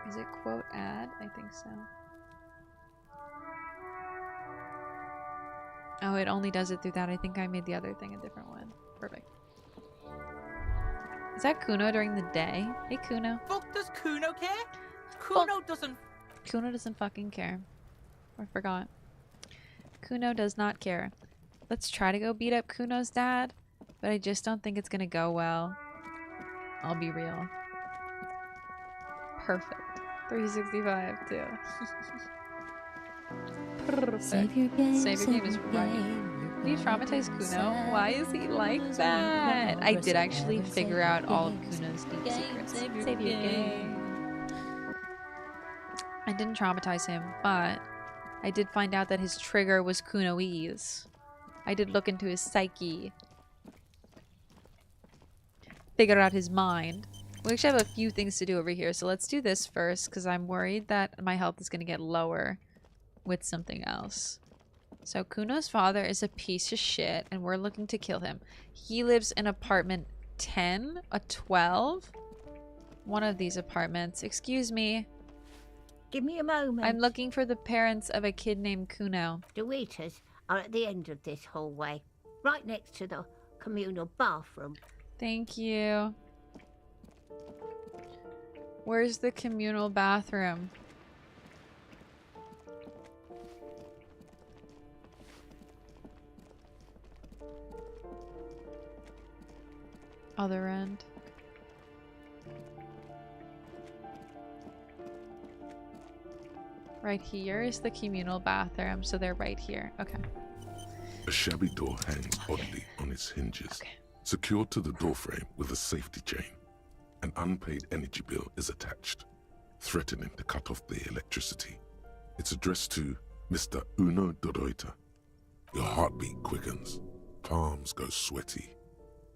Is it quote ad? I think so. Oh, it only does it through that. I think I made the other thing a different one. Perfect. Is that Kuno during the day? Hey, Kuno. Fuck does Kuno care? Kuno doesn't. Kuno doesn't fucking care. I forgot. Kuno does not care. Let's try to go beat up Kuno's dad, but I just don't think it's gonna go well. I'll be real. Perfect. 365 too. Perfect. Save your game is right. Did you traumatize Kuno? Why is he like that? I did actually figure out all of Kuno's deep secrets. Save your game. I didn't traumatize him, but I did find out that his trigger was Kunoese. I did look into his psyche. Figure out his mind. We actually have a few things to do over here, so let's do this first, because I'm worried that my health is going to get lower with something else. So Kuno's father is a piece of shit and we're looking to kill him. He lives in apartment 10, a 12. One of these apartments. Excuse me. Give me a moment. I'm looking for the parents of a kid named Kuno. The waiters are at the end of this hallway, right next to the communal bathroom. Thank you. Where's the communal bathroom? Other end. Right here is the communal bathroom, so they're right here. Okay. A shabby door hangs oddly on its hinges, secured to the doorframe with a safety chain. An unpaid energy bill is attached, threatening to cut off the electricity. It's addressed to Mr. Uno Doroita. Your heartbeat quickens, palms go sweaty.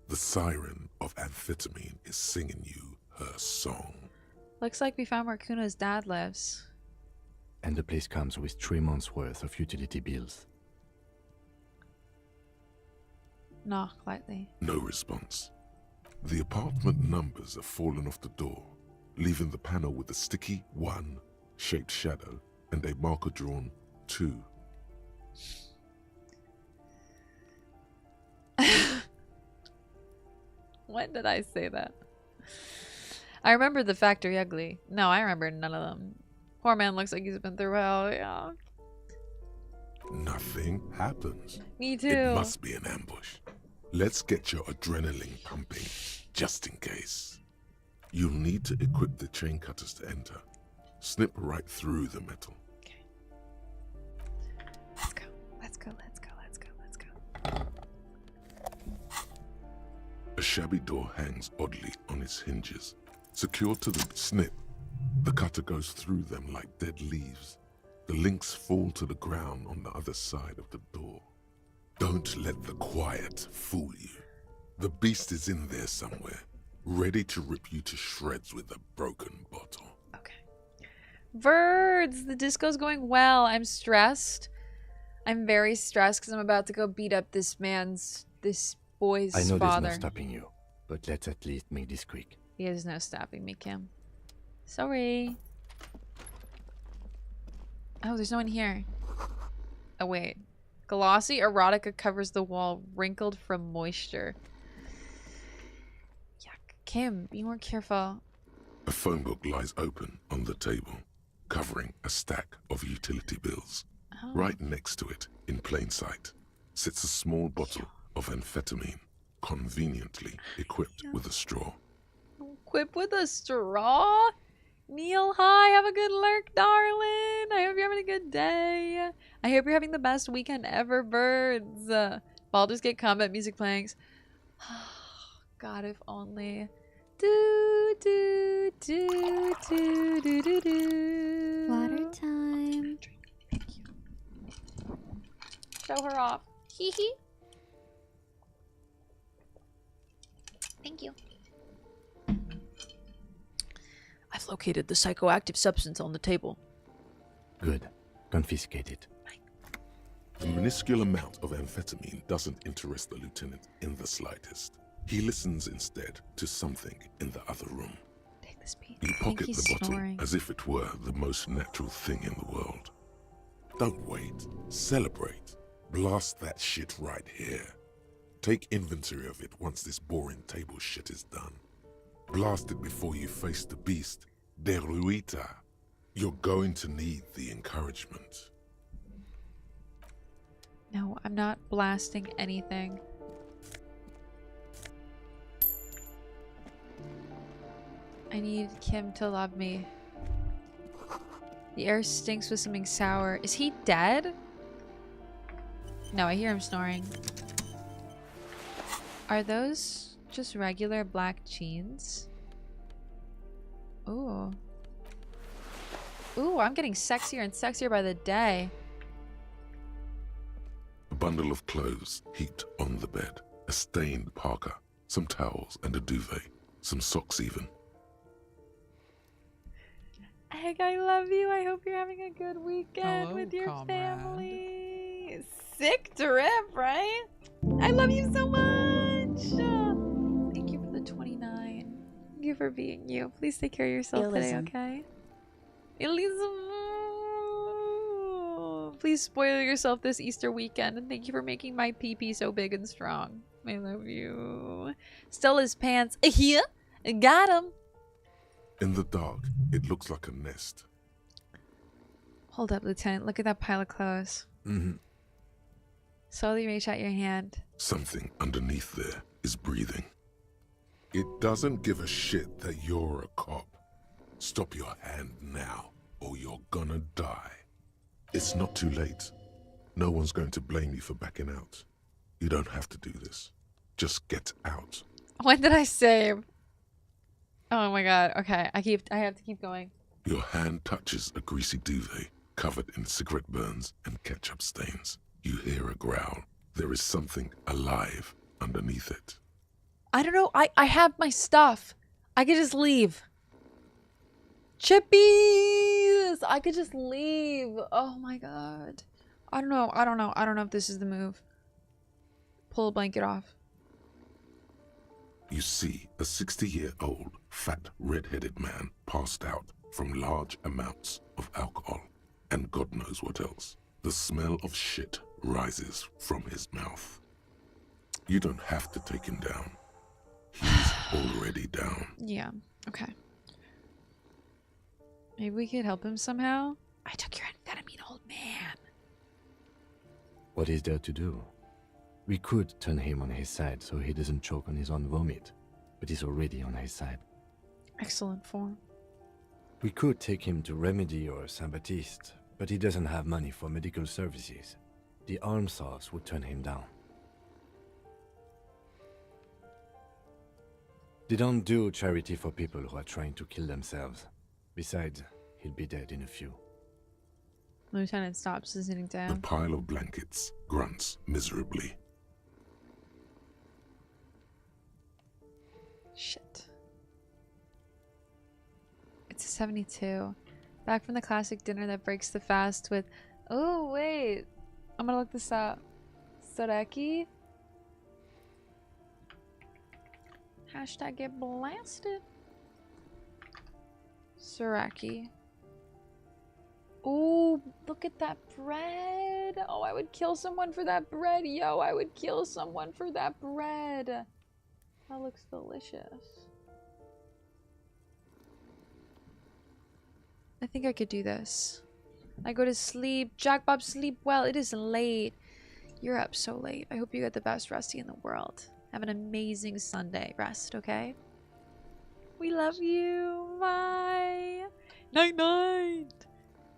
The siren of amphetamine is singing you her song. Looks like we found where Kuno's dad lives. And the place comes with 3 months' worth of utility bills. Knock lightly. No response. The apartment numbers have fallen off the door, leaving the panel with a sticky 1 shaped shadow and a marker drawn 2. When did I say that? I remember the factory ugly. No, I remember none of them. Poor man looks like he's been through hell, yeah. Nothing happens. Me too. It must be an ambush. Let's get your adrenaline pumping, just in case. You'll need to equip the chain cutters to enter. Snip right through the metal. Okay. Let's go. Let's go. Let's go. Let's go. Let's go. A shabby door hangs oddly on its hinges. Secured to the snip, the cutter goes through them like dead leaves. The links fall to the ground on the other side of the door. Don't let the quiet fool you. The beast is in there somewhere, ready to rip you to shreds with a broken bottle. Okay. Birds! The disco's going well. I'm stressed. I'm very stressed because I'm about to go beat up this boy's father. I know there's no stopping you, but let's at least make this quick. He is no stopping me, Kim. Sorry. Oh, there's no one here. Oh, wait. Glossy erotica covers the wall, wrinkled from moisture. Yuck. Kim, be more careful. A phone book lies open on the table, covering a stack of utility bills. Oh. Right next to it, in plain sight, sits a small bottle of amphetamine, conveniently equipped with a straw. Equipped with a straw? Kneel high, have a good lurk, darling. I hope you're having a good day. I hope you're having the best weekend ever, birds. Baldur's Gate combat music playing. God, if only. Do, do, do, do, do, do, do. Water time. Thank you. Show her off. Hee hee. Thank you. I've located the psychoactive substance on the table. Good. Confiscate it. The minuscule amount of amphetamine doesn't interest the lieutenant in the slightest. He listens instead to something in the other room. Take this beat. You pocket the bottle as if it were the most natural thing in the world. Don't wait. Celebrate. Blast that shit right here. Take inventory of it once this boring table shit is done. Blast it before you face the beast, Deruita. You're going to need the encouragement. No, I'm not blasting anything. I need Kim to love me. The air stinks with something sour. Is he dead? No, I hear him snoring. Are those just regular black jeans? Ooh. Ooh, I'm getting sexier and sexier by the day. A bundle of clothes heaped on the bed. A stained parka, some towels and a duvet. Some socks even. Egg, I love you. I hope you're having a good weekend Hello, with your comrade. family. Sick drip, right? I love you so much. Thank you for the 29. Thank you for being you. Please take care of yourself today, Elysium. okay? Elysium. Please spoil yourself this Easter weekend, and thank you for making my pee-pee so big and strong. I love you. Stella's pants. Here. Got him. In the dark, it looks like a nest. Hold up, Lieutenant. Look at that pile of clothes. Mm-hmm. Slowly reach out your hand. Something underneath there is breathing. It doesn't give a shit that you're a cop. Stop your hand now, or you're gonna die. It's not too late. No one's going to blame you for backing out. You don't have to do this. Just get out. When did I save? Oh my god. Okay, I have to keep going. Your hand touches a greasy duvet covered in cigarette burns and ketchup stains. You hear a growl. There is something alive underneath it. I don't know. I have my stuff. I could just leave. Chippies! I could just leave. Oh my god. I don't know. I don't know if this is the move. Pull a blanket off. You see a 60-year-old, fat, red-headed man passed out from large amounts of alcohol and God knows what else. The smell of shit rises from his mouth. You don't have to take him down. He's already down. Yeah. Okay. Maybe we could help him somehow? I took your amphetamine, old man. What is there to do? We could turn him on his side so he doesn't choke on his own vomit, but he's already on his side. Excellent form. We could take him to Remedy or Saint-Baptiste, but he doesn't have money for medical services. The arm sauce would turn him down. They don't do charity for people who are trying to kill themselves. Besides, he'll be dead in a few. Lieutenant stops sitting The down. pile of blankets grunts miserably. Shit. It's a 72. Back from the classic dinner that breaks the fast with... Oh, wait. I'm gonna look this up. Soraki? Hashtag get blasted. Soraki. Oh, look at that bread. Oh, I would kill someone for that bread. Yo, I would kill someone for that bread. That looks delicious. I think I could do this. I go to sleep. Jack Bob, sleep well. It is late. You're up so late. I hope you got the best resty in the world. Have an amazing Sunday. Rest, okay? We love you. Bye. Night night.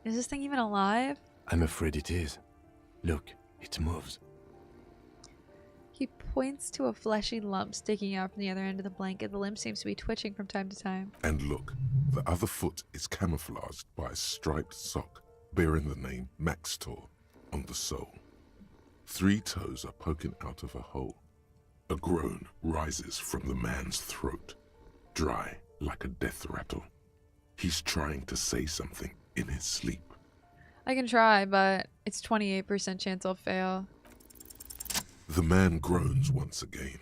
Is this thing even alive? I'm afraid it is. Look, it moves. He points to a fleshy lump sticking out from the other end of the blanket. The limb seems to be twitching from time to time. And look, the other foot is camouflaged by a striped sock bearing the name Maxtor on the sole. 3 toes are poking out of a hole. A groan rises from the man's throat, dry like a death rattle. He's trying to say something in his sleep. I can try, but it's 28% chance I'll fail. The man groans once again,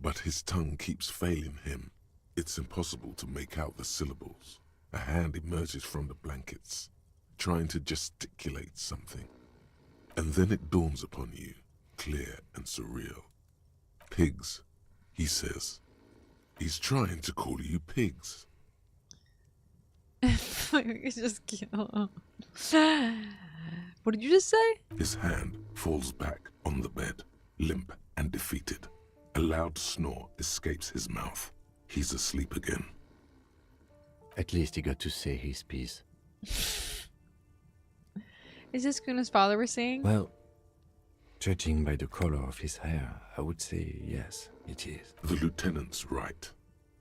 but his tongue keeps failing him. It's impossible to make out the syllables. A hand emerges from the blankets, trying to gesticulate something. And then it dawns upon you, clear and surreal. Pigs, he says. He's trying to call you pigs. You just kill. What did you just say? His hand falls back on the bed, limp and defeated. A loud snore escapes his mouth. He's asleep again. At least he got to say his piece. Is this Kuno's father we're seeing? Well, judging by the color of his hair, I would say yes, it is. The lieutenant's right.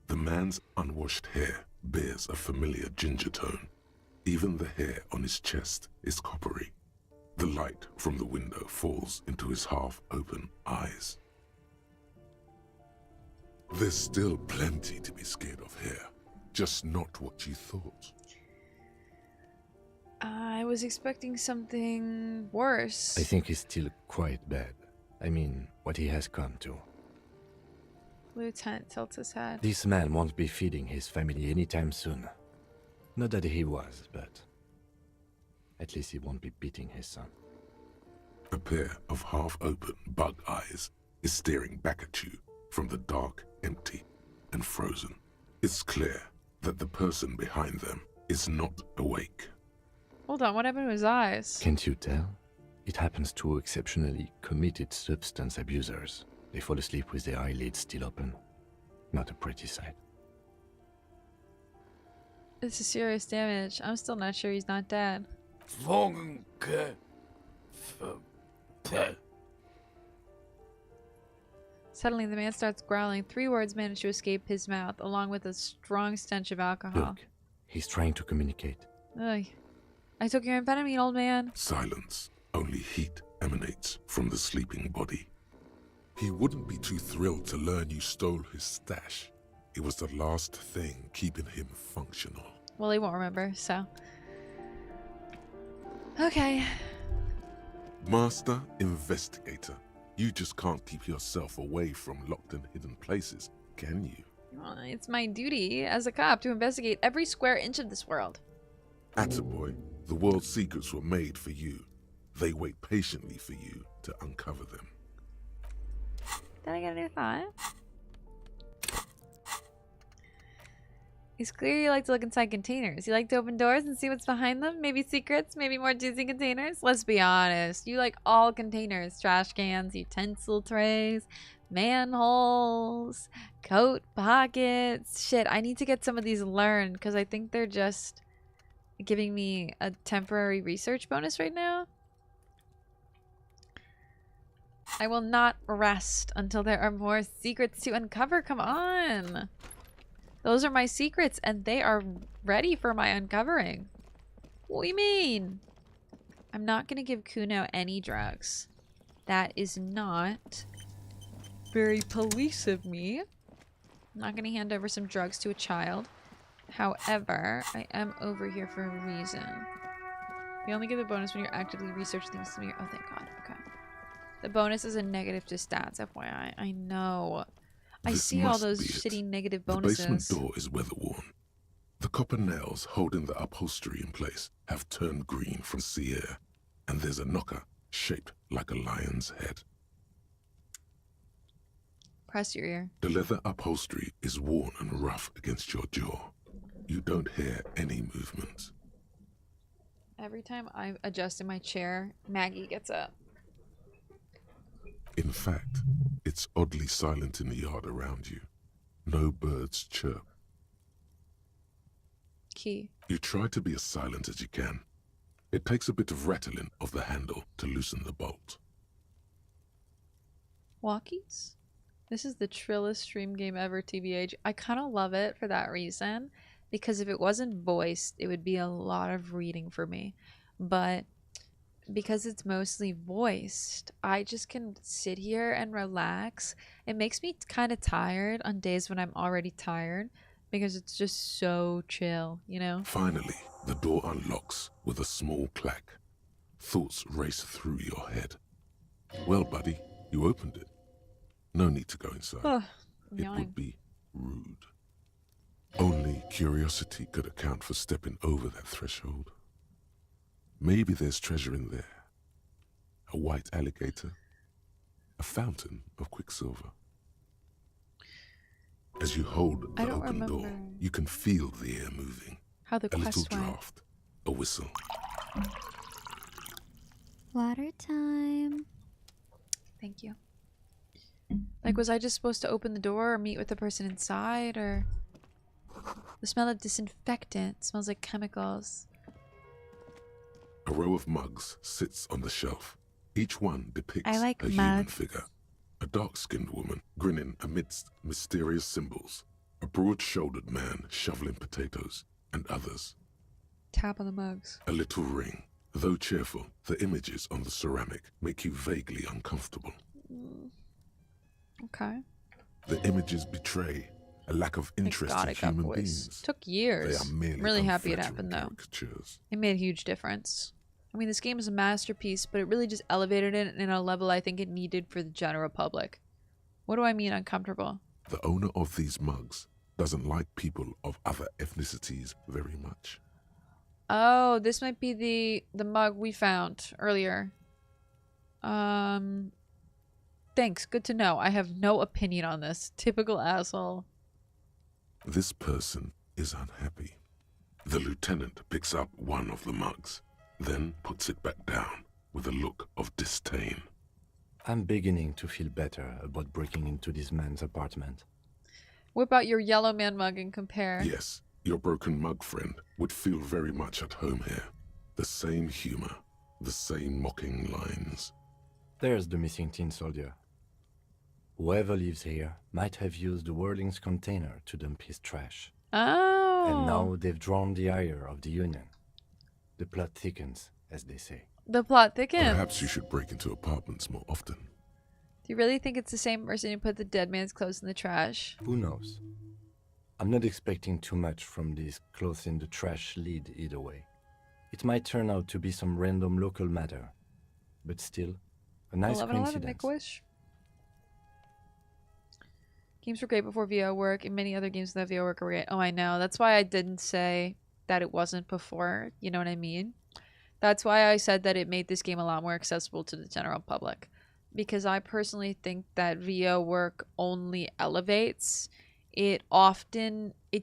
The man's unwashed hair bears a familiar ginger tone. Even the hair on his chest is coppery. The light from the window falls into his half-open eyes. There's still plenty to be scared of here. Just not what you thought. I was expecting something worse. I think he's still quite bad. I mean, what he has come to. Lieutenant tilts his head. This man won't be feeding his family anytime soon. Not that he was, but at least he won't be beating his son. A pair of half-open bug eyes is staring back at you from the dark, empty, and frozen. It's clear that the person behind them is not awake. Hold on, what happened to his eyes? Can't you tell? It happens to exceptionally committed substance abusers. They fall asleep with their eyelids still open. Not a pretty sight. This is serious damage. I'm still not sure he's not dead. Suddenly, the man starts growling. 3 words manage to escape his mouth, along with a strong stench of alcohol. Look, he's trying to communicate. Ugh. I took your amphetamine, old man. Silence. Only heat emanates from the sleeping body. He wouldn't be too thrilled to learn you stole his stash. It was the last thing keeping him functional. Well, he won't remember, so. Okay. Master Investigator, you just can't keep yourself away from locked and hidden places, can you? Well, it's my duty as a cop to investigate every square inch of this world. Attaboy, the world's secrets were made for you. They wait patiently for you to uncover them. Did I get a new thought? It's clear you like to look inside containers. You like to open doors and see what's behind them. Maybe secrets, maybe more juicy containers. Let's be honest. You like all containers. Trash cans, utensil trays, manholes, coat pockets. Shit, I need to get some of these learned because I think they're just giving me a temporary research bonus right now. I will not rest until there are more secrets to uncover. Come on. Those are my secrets, and they are ready for my uncovering. What do you mean? I'm not going to give Kuno any drugs. That is not very police of me. I'm not going to hand over some drugs to a child. However, I am over here for a reason. You only get the bonus when you're actively researching things to me. Oh, thank God. Okay. The bonus is a negative to stats, FYI. I know. I see all those shitty negative bonuses. The basement door is weather-worn. The copper nails holding the upholstery in place have turned green from sea air, and there's a knocker shaped like a lion's head. Press your ear. The leather upholstery is worn and rough against your jaw. You don't hear any movement. Every time I adjust in my chair, Maggie gets up. In fact, it's oddly silent in the yard around you. No birds chirp. Key. You try to be as silent as you can. It takes a bit of rattling of the handle to loosen the bolt. Walkies? This is the trillest stream game ever, TBH. I kind of love it for that reason. Because if it wasn't voiced, it would be a lot of reading for me. But because it's mostly voiced, I just can sit here and relax. It makes me kind of tired on days when I'm already tired because it's just so chill, you know? Finally, the door unlocks with a small clack. Thoughts race through your head. Well, buddy, you opened it. No need to go inside. It would be rude. Only curiosity could account for stepping over that threshold. Maybe there's treasure in there. A white alligator. A fountain of quicksilver. As you hold the open door, you can feel the air moving. How the a little quest went. draft. A whistle. Water time. Thank you. Like, was I just supposed to open the door or meet with the person inside, or... The smell of disinfectant smells like chemicals. A row of mugs sits on the shelf. Each one depicts I like a human mugs. figure. A dark-skinned woman grinning amidst mysterious symbols. A broad-shouldered man shoveling potatoes, and others. Tap on the mugs. A little ring. Though cheerful, the images on the ceramic make you vaguely uncomfortable. Okay. The images betray a lack of Thank interest God in it got human voiced. beings. Took They years. are merely I'm really happy it unflattering happened though. caricatures. It made a huge difference. I mean, this game is a masterpiece, but it really just elevated it in a level I think it needed for the general public. What do I mean uncomfortable? The owner of these mugs doesn't like people of other ethnicities very much. Oh, this might be the mug we found earlier. Thanks. Good to know. I have no opinion on this. Typical asshole. This person is unhappy. The lieutenant picks up one of the mugs, then puts it back down with a look of disdain. I'm beginning to feel better about breaking into this man's apartment. Whip out your yellow man mug and compare. Yes, your broken mug friend would feel very much at home here. The same humor, the same mocking lines. There's the missing tin soldier. Whoever lives here might have used the Whirling's container to dump his trash. Oh. And now they've drawn the ire of the Union. The plot thickens, as they say. The plot thickens. Perhaps you should break into apartments more often. Do you really think it's the same person who put the dead man's clothes in the trash? Who knows? I'm not expecting too much from this clothes in the trash lead either way. It might turn out to be some random local matter. But still, a nice 11/11, coincidence. Make-A-Wish. Games were great before VO work, and many other games that VO work are great. Oh, I know. That's why I didn't say that it wasn't before. You know what I mean? That's why I said that it made this game a lot more accessible to the general public. Because I personally think that VO work only elevates. It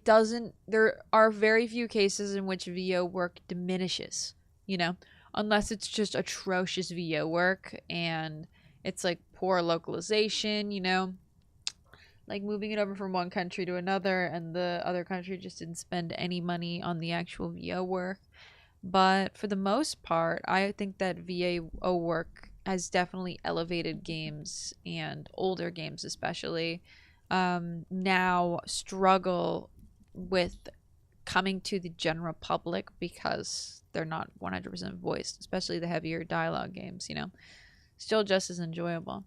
doesn't, there are very few cases in which VO work diminishes, you know? Unless it's just atrocious VO work and it's like poor localization, you know? Like moving it over from one country to another and the other country just didn't spend any money on the actual VO work. But for the most part, I think that VO work has definitely elevated games, and older games especially now struggle with coming to the general public because they're not 100% voiced, especially the heavier dialogue games, you know. Still just as enjoyable.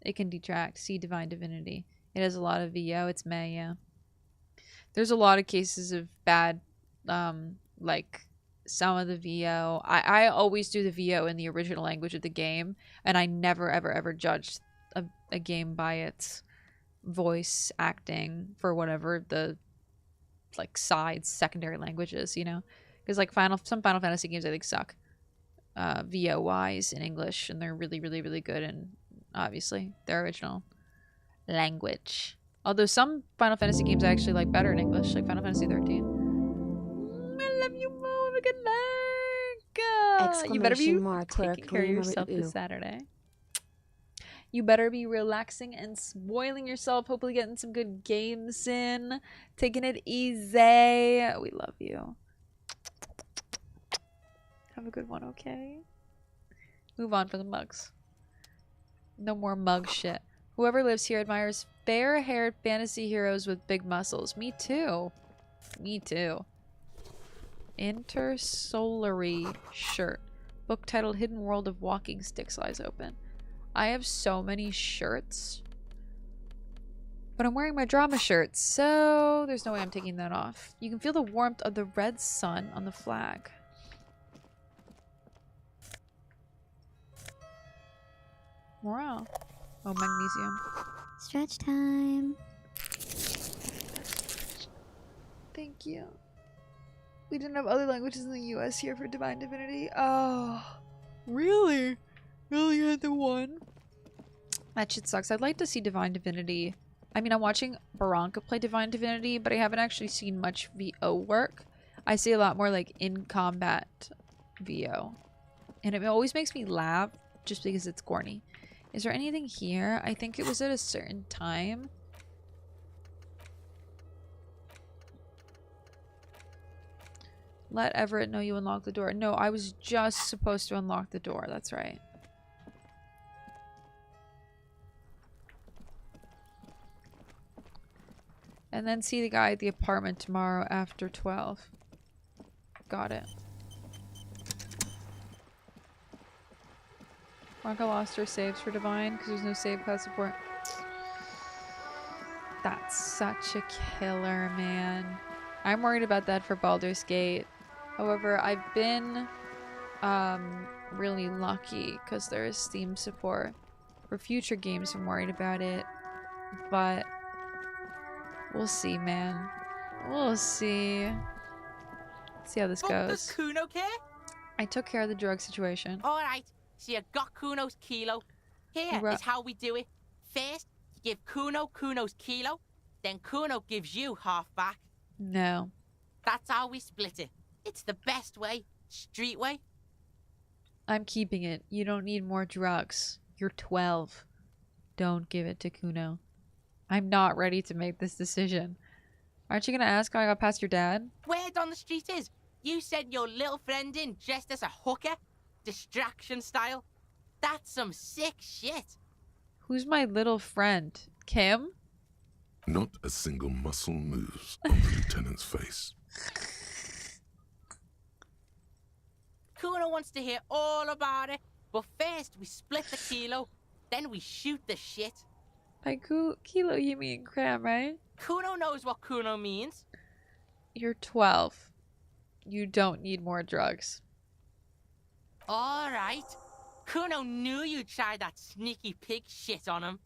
It can detract. See Divine Divinity. It has a lot of VO. It's meh, yeah. There's a lot of cases of bad, like some of the VO. I always do the VO in the original language of the game, and I never, ever judge a game by its voice acting for whatever the like secondary languages, you know? Because like some Final Fantasy games I think suck VO wise in English, and they're really, really good in obviously their original language. Although some Final Fantasy games I actually like better in English, like Final Fantasy 13. I love you, Mo. Have a good night. You better be taking care of yourself this Saturday. You better be relaxing and spoiling yourself. Hopefully getting some good games in. Taking it easy. We love you. Have a good one, okay? Move on for the mugs. No more mug shit. Whoever lives here admires fair-haired fantasy heroes with big muscles. Me too. Me too. Intersolary shirt. Book titled Hidden World of Walking Sticks lies open. I have so many shirts. But I'm wearing my drama shirt, so there's no way I'm taking that off. You can feel the warmth of the red sun on the flag. Morale. Oh, magnesium. Stretch time. Thank you. We didn't have other languages in the US here for Divine Divinity. Oh, really? Really had the one? That shit sucks. I'd like to see Divine Divinity. I mean, I'm watching Baranka play Divine Divinity, but I haven't actually seen much VO work. I see a lot more like in-combat VO. And it always makes me laugh just because it's corny. Is there anything here? I think it was at a certain time. Let Everett know you unlocked the door. No, I was just supposed to unlock the door. That's right. And then see the guy at the apartment tomorrow after 12. Got it. Ronka lost her saves for Divine because there's no save class support. That's such a killer, man. I'm worried about that for Baldur's Gate. However, I've been really lucky because there is Steam support. For future games, I'm worried about it. But we'll see, man. We'll see. See how this goes. Does Kuno care? I took care of the drug situation. Alright, so you got Kuno's kilo. Here is how we do it. First, you give Kuno Kuno's kilo, then Kuno gives you half back. No. That's how we split it. It's the best way. Street way. I'm keeping it. You don't need more drugs. You're 12. Don't give it to Kuno. I'm not ready to make this decision. Aren't you gonna ask how I got past your dad? Word on the street is, you sent your little friend in dressed as a hooker. Distraction style. That's some sick shit. Who's my little friend? Kim? Not a single muscle moves on the lieutenant's face. Kuno wants to hear all about it, but first we split the kilo, then we shoot the shit. By kilo, you mean gram, right? Kuno knows what Kuno means. You're 12. You don't need more drugs. Alright. Kuno knew you'd try that sneaky pig shit on him.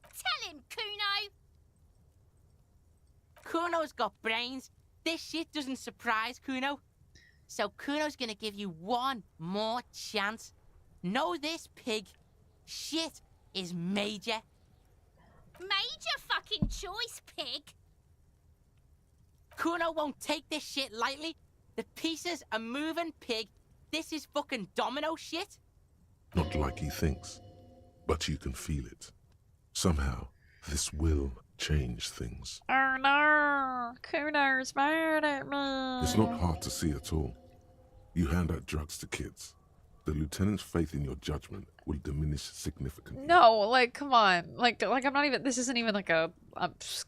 Tell him, Kuno! Kuno's got brains. This shit doesn't surprise Kuno. So Kuno's gonna give you one more chance. Know this, pig. Shit is major. Major fucking choice, pig. Kuno won't take this shit lightly. The pieces are moving, pig. This is fucking domino shit. Not like he thinks, but you can feel it. Somehow, this will change things. Oh no! Kuno's mad at me! It's not hard to see at all. You hand out drugs to kids. The lieutenant's faith in your judgment will diminish significantly. No, like, come on. Like I'm not even, this isn't even like a, it's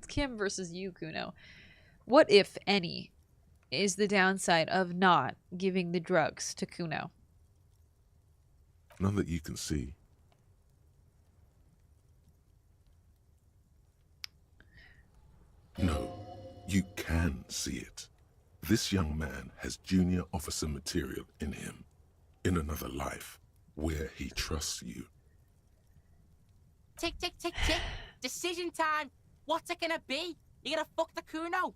Kim versus you, Kuno. What, if any, is the downside of not giving the drugs to Kuno? None that you can see. No, you can see it. This young man has junior officer material in him. In another life, where he trusts you. Tick, tick, tick, tick. Decision time. What's it gonna be? You gonna fuck the Kuno?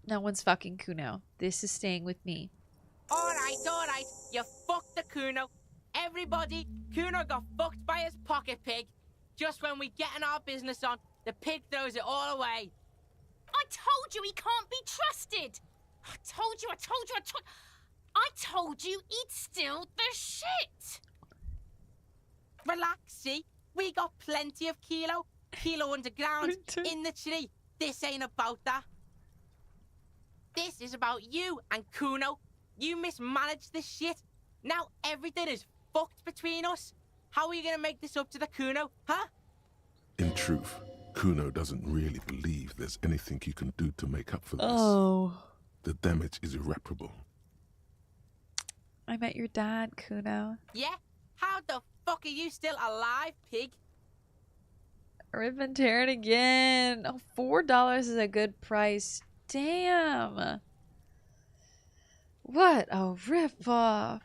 No one's fucking Kuno. This is staying with me. Alright. You fucked the Kuno. Everybody, Kuno got fucked by his pocket pig. Just when we getting our business on, the pig throws it all away. I told you he can't be trusted. I told you. I told you he'd steal the shit. Relax, see? We got plenty of kilo. Kilo underground, in the tree. This ain't about that. This is about you and Kuno. You mismanaged this shit. Now everything is fucked between us. How are you gonna make this up to the Kuno, huh? In truth, Kuno doesn't really believe there's anything you can do to make up for this. Oh. The damage is irreparable. I met your dad, Kuno. Yeah? How the fuck are you still alive, pig? Rip and tear it again. Oh, $4 is a good price. Damn. What a ripoff.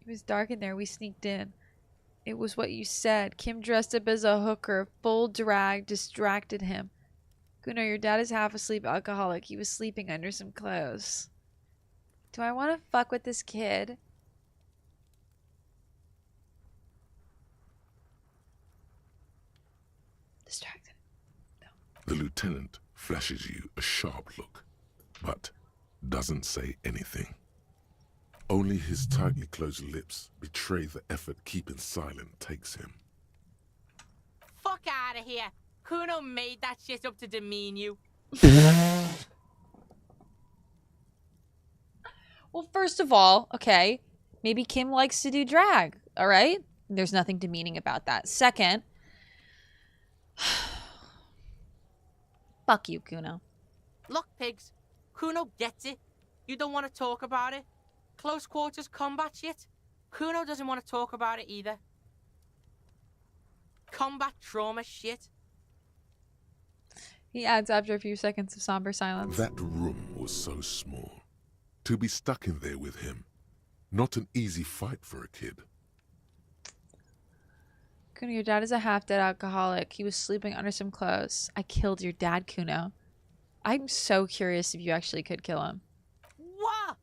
It was dark in there. We sneaked in. It was what you said. Kim dressed up as a hooker. Full drag distracted him. Kuno, your dad is half asleep alcoholic. He was sleeping under some clothes. Do I want to fuck with this kid? Distracted. No. The lieutenant flashes you a sharp look, but doesn't say anything. Only his tightly closed lips betray the effort keeping silent takes him. Fuck out of here. Kuno made that shit up to demean you. Well, first of all, okay, maybe Kim likes to do drag, all right? There's nothing demeaning about that. Second, fuck you, Kuno. Look, pigs. Kuno gets it. You don't want to talk about it. Close quarters combat shit. Kuno doesn't want to talk about it either. Combat trauma shit. He adds after a few seconds of somber silence. That room was so small. To be stuck in there with him, not an easy fight for a kid. Kuno, your dad is a half-dead alcoholic. He was sleeping under some clothes. I killed your dad, Kuno. I'm so curious if you actually could kill him. What?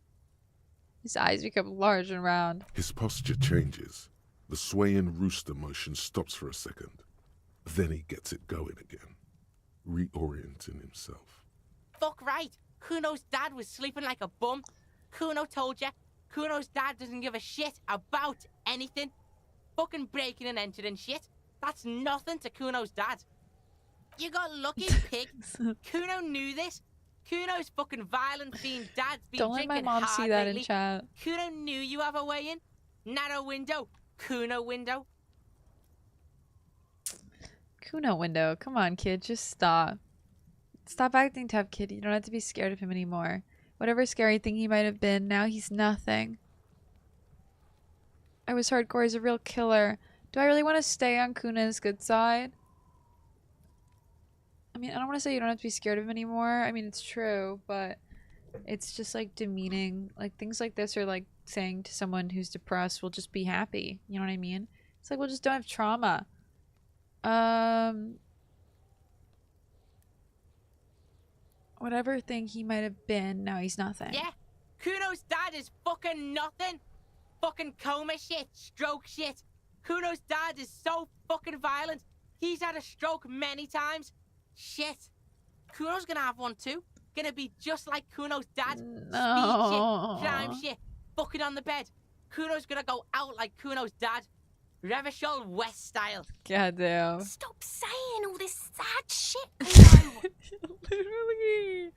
His eyes become large and round. His posture changes. The swaying rooster motion stops for a second. Then he gets it going again, reorienting himself. Fuck right. Kuno's dad was sleeping like a bum. Kuno told you. Kuno's dad doesn't give a shit about anything. Fucking breaking and entering shit. That's nothing to Kuno's dad. You got lucky, pig. Kuno knew this. Kuno's fucking violent fiend dad's been Don't let drinking my mom hard see that lately. in chat. Kuno knew you have a way in. Narrow window. Kuno window. Kuno window. Come on, kid. Just stop. Stop acting tough, kid. You don't have to be scared of him anymore. Whatever scary thing he might have been, now he's nothing. I was hardcore as a real killer. Do I really want to stay on Kuno's good side? I mean, I don't want to say you don't have to be scared of him anymore. I mean, it's true, but it's just like demeaning. Like things like this are like saying to someone who's depressed, we'll just be happy. You know what I mean? It's like, we'll just don't have trauma. Whatever thing he might have been, now he's nothing. Yeah. Kuno's dad is fucking nothing. Fucking coma shit. Stroke shit. Kuno's dad is so fucking violent. He's had a stroke many times. Shit. Kuno's gonna have one too. Gonna be just like Kuno's dad. No. Speed shit. Crime shit. Fucking on the bed. Kuno's gonna go out like Kuno's dad. Revachol West style. Goddamn. Stop saying all this sad shit, Kuno. Literally.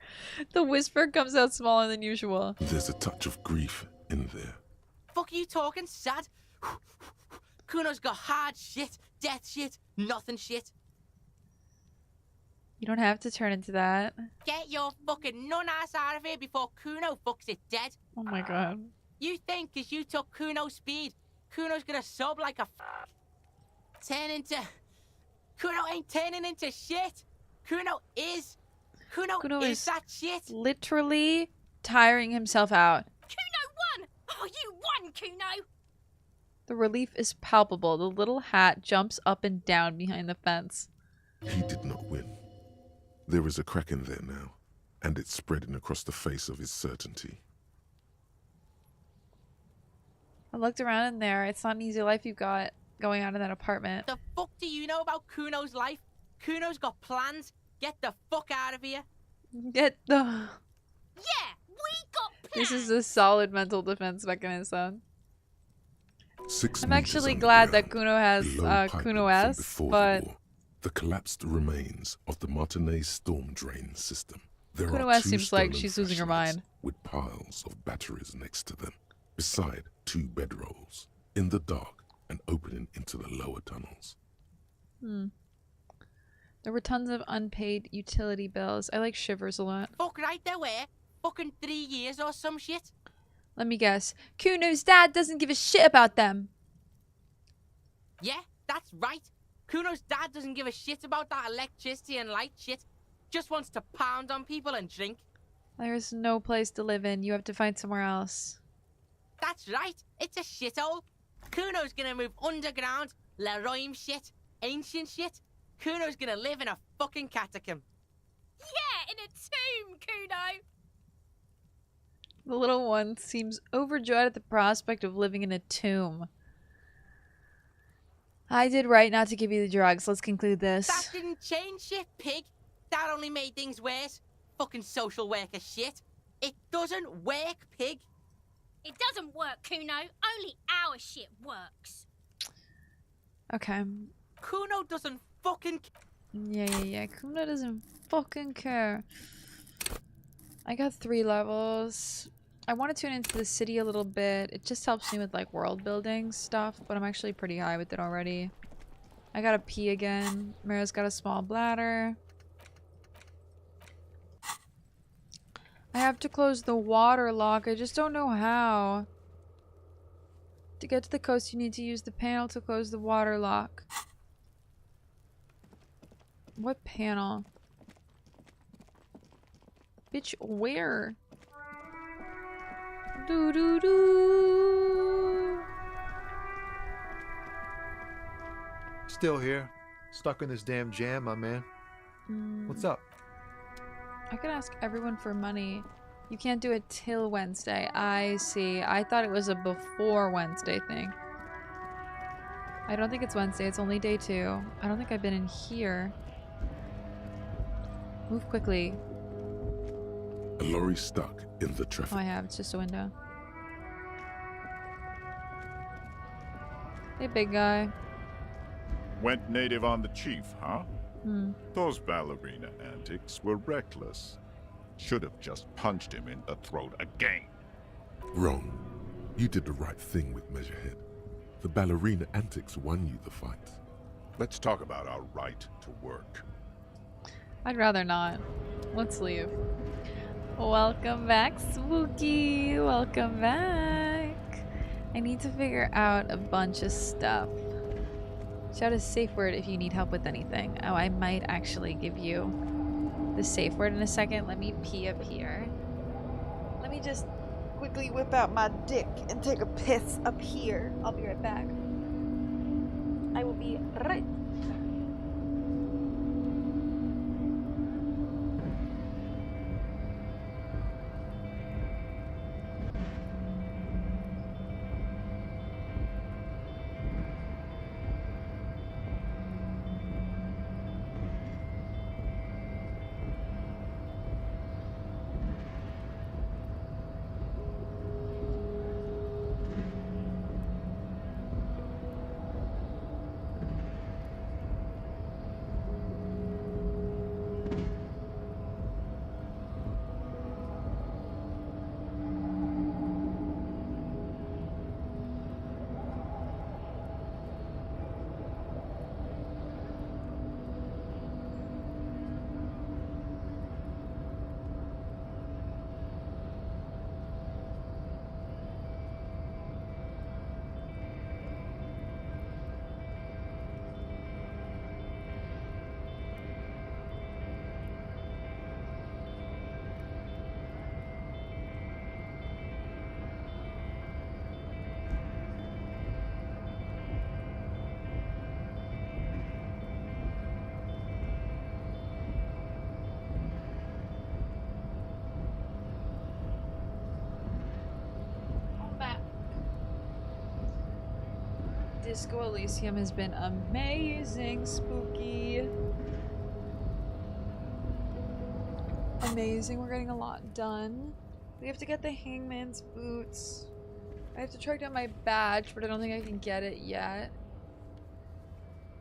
The whisper comes out smaller than usual. There's a touch of grief in there. Fuck you talking sad? Kuno's got hard shit, death shit, nothing shit. You don't have to turn into that. Get your fucking nun-ass out of here before Kuno fucks it dead. Oh my god. You think because you took Kuno's speed, Kuno's gonna sub like a turn into... Kuno ain't turning into shit. Kuno is is that shit. Literally tiring himself out. Kuno won! Oh, you won, Kuno! The relief is palpable. The little hat jumps up and down behind the fence. He did not win. There is a crack in there now, and it's spreading across the face of his certainty. I looked around in there. It's not an easy life you've got going on in that apartment. The fuck do you know about Kuno's life? Kuno's got plans. Get the fuck out of here. Get the... Yeah, we got plans. This is a solid mental defense mechanism. 6 I'm meters actually glad that Kuno has below Kuno piping from S, before but the war, the collapsed remains of the Martinez storm drain system. There Kuno are S 2 seems like stolen she's losing her flashlights mind. with piles of batteries next to them, beside 2 bedrolls, in the dark and opening into the lower tunnels. There were tons of unpaid utility bills. I like Shivers a lot. Fuck right there were. Fucking 3 years or some shit. Let me guess. Kuno's dad doesn't give a shit about them. Yeah, that's right. Kuno's dad doesn't give a shit about that electricity and light shit. Just wants to pound on people and drink. There's no place to live in. You have to find somewhere else. That's right. It's a shithole. Kuno's gonna move underground. Leroy shit. Ancient shit. Kuno's gonna live in a fucking catacomb. Yeah, in a tomb, Kuno. The little one seems overjoyed at the prospect of living in a tomb. I did right not to give you the drugs. Let's conclude this. That didn't change shit, pig. That only made things worse. Fucking social worker shit. It doesn't work, pig. It doesn't work, Kuno. Only our shit works. Okay. Kuno doesn't fucking... Yeah. Kuno doesn't fucking care. I got 3 levels. I want to tune into the city a little bit. It just helps me with like world building stuff, but I'm actually pretty high with it already. I gotta pee again. Meru's got a small bladder. I have to close the water lock. I just don't know how. To get to the coast, you need to use the panel to close the water lock. What panel? Bitch, where? Do do do. Still here. Stuck in this damn jam, my man. What's up? I could ask everyone for money. You can't do it till Wednesday. I see. I thought it was a before Wednesday thing. I don't think it's Wednesday. It's only day 2. I don't think I've been in here. Move quickly. A lorry stuck in the traffic. Oh, I have. It's just a window. Hey, big guy. Went native on the chief, huh? Hmm. Those ballerina antics were reckless. Should have just punched him in the throat again. Wrong. You did the right thing with Measurehead. The ballerina antics won you the fight. Let's talk about our right to work. I'd rather not. Let's leave. Welcome back, Spooky. Welcome back. I need to figure out a bunch of stuff. Shout a safe word if you need help with anything. Oh, I might actually give you the safe word in a second. Let me pee up here. Let me just quickly whip out my dick and take a piss up here. I'll be right back. I will be right back. Disco Elysium has been amazing, Spooky. Amazing, we're getting a lot done. We have to get the hangman's boots. I have to track down my badge, but I don't think I can get it yet.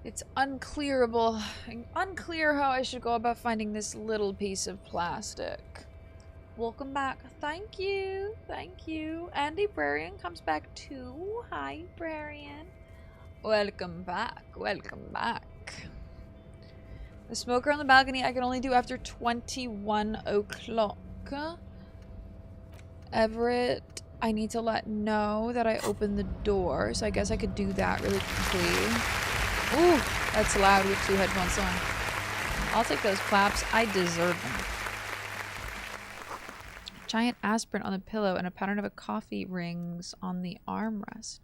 It's unclear how I should go about finding this little piece of plastic. Welcome back. Thank you. Thank you. And Librarian comes back too. Hi, Librarian. Welcome back. Welcome back. The smoker on the balcony I can only do after 21 o'clock. Everett, I need to let know that I opened the door, so I guess I could do that really quickly. Ooh, that's loud with 2 headphones on. I'll take those claps. I deserve them. Giant aspirin on the pillow and a pattern of a coffee rings on the armrest.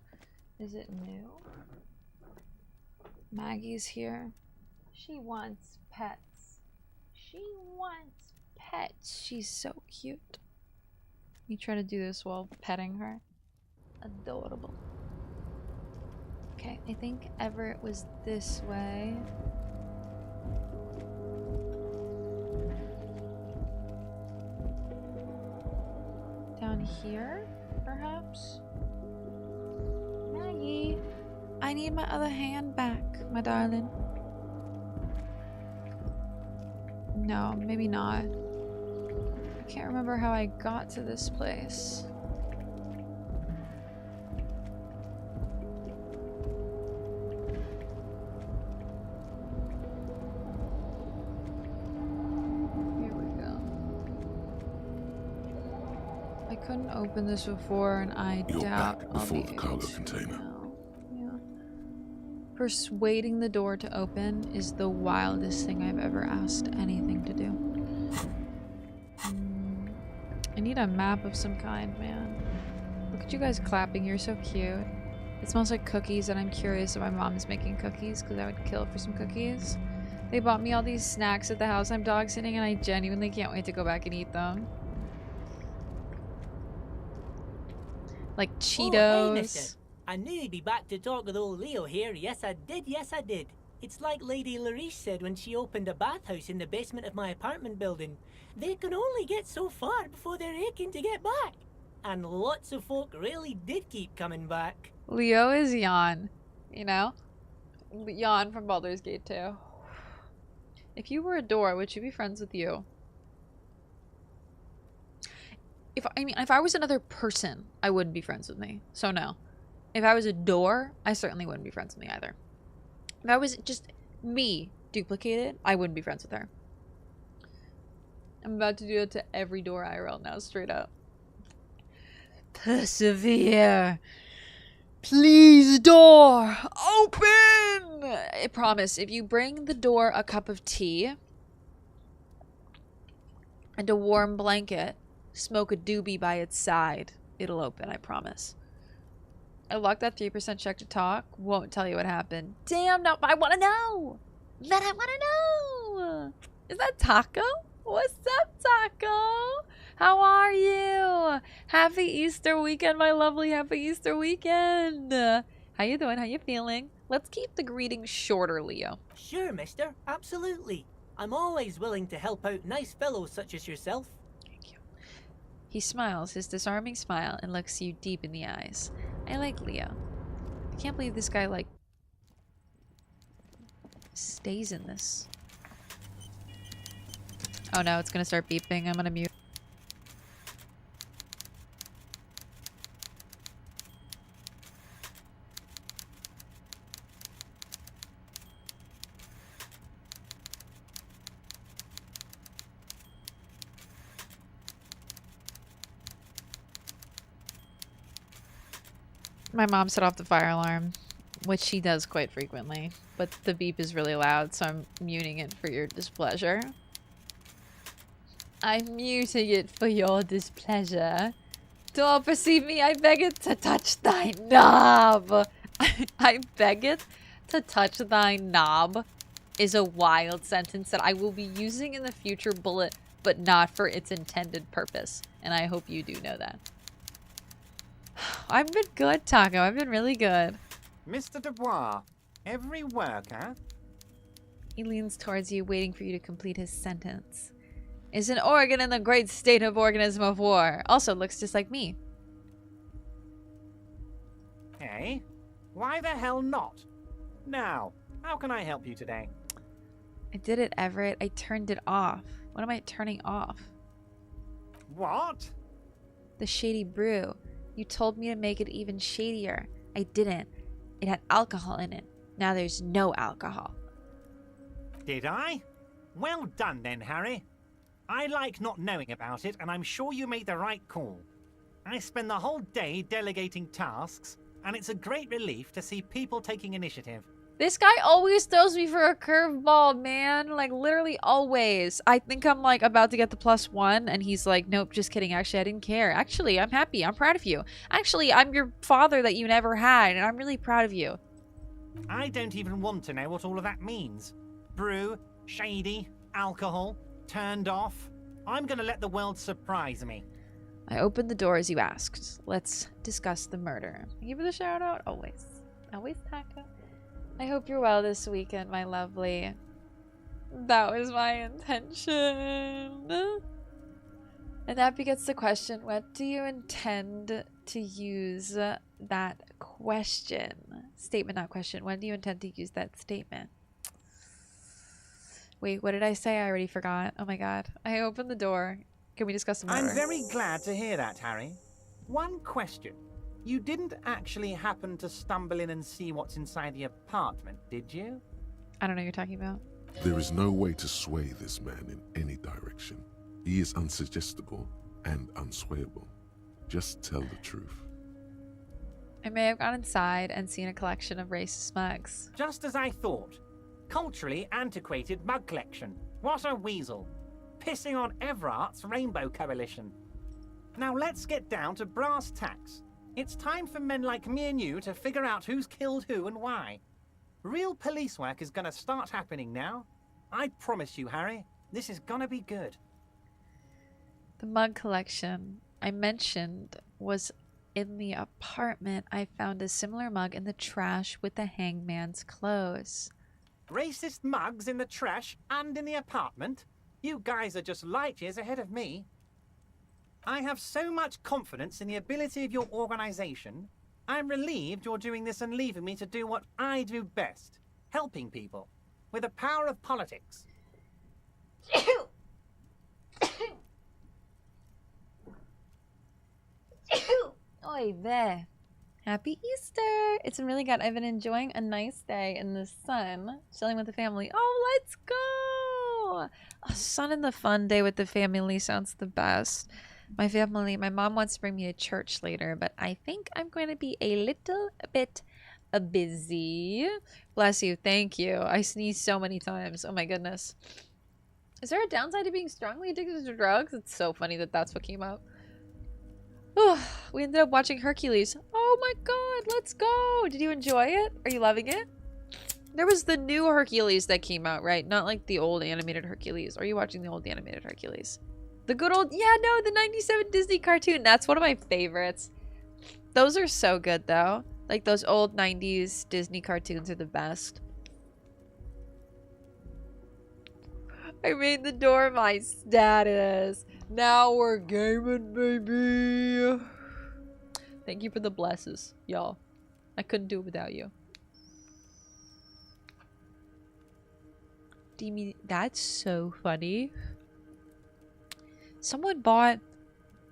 Is it new? Maggie's here. She wants pets. She wants pets. She's so cute. You try to do this while petting her. Adorable. Okay, I think Everett was this way. Down here, perhaps? Maggie, I need my other hand back, my darling. No, maybe not. I can't remember how I got to this place. Here we go. I couldn't open this before, and I doubt I'll be able cargo to container. now. Yeah. Persuading the door to open is the wildest thing I've ever asked anything to do. I need a map of some kind, man. Look at you guys clapping. You're so cute. It smells like cookies, and I'm curious if my mom is making cookies because I would kill for some cookies. They bought me all these snacks at the house I'm dog sitting, and I genuinely can't wait to go back and eat them. Like Cheetos. Oh, hey, mister. I knew you'd be back to talk with old Leo here. Yes, I did. Yes, I did. It's like Lady Larice said when she opened a bathhouse in the basement of my apartment building. They can only get so far before they're aching to get back. And lots of folk really did keep coming back. Leo is Jan, you know? Jan from Baldur's Gate 2. If you were a door, would she be friends with you? If I was another person, I wouldn't be friends with me. So no. If I was a door, I certainly wouldn't be friends with me either. If I was just me duplicated, I wouldn't be friends with her. I'm about to do it to every door IRL now, straight up. Persevere. Please, door, open! I promise, if you bring the door a cup of tea and a warm blanket, smoke a doobie by its side, it'll open, I promise. I locked that 3% check to talk. Won't tell you what happened. Damn, no, I want to know. Then I want to know. Is that Taco? What's up, Taco? How are you? Happy Easter weekend, my lovely. Happy Easter weekend. How you doing? How you feeling? Let's keep the greetings shorter, Leo. Sure, mister. Absolutely. I'm always willing to help out nice fellows such as yourself. Thank you. He smiles, his disarming smile, and looks you deep in the eyes. I like Leo. I can't believe this guy, like, stays in this. Oh no, it's gonna start beeping. I'm gonna mute. My mom set off the fire alarm, which she does quite frequently, but the beep is really loud, so I'm muting it for your displeasure. I'm muting it for your displeasure. Do all perceive me, I beg it to touch thy knob. I beg it to touch thy knob is a wild sentence that I will be using in the future bullet, but not for its intended purpose. And I hope you do know that. I've been good, Taco. I've been really good. Mr. Dubois, every worker... He leans towards you, waiting for you to complete his sentence. Is an organ in the great state of organism of war. Also looks just like me. Hey? Why the hell not? Now, how can I help you today? I did it, Everett. I turned it off. What am I turning off? What? The shady brew. You told me to make it even shadier. I didn't. It had alcohol in it. Now there's no alcohol. Did I? Well done then, Harry. I like not knowing about it, and I'm sure you made the right call. I spend the whole day delegating tasks, and it's a great relief to see people taking initiative. This guy always throws me for a curveball, man. Like, literally always. I think I'm, like, about to get the +1, and he's like, nope, just kidding. Actually, I didn't care. Actually, I'm happy. I'm proud of you. Actually, I'm your father that you never had, and I'm really proud of you. I don't even want to know what all of that means. Brew, shady, alcohol, turned off. I'm gonna let the world surprise me. I opened the door as you asked. Let's discuss the murder. Give it a shout out. Always. Always, Taco. I hope you're well this weekend, my lovely. That was my intention. And that begets the question, what do you intend to use that question? Statement, not question. When do you intend to use that statement? Wait, what did I say? I already forgot. Oh my god. I opened the door. Can we discuss the murder? I'm very glad to hear that, Harry. One question. You didn't actually happen to stumble in and see what's inside the apartment, did you? I don't know what you're talking about. There is no way to sway this man in any direction. He is unsuggestible and unswayable. Just tell the truth. I may have gone inside and seen a collection of racist mugs. Just as I thought. Culturally antiquated mug collection. What a weasel. Pissing on Everett's Rainbow Coalition. Now let's get down to brass tacks. It's time for men like me and you to figure out who's killed who and why. Real police work is gonna start happening now. I promise you, Harry, this is gonna be good. The mug collection I mentioned was in the apartment. I found a similar mug in the trash with the hangman's clothes. Racist mugs in the trash and in the apartment? You guys are just light years ahead of me. I have so much confidence in the ability of your organization. I'm relieved you're doing this and leaving me to do what I do best, helping people, with the power of politics. Oy vey. Happy Easter! It's been really good. I've been enjoying a nice day in the sun, chilling with the family. Oh, let's go! A sun in the fun day with the family sounds the best. My mom wants to bring me to church later, but I think I'm going to be a little bit busy. Bless you. Thank you. I sneezed so many times. Oh my goodness. Is there a downside to being strongly addicted to drugs? It's so funny that that's what came up. We ended up watching Hercules. Oh my god, let's go. Did you enjoy it? Are you loving it? There was the new Hercules that came out, right? Not like the old animated Hercules. Are you watching the old animated Hercules? The good old, yeah, no, the 97 Disney cartoon. That's one of my favorites. Those are so good though. Like those old 90s Disney cartoons are the best. I made the door my status. Now we're gaming, baby. Thank you for the blesses, y'all. I couldn't do it without you. Demi, that's so funny. Someone bought,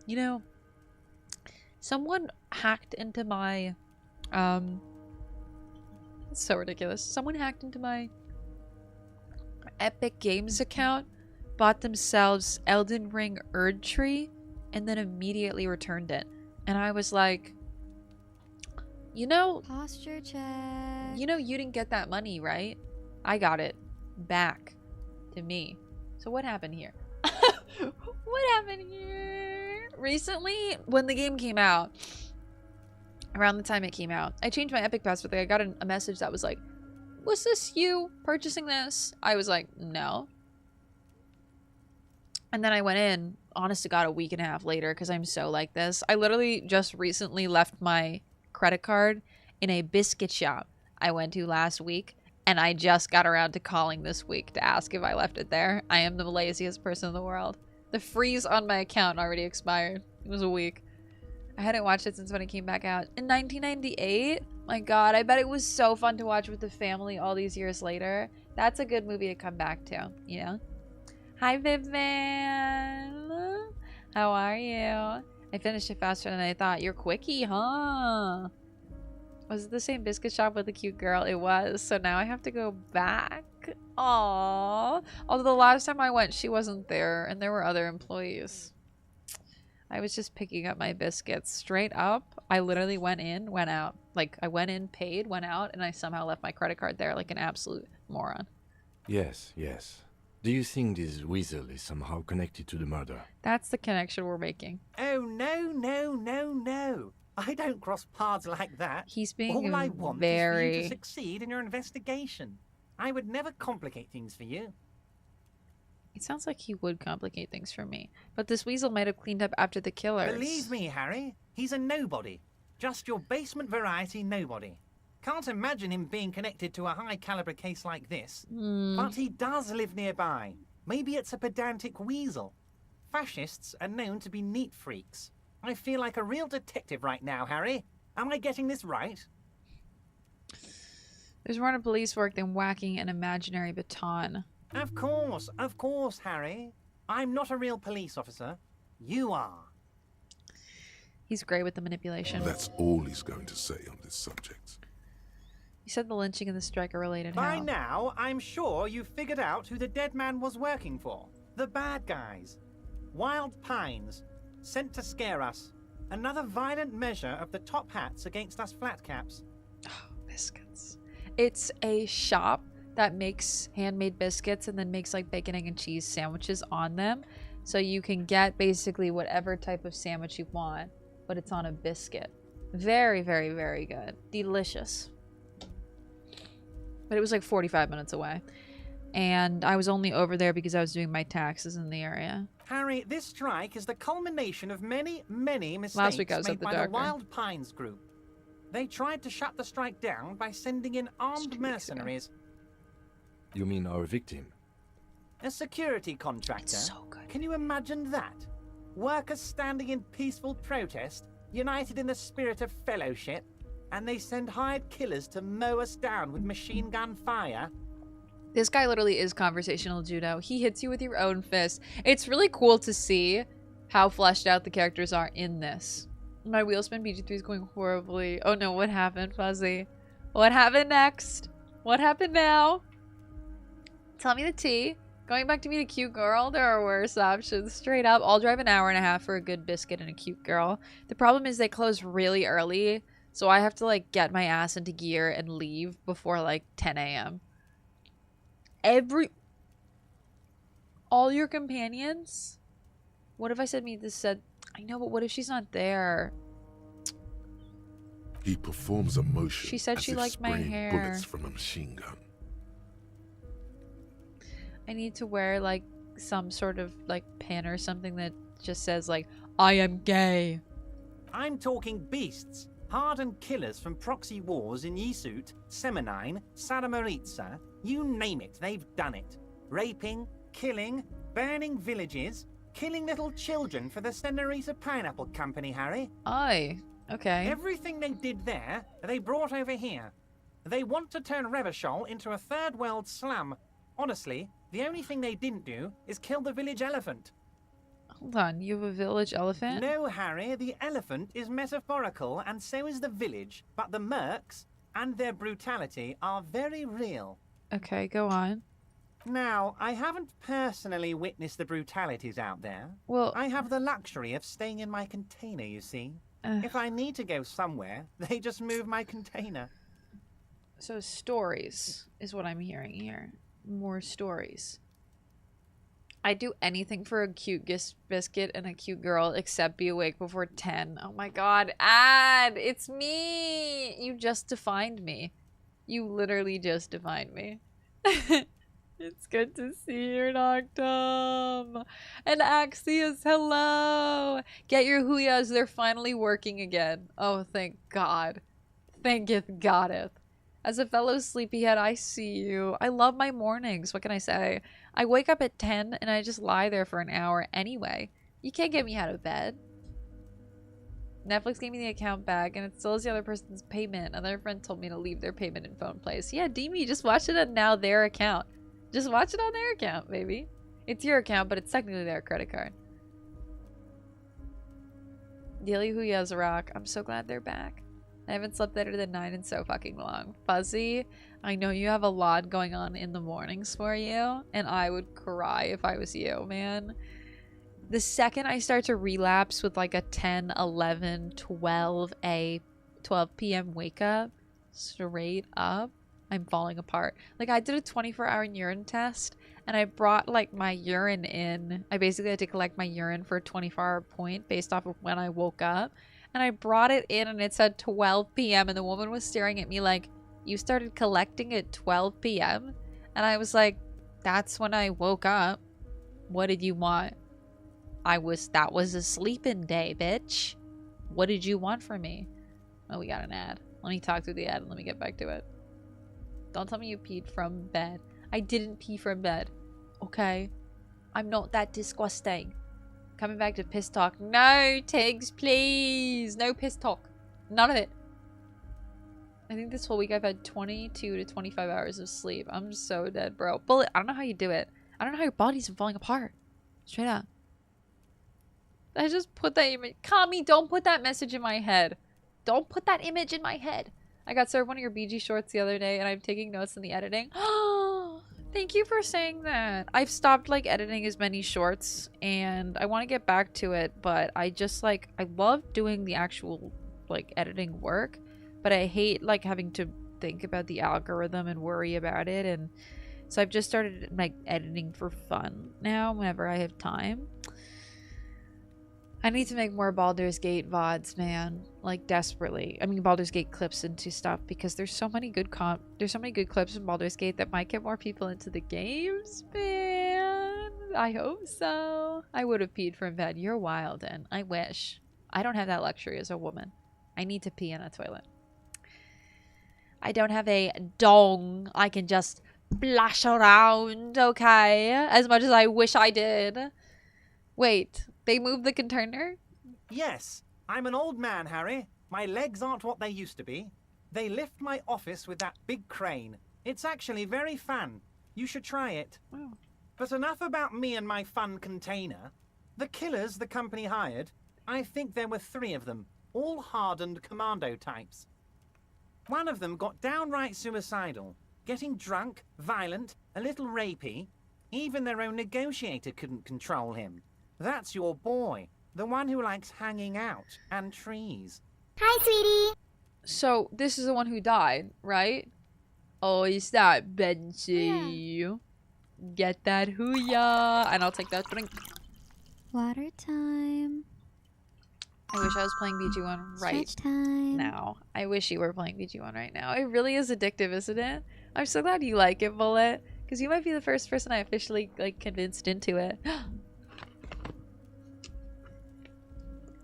you know, someone hacked into my, it's so ridiculous. Someone hacked into my Epic Games account, bought themselves Elden Ring Erd Tree, and then immediately returned it. And I was like, you know, posture check. You know, you didn't get that money, right? I got it back to me. So what happened here? What happened here? Recently, when the game came out, around the time it came out, I changed my Epic password. I got a message that was like, was this you purchasing this? I was like, no. And then I went in, honest to God, a week and a half later, because I'm so like this. I literally just recently left my credit card in a biscuit shop I went to last week, and I just got around to calling this week to ask if I left it there. I am the laziest person in the world. The freeze on my account already expired. It was a week. I hadn't watched it since when it came back out. In 1998? My god, I bet it was so fun to watch with the family all these years later. That's a good movie to come back to, you know? Hi, Vivian. How are you? I finished it faster than I thought. You're quickie, huh? Was it the same biscuit shop with the cute girl? It was. So now I have to go back. Aww. Although the last time I went, she wasn't there, and there were other employees. I was just picking up my biscuits. Straight up, I literally went in, went out. Like, I went in, paid, went out, and I somehow left my credit card there like an absolute moron. Yes, yes. Do you think this weasel is somehow connected to the murder? That's the connection we're making. Oh, no, no, no, no. I don't cross paths like that. He's being All I want is for you to succeed in your investigation. I would never complicate things for you. It sounds like he would complicate things for me. But this weasel might have cleaned up after the killers. Believe me, Harry, he's a nobody. Just your basement variety nobody. Can't imagine him being connected to a high-caliber case like this. But he does live nearby. Maybe it's a pedantic weasel. Fascists are known to be neat freaks. I feel like a real detective right now, Harry. Am I getting this right? There's more to police work than whacking an imaginary baton. Of course, Harry. I'm not a real police officer. You are. He's great with the manipulation. That's all he's going to say on this subject. You said the lynching and the strike are related. By now, I'm sure you've figured out who the dead man was working for. The bad guys. Wild Pines. Sent to scare us. Another violent measure of the top hats against us flatcaps. Oh, biscuits. It's a shop that makes handmade biscuits and then makes like bacon, egg, and cheese sandwiches on them. So you can get basically whatever type of sandwich you want, but it's on a biscuit. Very, very, very good. Delicious. But it was like 45 minutes away. And I was only over there because I was doing my taxes in the area. Harry, this strike is the culmination of many, many mistakes Last week I was made at the by doctor. the Wild Pines group. They tried to shut the strike down by sending in armed mercenaries. You mean our victim? A security contractor. So good. Can you imagine that? Workers standing in peaceful protest, united in the spirit of fellowship, and they send hired killers to mow us down with machine gun fire? This guy literally is conversational judo. He hits you with your own fist. It's really cool to see how fleshed out the characters are in this. My wheelspin BG3 is going horribly. Oh no, what happened, Fuzzy? What happened next? What happened now? Tell me the tea. Going back to meet a cute girl, there are worse options. Straight up, I'll drive an hour and a half for a good biscuit and a cute girl. The problem is they close really early, so I have to like get my ass into gear and leave before like 10 a.m. All your companions? What if I said meet this said? I know, but what if she's not there? He performs a motion. She said as she if liked my spraying hair. bullets from a machine gun. I need to wear like some sort of like pin or something that just says like, I am gay. I'm talking beasts. Hardened killers from proxy wars in Yisut, Semenine, Saramoritsa, you name it, they've done it. Raping, killing, burning villages, killing little children for the Senorita Pineapple Company, Harry. Aye, okay. Everything they did there, they brought over here. They want to turn Revachol into a third world slum. Honestly, the only thing they didn't do is kill the village elephant. Hold on, you have a village elephant? No, Harry, the elephant is metaphorical and so is the village, but the mercs and their brutality are very real. Okay, go on. Now, I haven't personally witnessed the brutalities out there. Well, I have the luxury of staying in my container, you see. If I need to go somewhere, they just move my container. So stories is what I'm hearing here. More stories. I'd do anything for a cute biscuit and a cute girl except be awake before 10. Oh my god, Ad! It's me! You just defined me. You literally just defined me. It's good to see you, Noctum. And Axios, hello! Get your huyas, they're finally working again. Oh, thank God. Thanketh Goddeth. As a fellow sleepyhead, I see you. I love my mornings. What can I say? I wake up at 10 and I just lie there for an hour anyway. You can't get me out of bed. Netflix gave me the account back and it still is the other person's payment. Another friend told me to leave their payment in phone place. Yeah, Demi, just watch it on now their account. Just watch it on their account, baby. It's your account, but it's technically their credit card. Daily Huyas rock. I'm so glad they're back. I haven't slept better than 9 in so fucking long. Fuzzy, I know you have a lot going on in the mornings for you, and I would cry if I was you, man. The second I start to relapse with like a 10, 11, 12 p.m. wake up, straight up, I'm falling apart. Like, I did a 24-hour urine test, and I brought like my urine in. I basically had to collect my urine for a 24-hour point based off of when I woke up. And I brought it in and it said 12 p.m. and the woman was staring at me like, you started collecting at 12 p.m.? And I was like, that's when I woke up. What did you want? That was a sleeping day, bitch. What did you want from me? Oh, we got an ad. Let me talk through the ad and let me get back to it. Don't tell me you peed from bed. I didn't pee from bed. Okay? I'm not that disgusting. Coming back to piss talk. No, Tiggs, please. No piss talk. None of it. I think this whole week I've had 22 to 25 hours of sleep. I'm so dead, bro. Bullet, I don't know how you do it. I don't know how your body's falling apart. Straight up. I just put that image. Kami, don't put that message in my head. Don't put that image in my head. I got served one of your BG shorts the other day and I'm taking notes in the editing. Oh, thank you for saying that. I've stopped like editing as many shorts and I want to get back to it, but I just like, I love doing the actual like editing work, but I hate like having to think about the algorithm and worry about it. And so I've just started like editing for fun now whenever I have time. I need to make more Baldur's Gate VODs, man. Like, desperately. I mean, Baldur's Gate clips into stuff because there's so many good clips in Baldur's Gate that might get more people into the games, man. I hope so. I would have peed from bed. You're wild, and I wish. I don't have that luxury as a woman. I need to pee in a toilet. I don't have a dong I can just splash around, okay? As much as I wish I did. Wait, they moved the container? Yes, I'm an old man, Harry. My legs aren't what they used to be. They lift my office with that big crane. It's actually very fun. You should try it. Wow. But enough about me and my fun container. The killers the company hired, I think there were 3 of them, all hardened commando types. One of them got downright suicidal, getting drunk, violent, a little rapey. Even their own negotiator couldn't control him. That's your boy, the one who likes hanging out and trees. Hi, sweetie. So, this is the one who died, right? Oh, is that Benji? Yeah. Get that hooyah! And I'll take that drink. Water time. I wish I was playing BG1 right time. now. I wish you were playing BG1 right now. It really is addictive, isn't it? I'm so glad you like it, Bullet. Because you might be the first person I officially, like, convinced into it.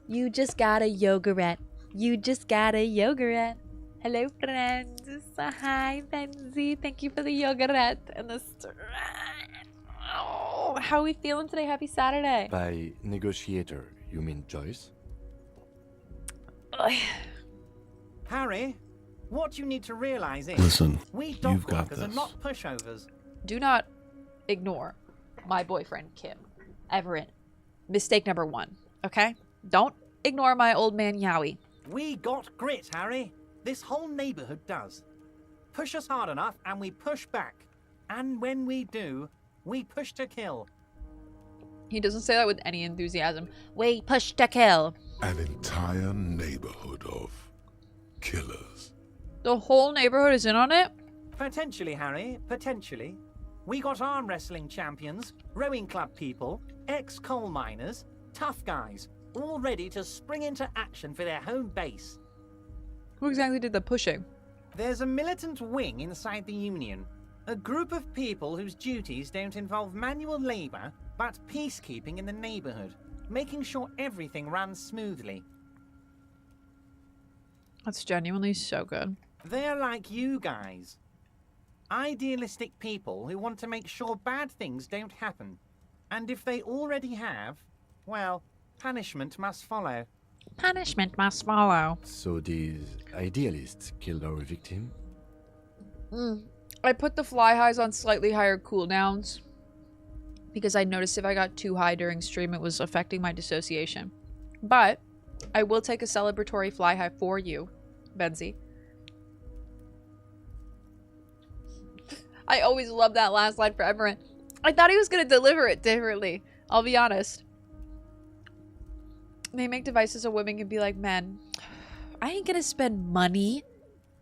You just got a yogurt. You just got a yogurt. Hello, friends. Hi, Benzie. Thank you for the yogurt and the oh, how are we feeling today? Happy Saturday. By negotiator, you mean Joyce? Harry, what you need to realize is Listen, we you've got dockworkers are this. not pushovers. Do not ignore my boyfriend, Kim. Everett. Mistake number 1, okay? Don't ignore my old man, Yowie. We got grit, Harry. This whole neighborhood does. Push us hard enough and we push back. And when we do, we push to kill. He doesn't say that with any enthusiasm. We push to kill. An entire neighborhood of killers. The whole neighborhood is in on it? Potentially, Harry, potentially. We got arm wrestling champions, rowing club people, ex-coal miners, tough guys, all ready to spring into action for their home base. Who exactly did the pushing? There's a militant wing inside the Union. A group of people whose duties don't involve manual labor, but peacekeeping in the neighborhood, making sure everything runs smoothly. That's genuinely so good. They're like you guys. Idealistic people who want to make sure bad things don't happen. And if they already have, well, punishment must follow. Punishment must follow. So these idealists killed our victim? I put the fly highs on slightly higher cooldowns because I noticed if I got too high during stream, it was affecting my dissociation. But I will take a celebratory fly high for you, Benzie. I always love that last line for Everett. I thought he was going to deliver it differently. I'll be honest. They make devices so women can be like men. I ain't going to spend money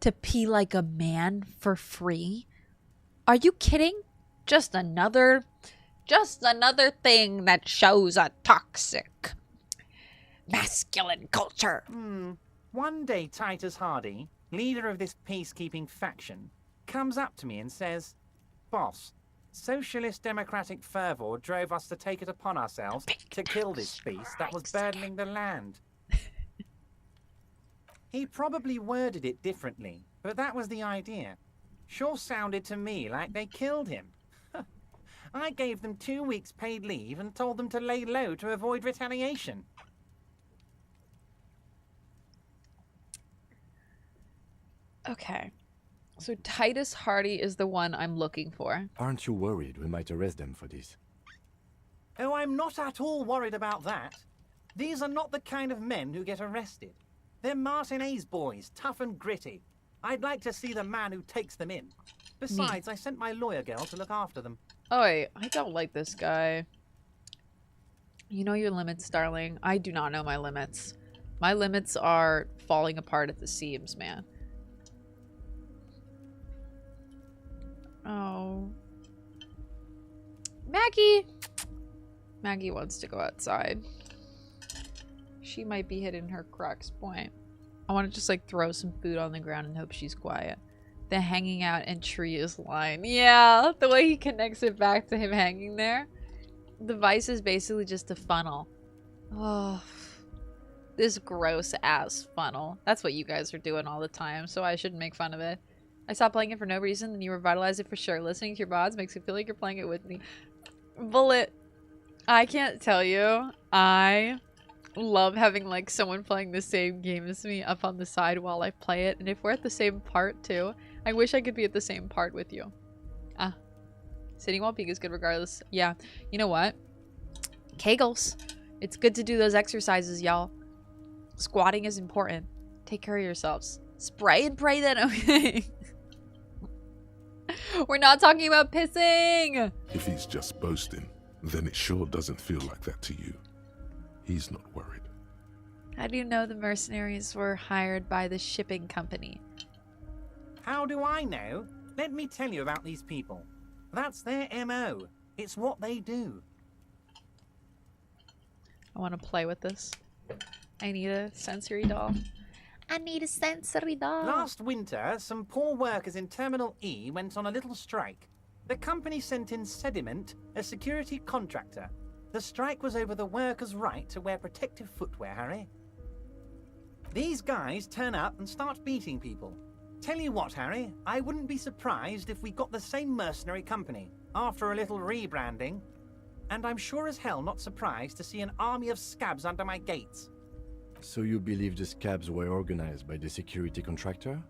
to pee like a man for free. Are you kidding? Just another thing that shows a toxic masculine culture. One day Titus Hardy, leader of this peacekeeping faction, comes up to me and says, "Boss, socialist democratic fervor drove us to take it upon ourselves to kill this beast that was burdening the land." He probably worded it differently, but that was the idea. Sure sounded to me like they killed him. I gave them 2 weeks paid leave and told them to lay low to avoid retaliation. Okay. So Titus Hardy is the one I'm looking for. Aren't you worried we might arrest them for this? Oh, I'm not at all worried about that. These are not the kind of men who get arrested. They're Martin A's boys, tough and gritty. I'd like to see the man who takes them in. Besides, I sent my lawyer girl to look after them. Oi, I don't like this guy. You know your limits, darling. I do not know my limits. My limits are falling apart at the seams, man. Oh. Maggie! Maggie wants to go outside. She might be hitting her crux point. I want to just like throw some food on the ground and hope she's quiet. The hanging out and trees line. Yeah, the way he connects it back to him hanging there. The vice is basically just a funnel. Oh, this gross ass funnel. That's what you guys are doing all the time, so I shouldn't make fun of it. I stopped playing it for no reason, and you revitalize it for sure. Listening to your VODs makes it feel like you're playing it with me. Bullet. I can't tell you. I love having like someone playing the same game as me up on the side while I play it, and if we're at the same part too, I wish I could be at the same part with you. Sitting while peak is good regardless. Yeah, you know what? Kegels. It's good to do those exercises, y'all. Squatting is important. Take care of yourselves. Spray and pray then, okay? We're not talking about pissing! If he's just boasting, then it sure doesn't feel like that to you. He's not worried. How do you know the mercenaries were hired by the shipping company? How do I know? Let me tell you about these people. That's their MO. It's what they do. I want to play with this. I need a sensory doll. I need a sensory doll. Last winter, some poor workers in Terminal E went on a little strike. The company sent in Sediment, a security contractor. The strike was over the workers' right to wear protective footwear, Harry. These guys turn up and start beating people. Tell you what, Harry, I wouldn't be surprised if we got the same mercenary company after a little rebranding. And I'm sure as hell not surprised to see an army of scabs under my gates. So you believe the scabs were organized by the security contractor?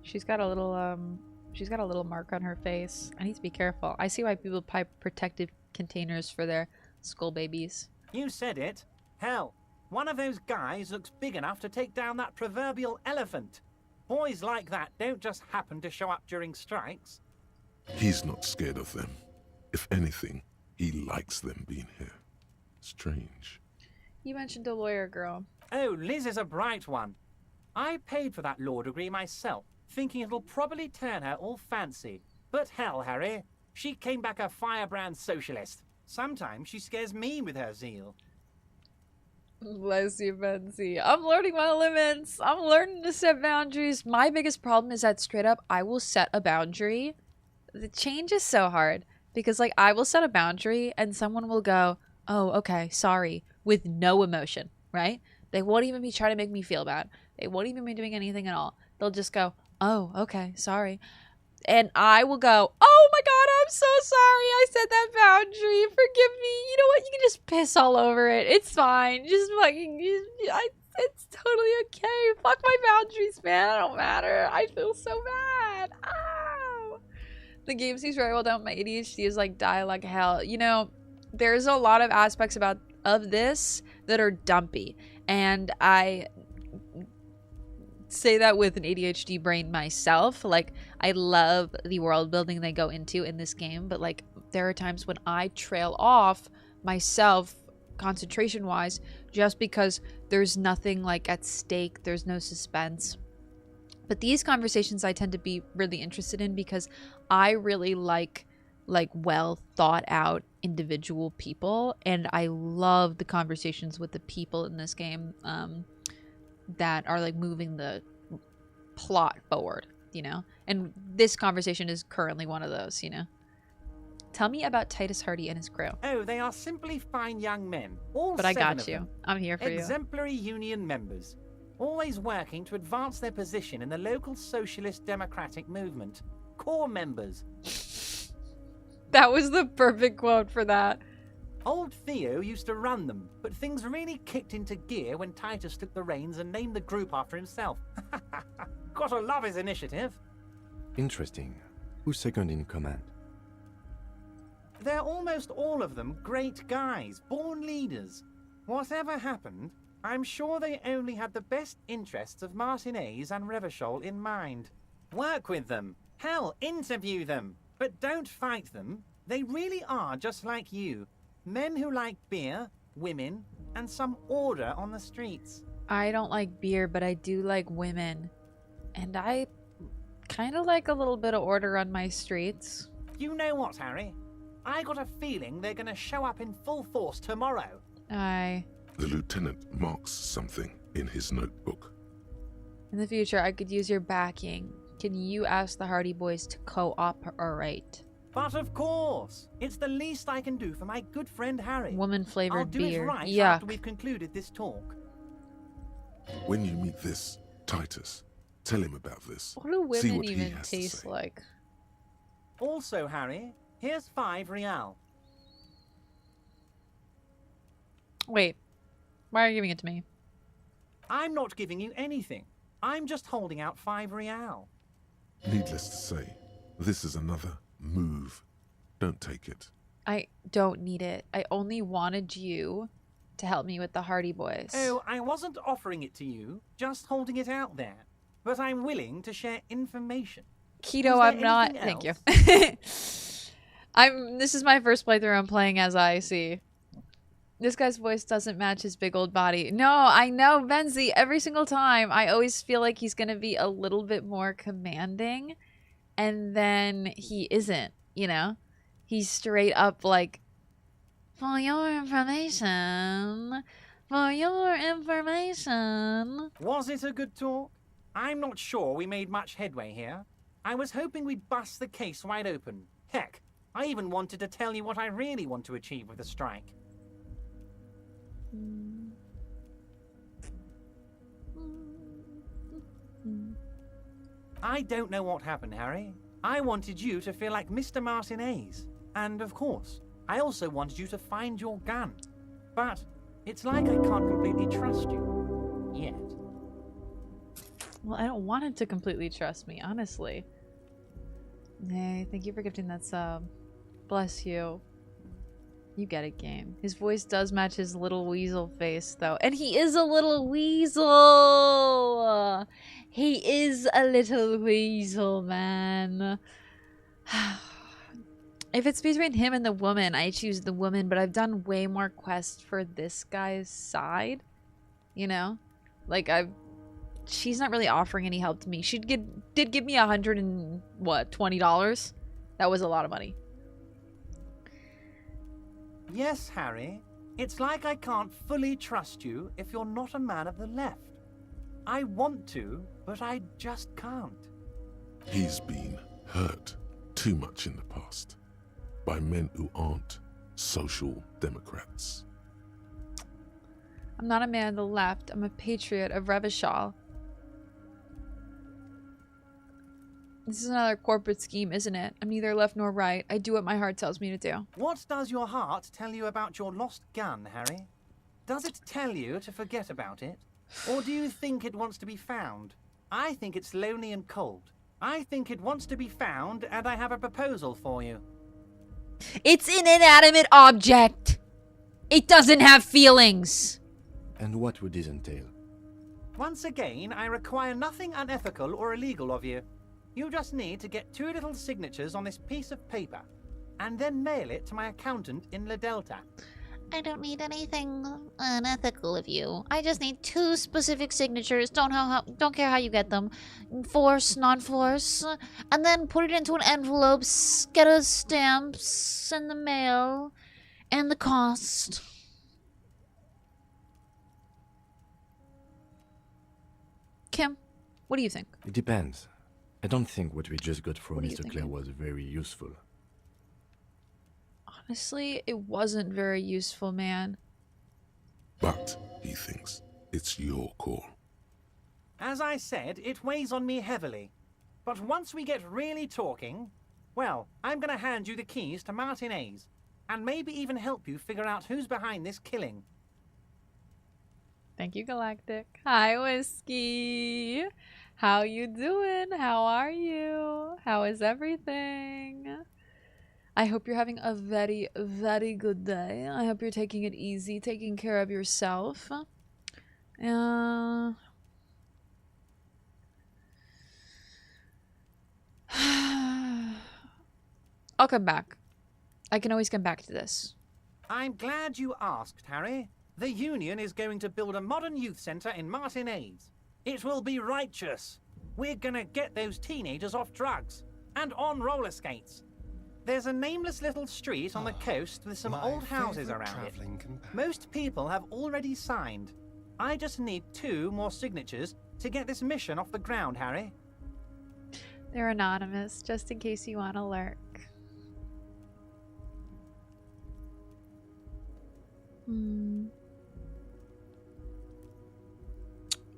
She's got a little mark on her face. I need to be careful. I see why people pipe protective containers for their skull babies. You said it. Hell, one of those guys looks big enough to take down that proverbial elephant. Boys like that don't just happen to show up during strikes. He's not scared of them. If anything, he likes them being here. Strange. You mentioned a lawyer girl. Oh, Liz is a bright one. I paid for that law degree myself, thinking it'll probably turn her all fancy. But hell, Harry, she came back a firebrand socialist. Sometimes she scares me with her zeal. Bless you, Benzie. I'm learning my limits. I'm learning to set boundaries. My biggest problem is that straight up, I will set a boundary. The change is so hard because like I will set a boundary and someone will go, oh, okay, sorry, with no emotion, right? They won't even be trying to make me feel bad. They won't even be doing anything at all. They'll just go, oh, okay, sorry. And I will go, oh my god, I'm so sorry I set that boundary. Forgive me. You know what? You can just piss all over it. It's fine. Just fucking, it's totally okay. Fuck my boundaries, man. I don't matter. I feel so bad. Ow. The game seems very well done. My ADHD is like die like hell. You know, there's a lot of aspects of this that are dumpy. And I say that with an ADHD brain myself. Like, I love the world building they go into in this game, but like there are times when I trail off myself concentration wise just because there's nothing like at stake, there's no suspense. But these conversations I tend to be really interested in because I really like well thought out individual people, and I love the conversations with the people in this game that are like moving the plot forward, you know? And this conversation is currently one of those, you know? Tell me about Titus Hardy and his crew. Oh, they are simply fine young men. All but I seven got of you. them. I'm here for you. Exemplary union members. Always working to advance their position in the local socialist democratic movement. Core members. That was the perfect quote for that. Old Theo used to run them, but things really kicked into gear when Titus took the reins and named the group after himself. Gotta love his initiative. Interesting. Who's second in command? They're almost all of them great guys, born leaders. Whatever happened, I'm sure they only had the best interests of Martinez and Revachol in mind. Work with them. Hell, interview them. But don't fight them. They really are just like you. Men who like beer, women, and some order on the streets. I don't like beer, but I do like women. And I kind of like a little bit of order on my streets. You know what, Harry? I got a feeling they're going to show up in full force tomorrow. Aye. The lieutenant marks something in his notebook. In the future, I could use your backing. Can you ask the Hardy Boys to cooperate? But of course! It's the least I can do for my good friend Harry. Woman-flavored I'll do beer. it right Yuck. after we've concluded this talk. When you meet this Titus, tell him about this. What do See women what he even has to taste say. like? Also, Harry, here's 5 real. Wait. Why are you giving it to me? I'm not giving you anything. I'm just holding out 5 real. Needless to say, this is another move. Don't take it. I don't need it. I only wanted you to help me with the Hardy Boys. Oh, I wasn't offering it to you, just holding it out there. But I'm willing to share information. Keto, I'm not. Thank you. This is my first playthrough. I'm playing as I see. This guy's voice doesn't match his big old body. No, I know, Benzie. Every single time, I always feel like he's gonna be a little bit more commanding, and then he isn't. You know, he's straight up like, for your information. Was it a good talk? I'm not sure we made much headway here. I was hoping we'd bust the case wide open. Heck, I even wanted to tell you what I really want to achieve with the strike. I don't know what happened, Harry. I wanted you to feel like Mr. Martinez. And of course, I also wanted you to find your gun. But it's like I can't completely trust you. Yet. Well, I don't want him to completely trust me, honestly. Hey, thank you for gifting that sub. Bless you. You get it, game. His voice does match his little weasel face, though. And he is a little weasel! He is a little weasel, man. If it's between him and the woman, I choose the woman, but I've done way more quests for this guy's side. You know? Like, she's not really offering any help to me. She did give me $120? That was a lot of money. Yes, Harry. It's like I can't fully trust you if you're not a man of the left. I want to, but I just can't. He's been hurt too much in the past by men who aren't social democrats. I'm not a man of the left. I'm a patriot of Revachol. This is another corporate scheme, isn't it? I'm neither left nor right. I do what my heart tells me to do. What does your heart tell you about your lost gun, Harry? Does it tell you to forget about it? Or do you think it wants to be found? I think it's lonely and cold. I think it wants to be found, and I have a proposal for you. It's an inanimate object! It doesn't have feelings! And what would this entail? Once again, I require nothing unethical or illegal of you. You just need to get 2 little signatures on this piece of paper, and then mail it to my accountant in La Delta. I don't need anything unethical of you. I just need 2 specific signatures. Don't care how you get them. Force, non-force. And then put it into an envelope, get a stamp, send the mail, and the cost. Kim, what do you think? It depends. I don't think what we just got from What are you Mr. Clare thinking? was very useful. Honestly, it wasn't very useful, man. But he thinks it's your call. As I said, it weighs on me heavily. But once we get really talking, well, I'm going to hand you the keys to Martinez, and maybe even help you figure out who's behind this killing. Thank you, Galactic. Hi, Whiskey. How you doing? How are you? How is everything? I hope you're having a very, very good day. I hope you're taking it easy, taking care of yourself. I'll come back. I can always come back to this. I'm glad you asked, Harry. The Union is going to build a modern youth centre in Martinez. It will be righteous. We're gonna get those teenagers off drugs and on roller skates. There's a nameless little street on the coast with some old houses around it. Most people have already signed. I just need 2 more signatures to get this mission off the ground, Harry. They're anonymous, just in case you want to lurk.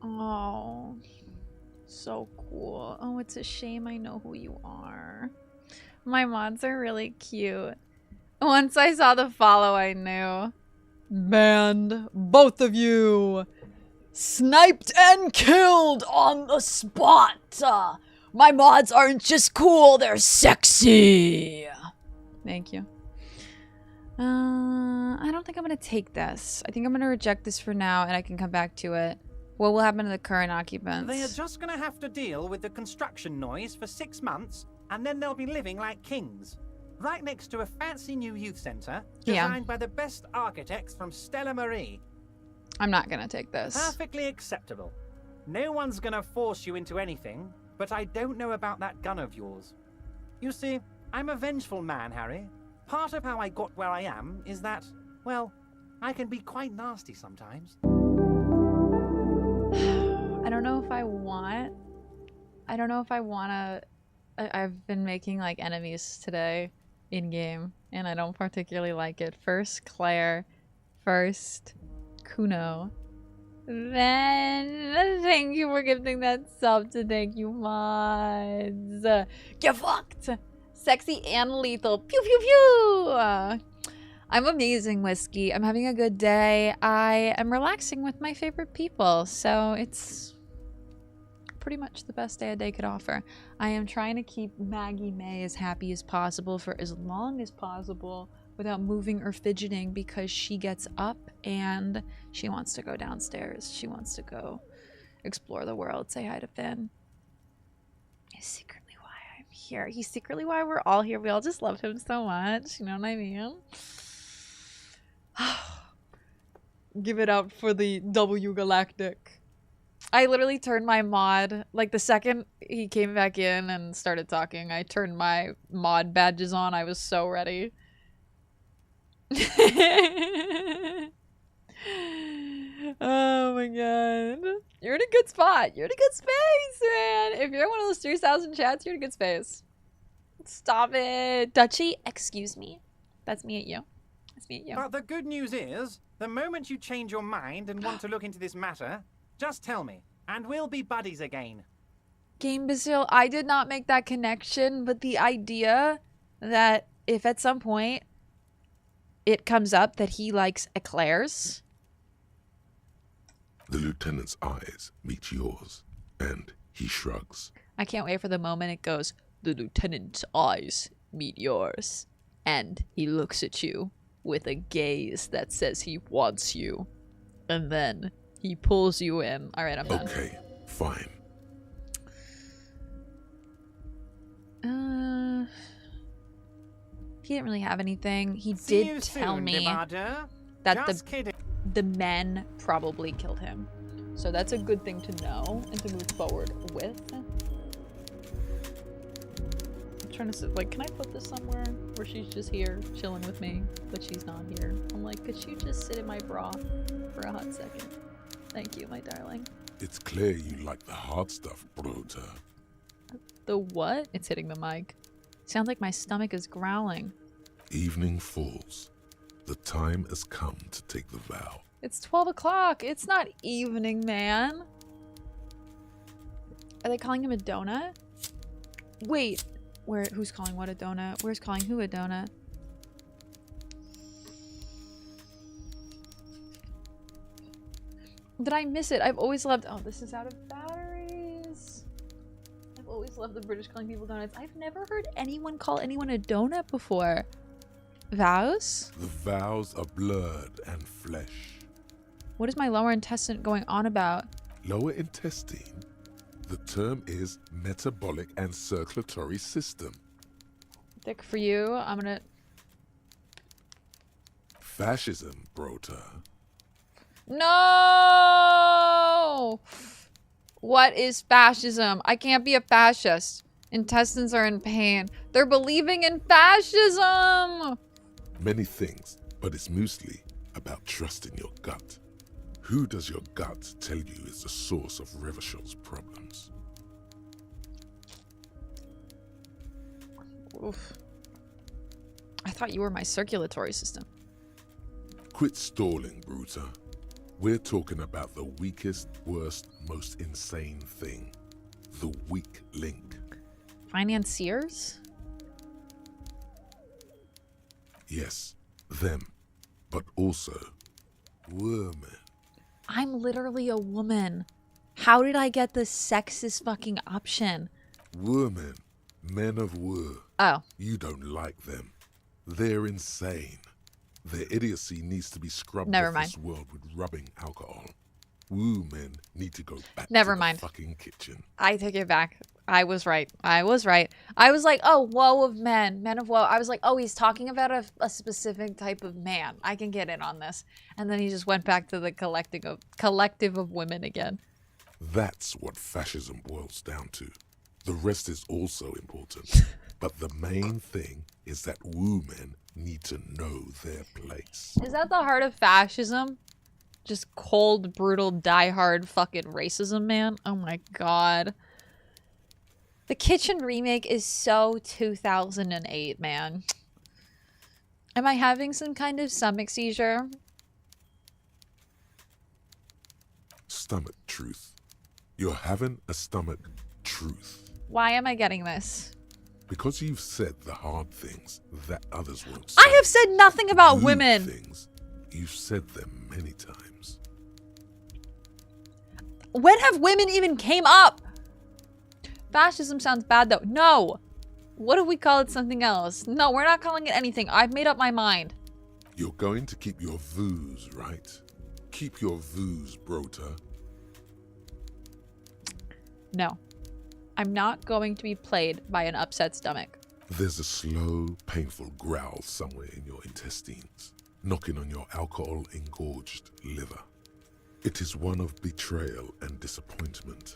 Oh, so cool. Oh, it's a shame I know who you are. My mods are really cute. Once I saw the follow, I knew. Banned, both of you. Sniped and killed on the spot. My mods aren't just cool, they're sexy. Thank you. I don't think I'm gonna take this. I think I'm gonna reject this for now and I can come back to it. What will happen to the current occupants? They are just gonna have to deal with the construction noise for 6 months, and then they'll be living like kings. Right next to a fancy new youth centre, designed by the best architects from Stella Marie. I'm not gonna take this. Perfectly acceptable. No one's gonna force you into anything, but I don't know about that gun of yours. You see, I'm a vengeful man, Harry. Part of how I got where I am is that, well, I can be quite nasty sometimes. I don't know if I want... I've been making, like, enemies today in-game, and I don't particularly like it. First Claire, first Kuno, then thank you for gifting that sub to Thank You Mods. Get fucked! Sexy and lethal. Pew pew pew! I'm amazing, Whiskey. I'm having a good day. I am relaxing with my favorite people, so it's pretty much the best day a day could offer. I am trying to keep Maggie May as happy as possible for as long as possible without moving or fidgeting because she gets up and she wants to go downstairs. She wants to go explore the world, say hi to Finn. He's secretly why I'm here. He's secretly why we're all here. We all just love him so much. You know what I mean? Give it out for the W Galactic. I literally turned my mod, like the second he came back in and started talking, I turned my mod badges on. I was so ready. Oh my god. You're in a good spot. You're in a good space, man. If you're in one of those 3,000 chats, you're in a good space. Stop it. Dutchie, excuse me. That's me at you. That's me at you. But the good news is, the moment you change your mind and want to look into this matter, just tell me, and we'll be buddies again. Game Basil, I did not make that connection, but the idea that if at some point it comes up that he likes eclairs. The lieutenant's eyes meet yours, and he shrugs. I can't wait for the moment it goes, the lieutenant's eyes meet yours, and he looks at you with a gaze that says he wants you, and then he pulls you in. All right, I'm done. Okay, fine. He didn't really have anything. He did tell me that the men probably killed him. So that's a good thing to know and to move forward with. I'm trying to, like, can I put this somewhere where she's just here chilling with me, but she's not here? I'm like, could you just sit in my bra for a hot second? Thank you, my darling. It's clear you like the hard stuff, Bruta. The what? It's hitting the mic. Sounds like my stomach is growling. Evening falls. The time has come to take the vow. It's 12 o'clock. It's not evening, man. Are they calling him a donut? Wait. Who's calling what a donut? Where's calling who a donut? Did I miss it? I've always loved... Oh, this is out of batteries. I've always loved the British calling people donuts. I've never heard anyone call anyone a donut before. Vows? The vows are blood and flesh. What is my lower intestine going on about? Lower intestine? The term is metabolic and circulatory system. Dick for you. I'm gonna... Fascism, Brota. No! What is fascism? I can't be a fascist. Intestines are in pain. They're believing in fascism! Many things, but it's mostly about trusting your gut. Who does your gut tell you is the source of Revachel's problems? Oof. I thought you were my circulatory system. Quit stalling, Bruta. We're talking about the weakest, worst, most insane thing. The weak link. Financiers? Yes, them. But also, women. I'm literally a woman. How did I get this sexist fucking option? Women. Men of war. Oh. You don't like them. They're insane. Their idiocy needs to be scrubbed Never off mind. this world with rubbing alcohol. Woo men need to go back Never to mind. the fucking kitchen. I take it back. I was right. I was right. I was like, oh, woe of men. Men of woe. I was like, oh, he's talking about a specific type of man. I can get in on this. And then he just went back to the collective of women again. That's what fascism boils down to. The rest is also important. But the main thing is that women need to know their place. Is that the heart of fascism? Just cold, brutal, diehard fucking racism, man? Oh my god. The Kitchen remake is so 2008, man. Am I having some kind of stomach seizure? Stomach truth. You're having a stomach truth. Why am I getting this? Because you've said the hard things that others won't say. I have said nothing about Good women. Things, you've said them many times. When have women even came up? Fascism sounds bad though. No. What if we call it something else? No, we're not calling it anything. I've made up my mind. You're going to keep your views, right? Keep your views, Brota. No. I'm not going to be played by an upset stomach. There's a slow, painful growl somewhere in your intestines, knocking on your alcohol-engorged liver. It is one of betrayal and disappointment.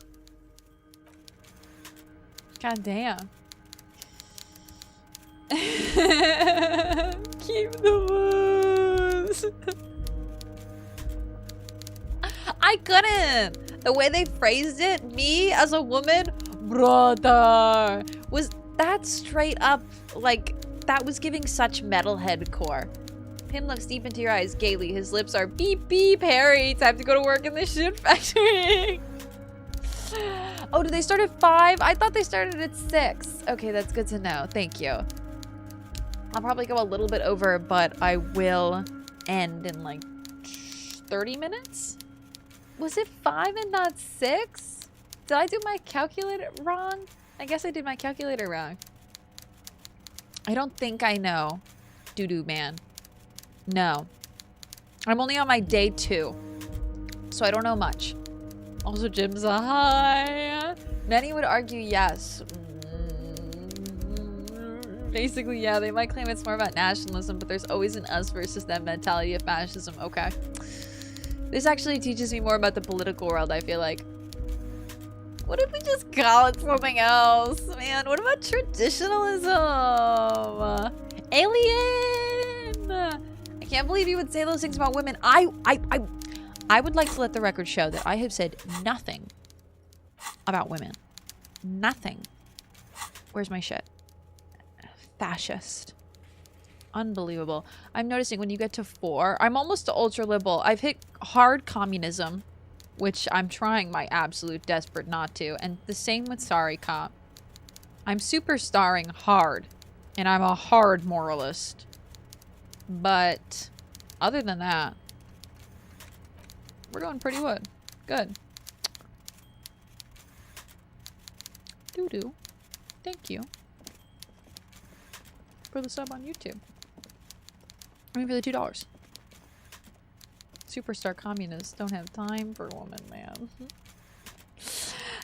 God damn. Keep the booze. I couldn't. The way they phrased it, me as a woman, brother, was that straight up, like, that was giving such metalhead core. Him looks deep into your eyes gaily. His lips are beep beep Harry. Time to go to work in the shit factory. Oh, do they start at 5? I thought they started at 6. Okay, that's good to know. Thank you. I'll probably go a little bit over, but I will end in like 30 minutes? Was it 5 and not 6? Did I do my calculator wrong? I guess I did my calculator wrong. I don't think I know. Doo-doo man. No. I'm only on my day 2. So I don't know much. Also, Jim's a high. Many would argue yes. Basically, yeah, they might claim it's more about nationalism, but there's always an us versus them mentality of fascism. Okay. This actually teaches me more about the political world, I feel like. What if we just call it something else? Man, what about traditionalism? Alien! I can't believe you would say those things about women. I would like to let the record show that I have said nothing about women. Nothing. Where's my shit? Fascist. Unbelievable. I'm noticing when you get to 4, I'm almost to ultra-liberal. I've hit hard communism, which I'm trying my absolute desperate not to. And the same with Sorry Cop. I'm superstarring hard, and I'm a hard moralist. But other than that, we're going pretty good. Good. Doo-doo. Thank you for the sub on YouTube. I mean, for the $2. Superstar communists don't have time for women, man.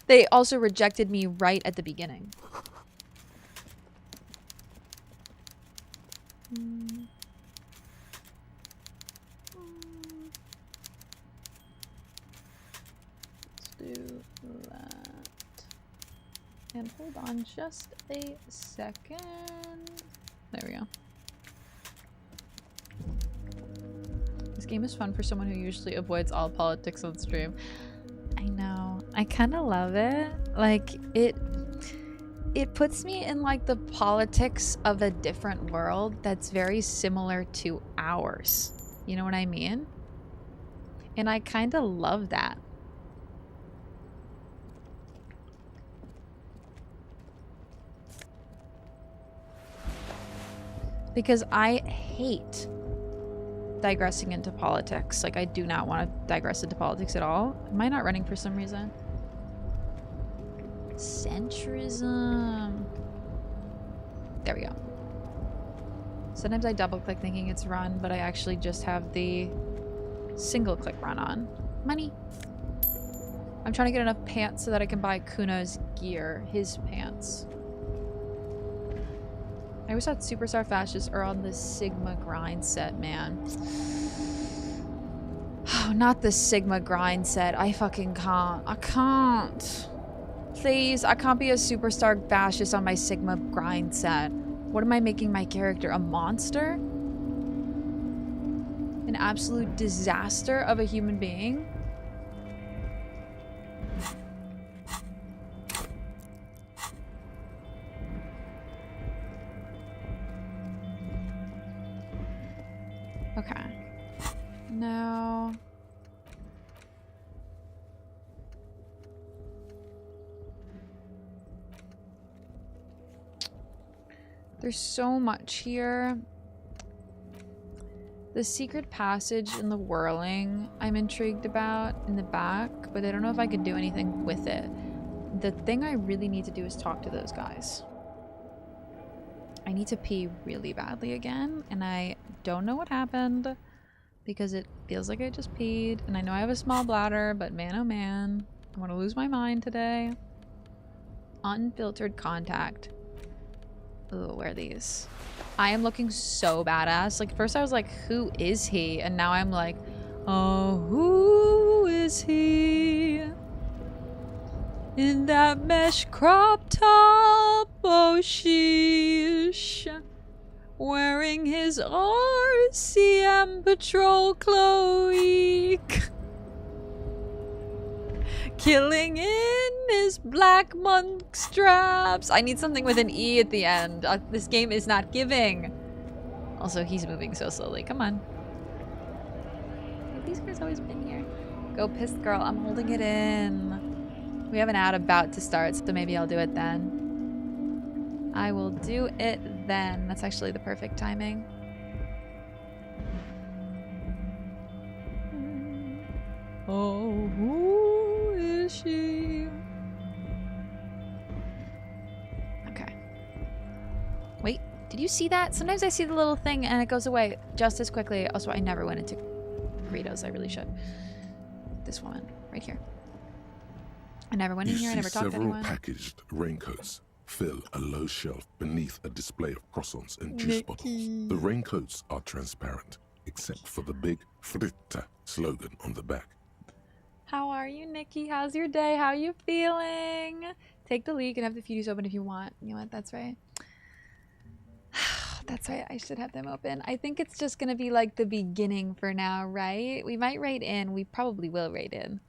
They also rejected me right at the beginning. Let's do that. And hold Hold on just a second. There we go. This game is fun for someone who usually avoids all politics on stream. I know. I kind of love it. Like, it puts me in, like, the politics of a different world that's very similar to ours. You know what I mean? And I kind of love that. Because I hate digressing into politics. Like, I do not want to digress into politics at all. Am I not running for some reason? Centrism. There we go. Sometimes I double click thinking it's run, but I actually just have the single click run on. Money. I'm trying to get enough pants so that I can buy Kuno's gear, his pants. I always thought Superstar Fascists are on the Sigma grind set, man. Oh, not the Sigma grind set. I fucking can't. I can't. Please, I can't be a Superstar Fascist on my Sigma grind set. What am I making my character? A monster? An absolute disaster of a human being? Okay. Now... there's so much here. The secret passage in the whirling I'm intrigued about in the back, but I don't know if I could do anything with it. The thing I really need to do is talk to those guys. I need to pee really badly again, and I don't know what happened because it feels like I just peed, and I know I have a small bladder, but man oh man, I want to lose my mind today. Unfiltered contact. Ooh, where are these? I am looking so badass. Like, first I was like, who is he? And now I'm like, oh, who is he? In that mesh crop top, oh sheesh. Wearing his RCM patrol cloak. Killing in his black monk straps. I need something with an E at the end. This game is not giving. Also, he's moving so slowly. Come on. Have these guys always been here? Go piss girl. I'm holding it in. We have an ad about to start, so maybe I'll do it then. I will do it then. That's actually the perfect timing. Oh, who is she? Okay. Wait, did you see that? Sometimes I see the little thing and it goes away just as quickly. Also, I never went into burritos. I really should. This woman, right here. I never went in here. I never talked to anyone. Several packaged raincoats fill a low shelf beneath a display of croissants and juice bottles. The raincoats are transparent, except for the big Fritta slogan on the back. How are you, Nikki? How's your day? How are you feeling? Take the lead. You can have the beauties open if you want. You know what? That's right. That's right. I should have them open. I think it's just going to be like the beginning for now, right? We might raid in. We probably will raid in.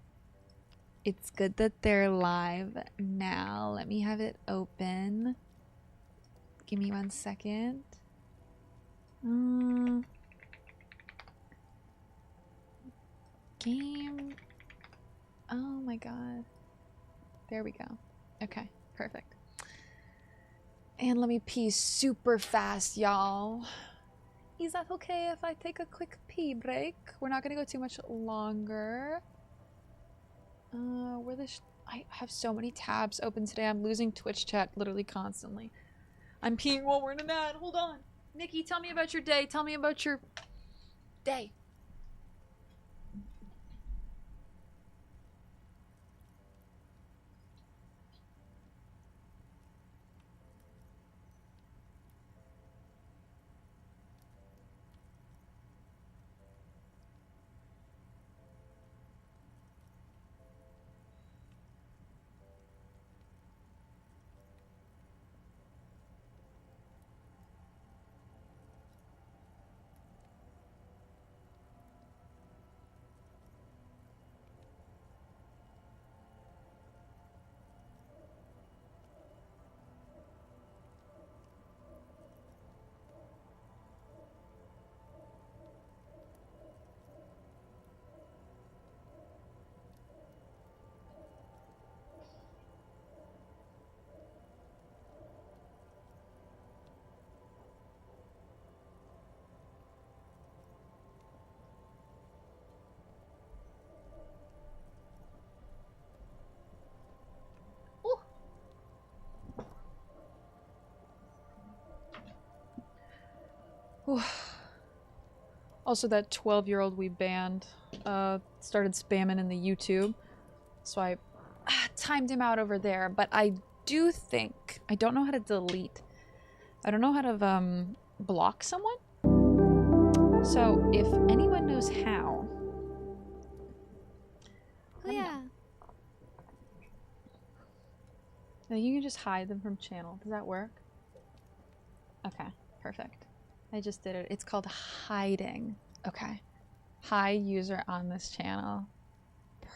It's good that they're live now. Let me have it open. Give me 1 second. Game. Oh my god. There we go. Okay, perfect. And let me pee super fast, y'all. Is that okay if I take a quick pee break? We're not gonna go too much longer. I have so many tabs open today. I'm losing Twitch chat literally constantly. I'm peeing while we're in an ad. Hold on. Nikki, tell me about your day. Tell me about your day. Also, that 12-year-old we banned started spamming in the YouTube. So I timed him out over there. But I do think... I don't know how to delete. I don't know how to block someone. So if anyone knows how... Oh, yeah. Now you can just hide them from channel. Does that work? Okay, perfect. I just did it. It's called hiding. Okay. Hi, user on this channel.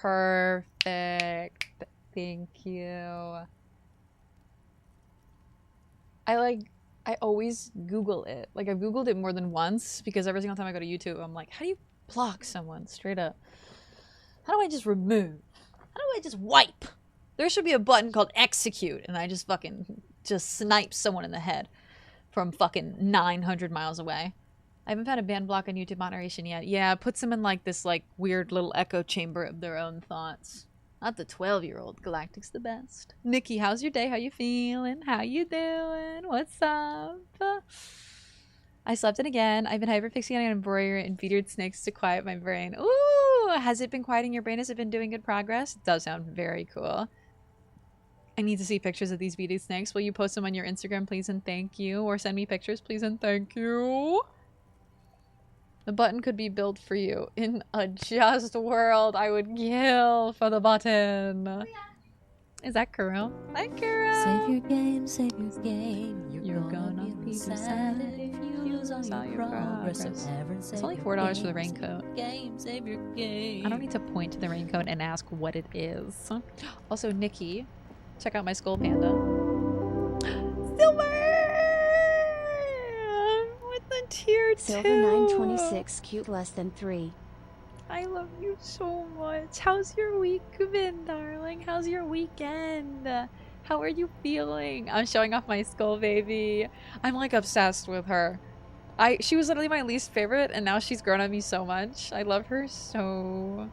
Perfect. Thank you. I always Google it. Like, I've Googled it more than once because every single time I go to YouTube, I'm like, how do you block someone straight up? How do I just remove? How do I just wipe? There should be a button called execute, and I just fucking just snipe someone in the head from fucking 900 miles away. I haven't found a ban block on YouTube moderation yet. Yeah, it puts them in like this like weird little echo chamber of their own thoughts. Not the 12-year-old. Galactic's the best. Nikki, how's your day? How you feeling? How you doing? What's up? I slept in again. I've been hyperfixating on embroidery and bearded snakes to quiet my brain. Ooh, has it been quieting your brain? Has it been doing good progress? It does sound very cool. I need to see pictures of these bearded snakes. Will you post them on your Instagram, please and thank you? Or send me pictures, please and thank you? The button could be built for you. In a just world, I would kill for the button. Oh, yeah. Is that Kuro? Hi, Kuro. Save your game, save your game. You're gonna be sad if you lose all your progress. It's only $4 for the raincoat. Game, save your game. I don't need to point to the raincoat and ask what it is. Also, Nikki, check out my skull panda. Silver! With the tier 2. Silver 926, cute less than 3. I love you so much. How's your week been, darling? How's your weekend? How are you feeling? I'm showing off my skull baby. I'm like obsessed with her. She was literally my least favorite, and now she's grown on me so much. I love her so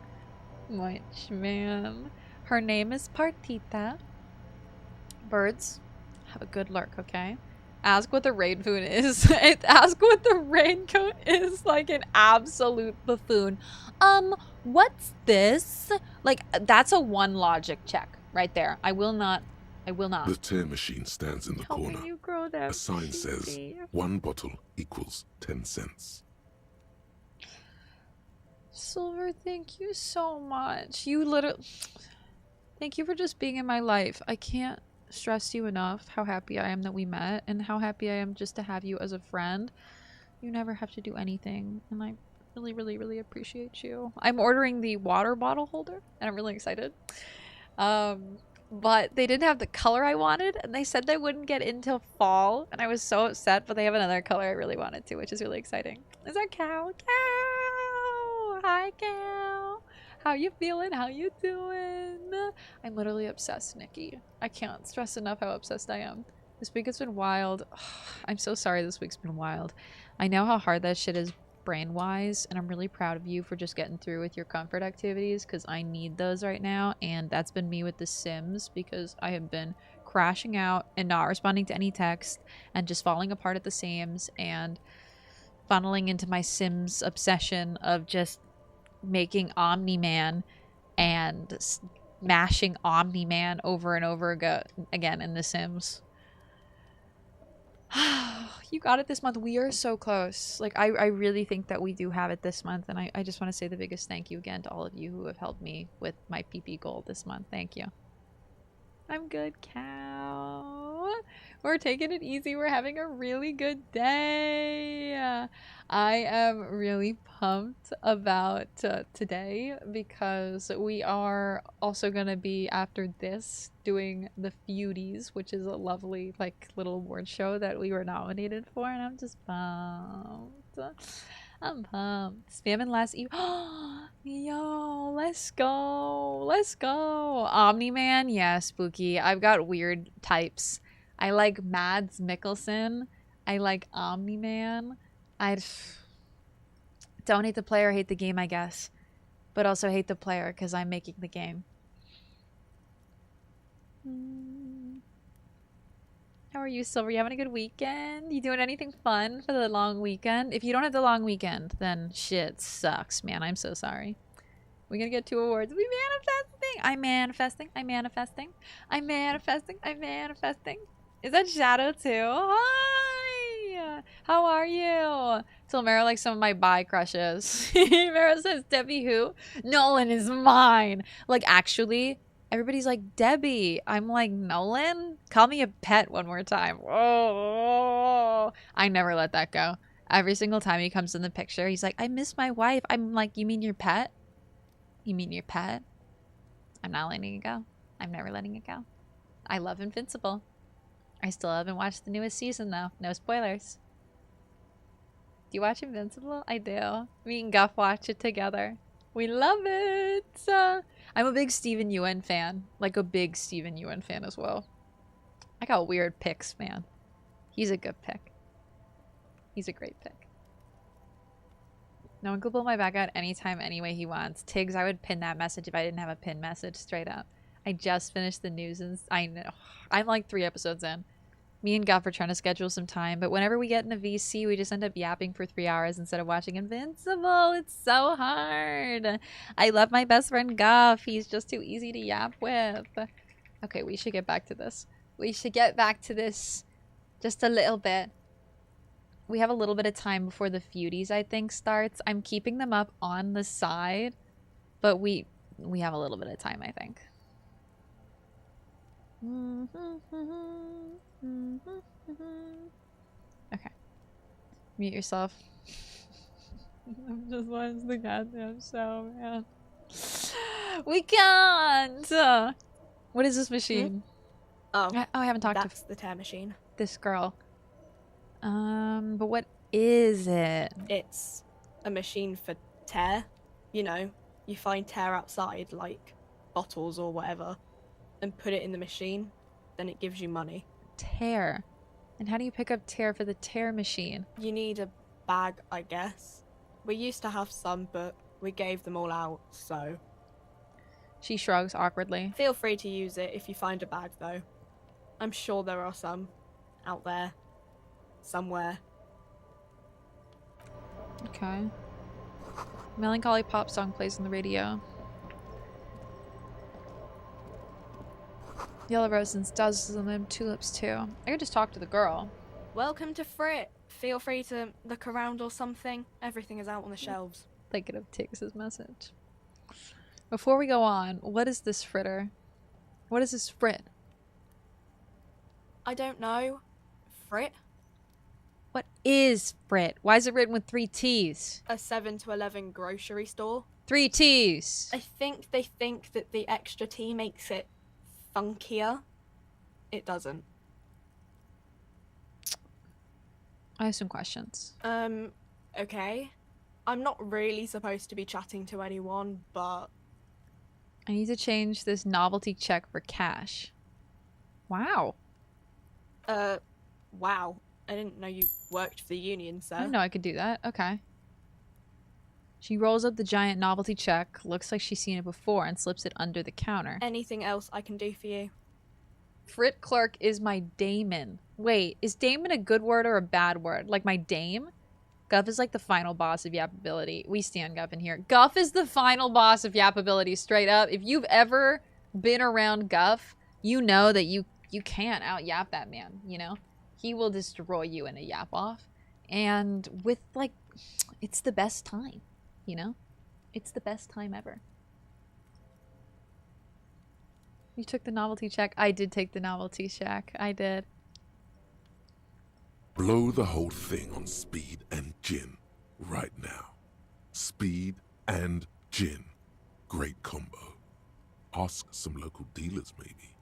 much, man. Her name is Partita. Birds, have a good lurk, okay? Ask what the raincoat is. Ask what the raincoat is like an absolute buffoon. What's this? Like, that's a 1 logic check right there. I will not. The tear machine stands in the corner. You grow that a sign says 1 bottle equals 10 cents. Silver, thank you so much. You literally... Thank you for just being in my life. I can't stress you enough how happy I am that we met and how happy I am just to have you as a friend. You never have to do anything, and I really, really, really appreciate you. I'm ordering the water bottle holder, and I'm really excited. But they didn't have the color I wanted, and they said they wouldn't get until fall, and I was so upset, but they have another color I really wanted to, which is really exciting. Is that Cow? Cow! Hi, Cow! How you feeling? How you doing? I'm literally obsessed, Nikki. I can't stress enough how obsessed I am. This week has been wild. I'm so sorry this week's been wild. I know how hard that shit is brain-wise, and I'm really proud of you for just getting through with your comfort activities, because I need those right now, and that's been me with The Sims, because I have been crashing out and not responding to any text and just falling apart at the seams and funneling into my Sims obsession of just making Omni-Man and smashing Omni-Man over and over again in The Sims. You got it this month. We are so close. Like, I really think that we do have it this month, and I just want to say the biggest thank you again to all of you who have helped me with my PP goal this month. Thank you. I'm good, Cow. We're taking it easy. We're having a really good day. I am really pumped about today because we are also going to be, after this, doing the Feudies, which is a lovely, like, little award show that we were nominated for, and I'm just pumped. I'm pumped. Spamming last Yo, let's go. Let's go. Omni-Man, yeah, spooky. I've got weird types. I like Mads Mikkelsen. I like Omni-Man. I don't hate the player, hate the game, I guess. But also hate the player because I'm making the game. How are you, Silver? You having a good weekend? You doing anything fun for the long weekend? If you don't have the long weekend, then shit sucks, man. I'm so sorry. We're gonna get 2 awards. We manifesting. I'm manifesting. I'm manifesting. I'm manifesting. I'm manifesting. Is that Shadow too? Hi. How are you? Tell Meru like some of my bi crushes. Meru says Debbie who? Nolan is mine. Like actually, everybody's like Debbie. I'm like Nolan. Call me a pet one more time. Oh, I never let that go. Every single time he comes in the picture, he's like, I miss my wife. I'm like, you mean your pet? You mean your pet? I'm not letting it go. I'm never letting it go. I love Invincible. I still haven't watched the newest season though. No spoilers. Do you watch Invincible? I do. Me and Guff watch it together. We love it. I'm a big Steven Yeun fan. Like a big Steven Yeun fan as well. I got weird picks, man. He's a good pick. He's a great pick. No one could pull my back out anytime, any way he wants. Tiggs, I would pin that message if I didn't have a pin message, straight up. I just finished the news and I know. I'm like 3 episodes in. Me and Guff are trying to schedule some time, but whenever we get in a VC, we just end up yapping for 3 hours instead of watching Invincible. It's so hard. I love my best friend Guff. He's just too easy to yap with. Okay, we should get back to this. We should get back to this just a little bit. We have a little bit of time before the Feudies, I think, starts. I'm keeping them up on the side, but we have a little bit of time, I think. Okay. Mute yourself. I'm just watching the goddamn show, man. We can't! What is this machine? Oh, I haven't talked that's the tear machine. This girl. But what is it? It's a machine for tear. You know, you find tear outside, like bottles or whatever, and put it in the machine, then it gives you money. Tear. And how do you pick up tear for the tear machine? You need a bag, I guess. We used to have some, but we gave them all out, so... She shrugs awkwardly. Feel free to use it if you find a bag, though. I'm sure there are some out there. Somewhere. Okay. Melancholy pop song plays on the radio. Yellow roses, dozens of them, tulips too. I could just talk to the girl. Welcome to Frit. Feel free to look around or something. Everything is out on the shelves. Thinking of Tiggs's message. Before we go on, what is this fritter? What is this frit? I don't know. Frit? What is frit? Why is it written with 3 T's? A 7 to 11 grocery store. 3 T's. I think they think that the extra T makes it funkier. It doesn't. I have some questions. Okay. I'm not really supposed to be chatting to anyone, but... I need to change this novelty check for cash. Wow. Wow. I didn't know you worked for the union, sir. I didn't know I could do that. Okay. She rolls up the giant novelty check, looks like she's seen it before, and slips it under the counter. Anything else I can do for you? Frit clerk is my daemon. Wait, is daemon a good word or a bad word? Like my dame? Guff is like the final boss of Yapability. We stand Guff in here. Guff is the final boss of Yapability, straight up. If you've ever been around Guff, you know that you can't out-yap that man, you know? He will destroy you in a yap-off. And with, like, it's the best time, you know? It's the best time ever. You took the novelty check? I did take the novelty check. I did. Blow the whole thing on speed and gin right now. Speed and gin. Great combo. Ask some local dealers, maybe.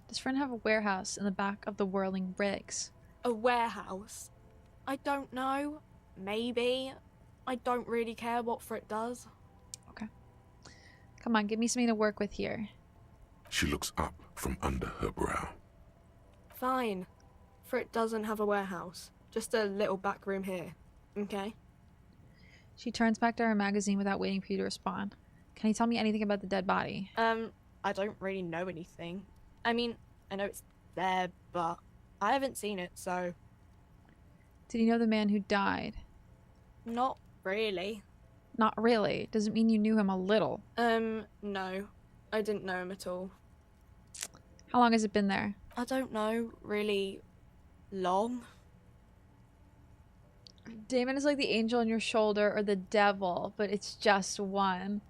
Does friend have a warehouse in the back of the whirling rigs? A warehouse? I don't know. Maybe. I don't really care what Frit does. Okay. Come on, give me something to work with here. She looks up from under her brow. Fine. Frit doesn't have a warehouse. Just a little back room here. Okay? She turns back to her magazine without waiting for you to respond. Can you tell me anything about the dead body? I don't really know anything. I mean, I know it's there, but I haven't seen it, so... Did you know the man who died? Not really. Not really. Doesn't mean you knew him a little. No. I didn't know him at all. How long has it been there? I don't know, really long. Damon is like the angel on your shoulder or the devil, but it's just one.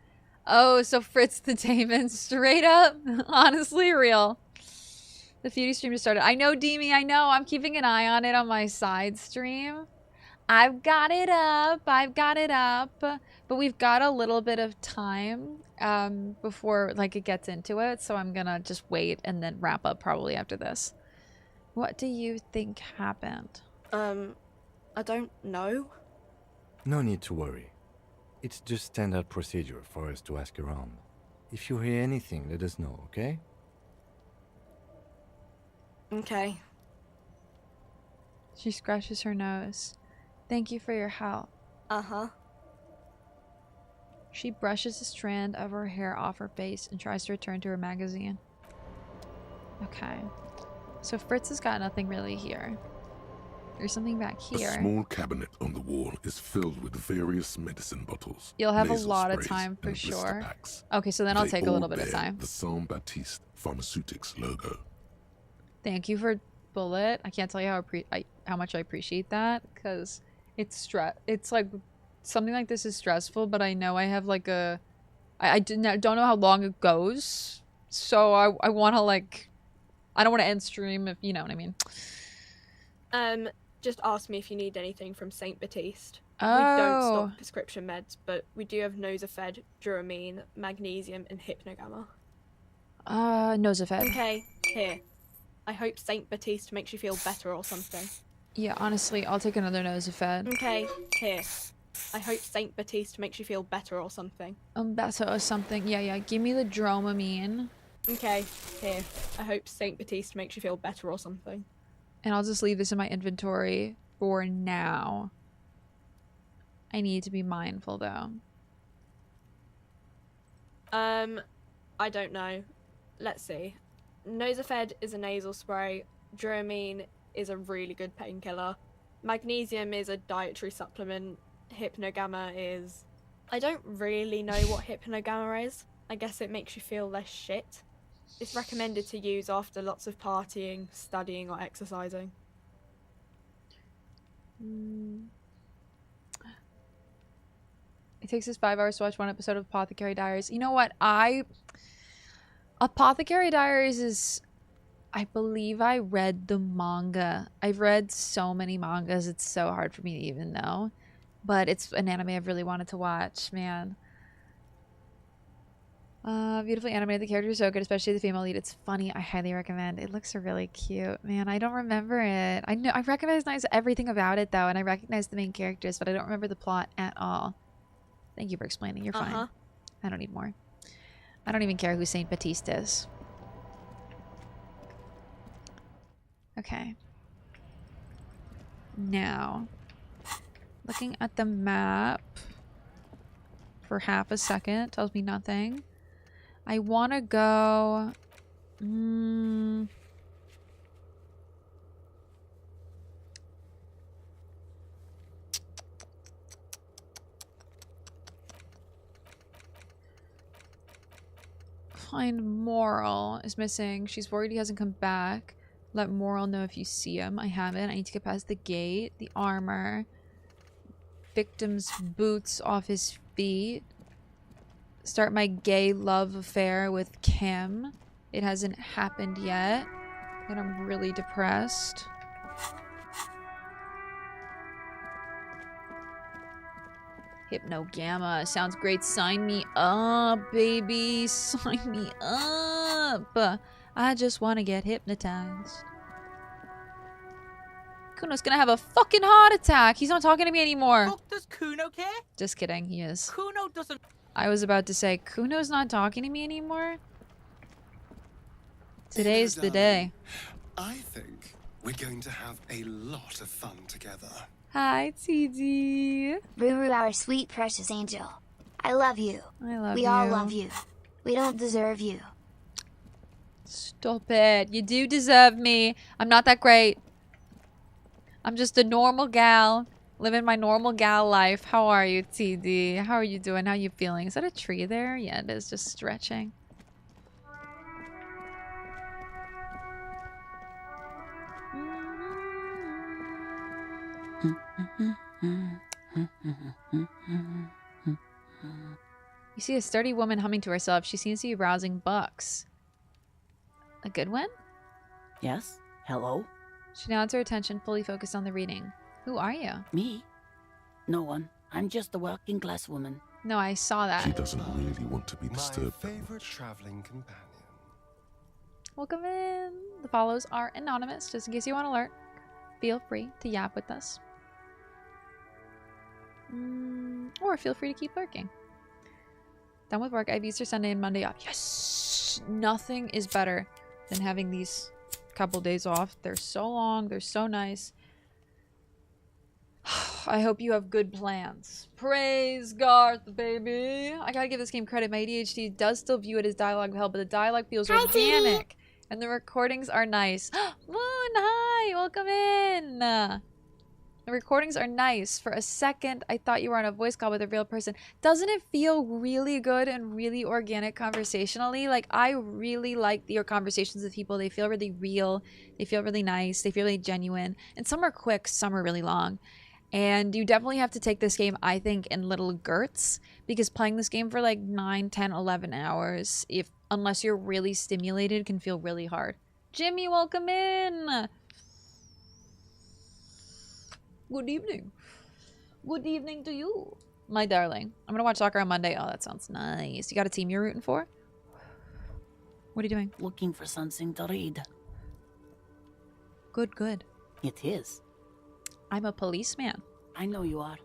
Oh, so Fritz the Damon, straight up, honestly real. The Feudy stream just started. I know, Deemy, I know. I'm keeping an eye on it on my side stream. I've got it up. But we've got a little bit of time before like it gets into it, so I'm gonna just wait and then wrap up probably after this. What do you think happened? I don't know. No need to worry. It's just standard procedure for us to ask around. If you hear anything, let us know, okay? Okay. She scratches her nose. Thank you for your help. Uh-huh. She brushes a strand of her hair off her face and tries to return to her magazine. Okay. So Fritz has got nothing really here. There's something back here. A small cabinet on the wall is filled with various medicine bottles. You'll have a nasal lot of sprays, time for and blister sure. packs. Okay, so then I'll They take a little all bit of bear time. The Saint-Baptiste Pharmaceutics logo. Thank you for Bullet. I can't tell you how much I appreciate that, because it's like something like this is stressful, but I know I have like a I don't know how long it goes, so I want to like I don't want to end stream if you know what I mean. Just ask me if you need anything from Saint Baptiste. Oh. We don't stock prescription meds, but we do have Nosafed, Duramine, Magnesium, and Hypnogamma. Nosafed. Okay, here. I hope Saint Baptiste makes you feel better or something. Yeah, honestly, I'll take another Nosafed. Okay, here. I hope Saint Baptiste makes you feel better or something. Better or something. Yeah. Give me the Dramamine. Okay, here. I hope Saint Baptiste makes you feel better or something. And I'll just leave this in my inventory for now. I need to be mindful, though. I don't know. Let's see. Nosafed is a nasal spray. Duramine is a really good painkiller. Magnesium is a dietary supplement. Hypnogamma is... I don't really know what Hypnogamma is. I guess it makes you feel less shit. It's recommended to use after lots of partying, studying, or exercising. It takes us 5 hours to watch one episode of Apothecary Diaries. You know what? Apothecary Diaries is... I believe I read the manga. I've read so many mangas, it's so hard for me to even know. But it's an anime I've really wanted to watch, man. Beautifully animated. The characters are so good, especially the female lead. It's funny. I highly recommend. It looks really cute. Man, I don't remember it. I recognize everything about it, though, and I recognize the main characters, but I don't remember the plot at all. Thank you for explaining. You're fine. I don't need more. I don't even care who Saint Baptiste is. Okay. Now, looking at the map for half a second tells me nothing. I want to go... Find Moral is missing. She's worried he hasn't come back. Let Moral know if you see him. I haven't. I need to get past the gate. The armor. Victim's boots off his feet. Start my gay love affair with Kim. It hasn't happened yet. And I'm really depressed. Hypnogamma. Sounds great. Sign me up, baby. Sign me up. I just want to get hypnotized. Kuno's gonna have a fucking heart attack. He's not talking to me anymore. Fuck, does Kuno care? Just kidding. He is. Kuno doesn't... I was about to say, Kuno's not talking to me anymore? Today's the day. I think we're going to have a lot of fun together. Hi, TD. Ruru, our sweet precious angel. I love you. I love you. We all love you. We don't deserve you. Stop it. You do deserve me. I'm not that great. I'm just a normal gal. Living my normal gal life. How are you, TD? How are you doing? How are you feeling? Is that a tree there? Yeah, it is. Just stretching. You see a sturdy woman humming to herself. She seems to be rousing bucks. A good one? Yes? Hello? She nods her attention, fully focused on the reading. Who are you? Me? No one. I'm just a working class woman. No, I saw that. She doesn't really want to be disturbed. My favorite traveling companion. Welcome in. The follows are anonymous, just in case you want to alert. Feel free to yap with us. Or feel free to keep lurking. Done with work. I've used her Sunday and Monday off. Yes! Nothing is better than having these couple days off. They're so long. They're so nice. I hope you have good plans. Praise Garth, baby. I gotta give this game credit. My ADHD does still view it as dialogue of hell, but the dialogue feels organic. And the recordings are nice. Moon, hi! Welcome in! The recordings are nice. For a second, I thought you were on a voice call with a real person. Doesn't it feel really good and really organic conversationally? Like, I really like your conversations with people. They feel really real. They feel really nice. They feel really genuine. And some are quick, some are really long. And you definitely have to take this game, I think, in little gurts. Because playing this game for like 9, 10, 11 hours, unless you're really stimulated, can feel really hard. Jimmy, welcome in! Good evening. Good evening to you, my darling. I'm gonna watch soccer on Monday. Oh, that sounds nice. You got a team you're rooting for? What are you doing? Looking for something to read. Good, good. It is. I'm a policeman. I know you are.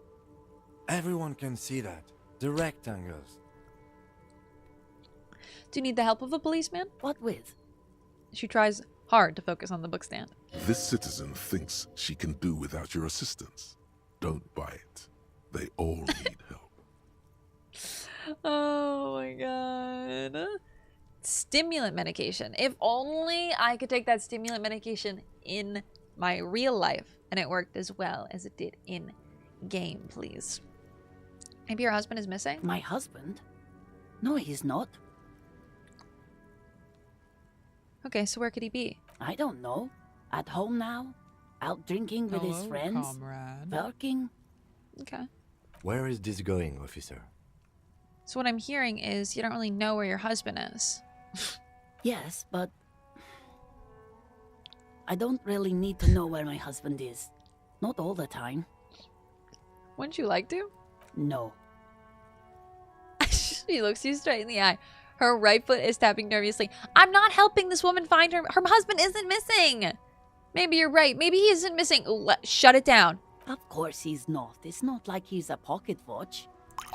Everyone can see that. The rectangles. Do you need the help of a policeman? What with? She tries hard to focus on the book stand. This citizen thinks she can do without your assistance. Don't buy it. They all need help. Oh my god. Stimulant medication. If only I could take that stimulant medication in my real life and it worked as well as it did in game, please. Maybe your husband is missing? My husband? No, he's not. Okay, so where could he be? I don't know. At home now? Out drinking with his friends? Comrade. Working? Okay. Where is this going, officer? So what I'm hearing is you don't really know where your husband is. Yes, but I don't really need to know where my husband is. Not all the time. Wouldn't you like to? No. She looks you straight in the eye. Her right foot is tapping nervously. I'm not helping this woman find her husband isn't missing. Maybe you're right. Maybe he isn't missing. Shut it down. Of course he's not. It's not like he's a pocket watch.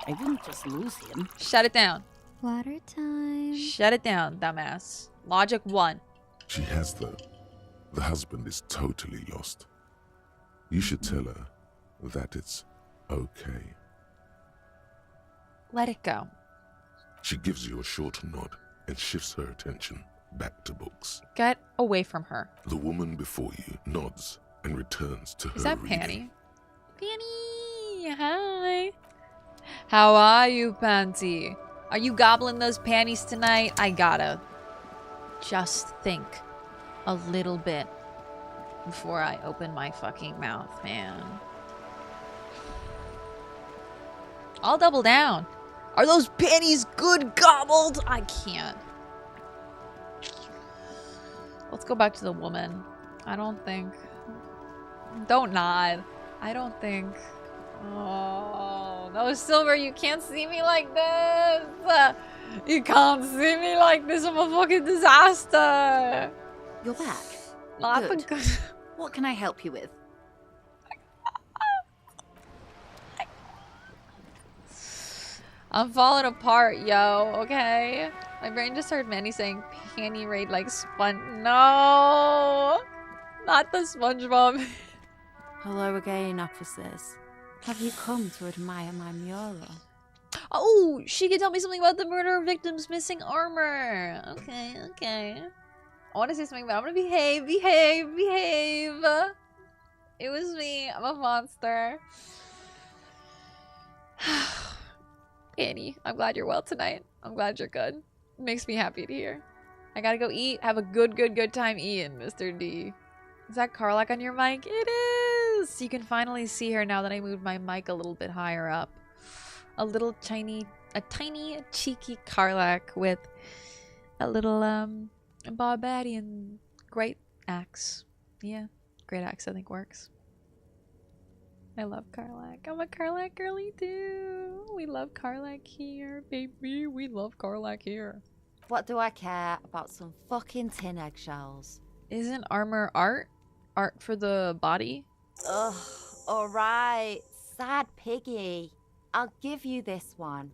I wouldn't just lose him. Shut it down. Water time. Shut it down, dumbass. Logic 1. She has the husband is totally lost. You should tell her that it's okay. Let it go. She gives you a short nod and shifts her attention back to books. Get away from her. The woman before you nods and returns to her Is that reading. Panty? Panty, hi. How are you, Panty? Are you gobbling those panties tonight? I gotta just think a little bit before I open my fucking mouth, man. I'll double down. Are those panties good gobbled? I can't. Let's go back to the woman. I don't think... Don't nod. I don't think... Oh, no, Silver, you can't see me like this. You can't see me like this. I'm a fucking disaster. You're back. Not Good. the good. What can I help you with? I'm falling apart, yo, okay? My brain just heard Manny saying panty raid like sponge. No! Not the SpongeBob. Hello again, officers. Have you come to admire my mural? Oh, she could tell me something about the murder victim's missing armor. Okay, okay. I want to say something, but I'm gonna behave. It was me. I'm a monster. Annie, I'm glad you're well tonight. I'm glad you're good. It makes me happy to hear. I gotta go eat. Have a good time eating, Mr. D. Is that Carlac on your mic? It is! You can finally see her now that I moved my mic a little bit higher up. A tiny cheeky Carlac with a little barbarian great axe. Yeah, great axe I think works. I love Carlac. I'm a Carlac girly too. We love Carlac here, baby. We love Carlac here. What do I care about some fucking tin eggshells? Isn't armor art? Art for the body? Ugh, alright. Sad piggy. I'll give you this one.